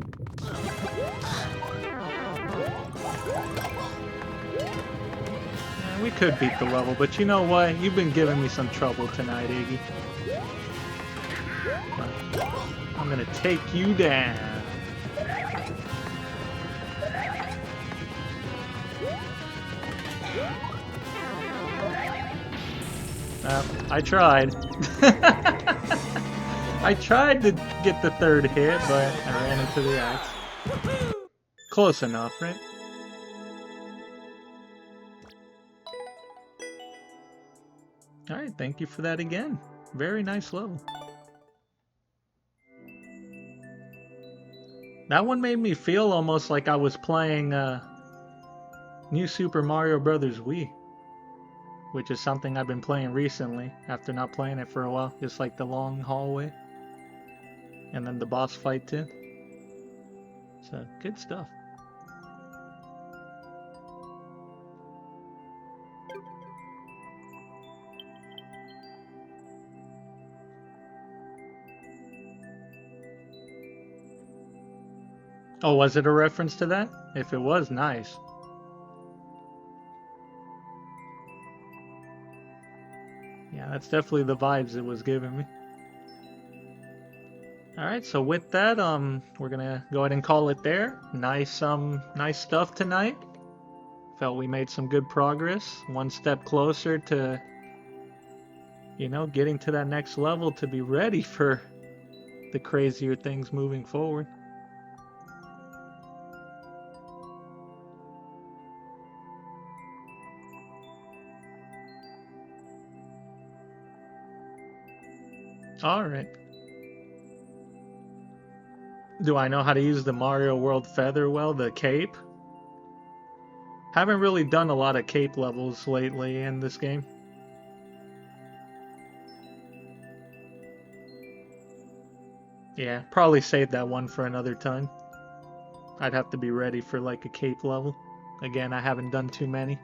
Yeah, we could beat the level, but you know what? You've been giving me some trouble tonight, Iggy. I'm gonna take you down. I tried. I tried to get the third hit, but I ran into the axe. Close enough, right? Alright, thank you for that again. Very nice level. That one made me feel almost like I was playing New Super Mario Bros. Wii, which is something I've been playing recently after not playing it for a while. Just like the long hallway. And then the boss fight too. So, good stuff. Oh, was it a reference to that? If it was, nice. Yeah, that's definitely the vibes it was giving me. Alright, so with that, we're gonna go ahead and call it there. Nice stuff tonight. Felt we made some good progress. One step closer to, you know, getting to that next level to be ready for the crazier things moving forward. Alright. Do I know how to use the Mario World Feather well, the cape? Haven't really done a lot of cape levels lately in this game. Yeah, probably save that one for another time. I'd have to be ready for like a cape level. Again, I haven't done too many.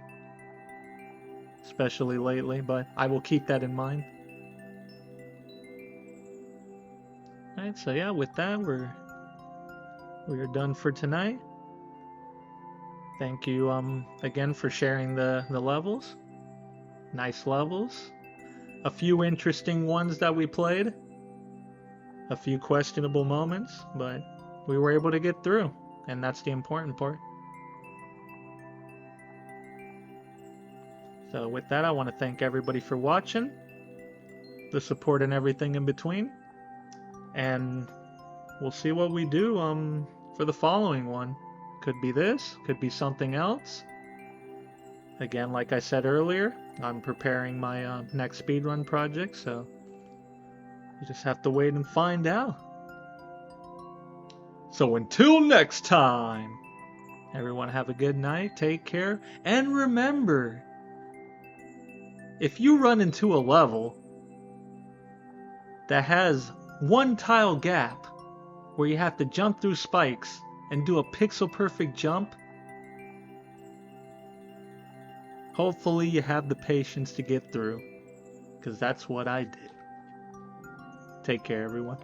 Especially lately, but I will keep that in mind. Alright, so yeah, with that, we're done for tonight. Thank you again for sharing the levels. Nice levels. A few interesting ones that we played. A few questionable moments, but we were able to get through, and that's the important part. So with that, I want to thank everybody for watching, the support and everything in between, and we'll see what we do for the following one. Could be this, could be something else. Again, like I said earlier, I'm preparing my next speedrun project, so you just have to wait and find out. So until next time, everyone have a good night, take care, and remember, if you run into a level that has one tile gap where you have to jump through spikes and do a pixel perfect jump, hopefully you have the patience to get through, because that's what I did. Take care, everyone.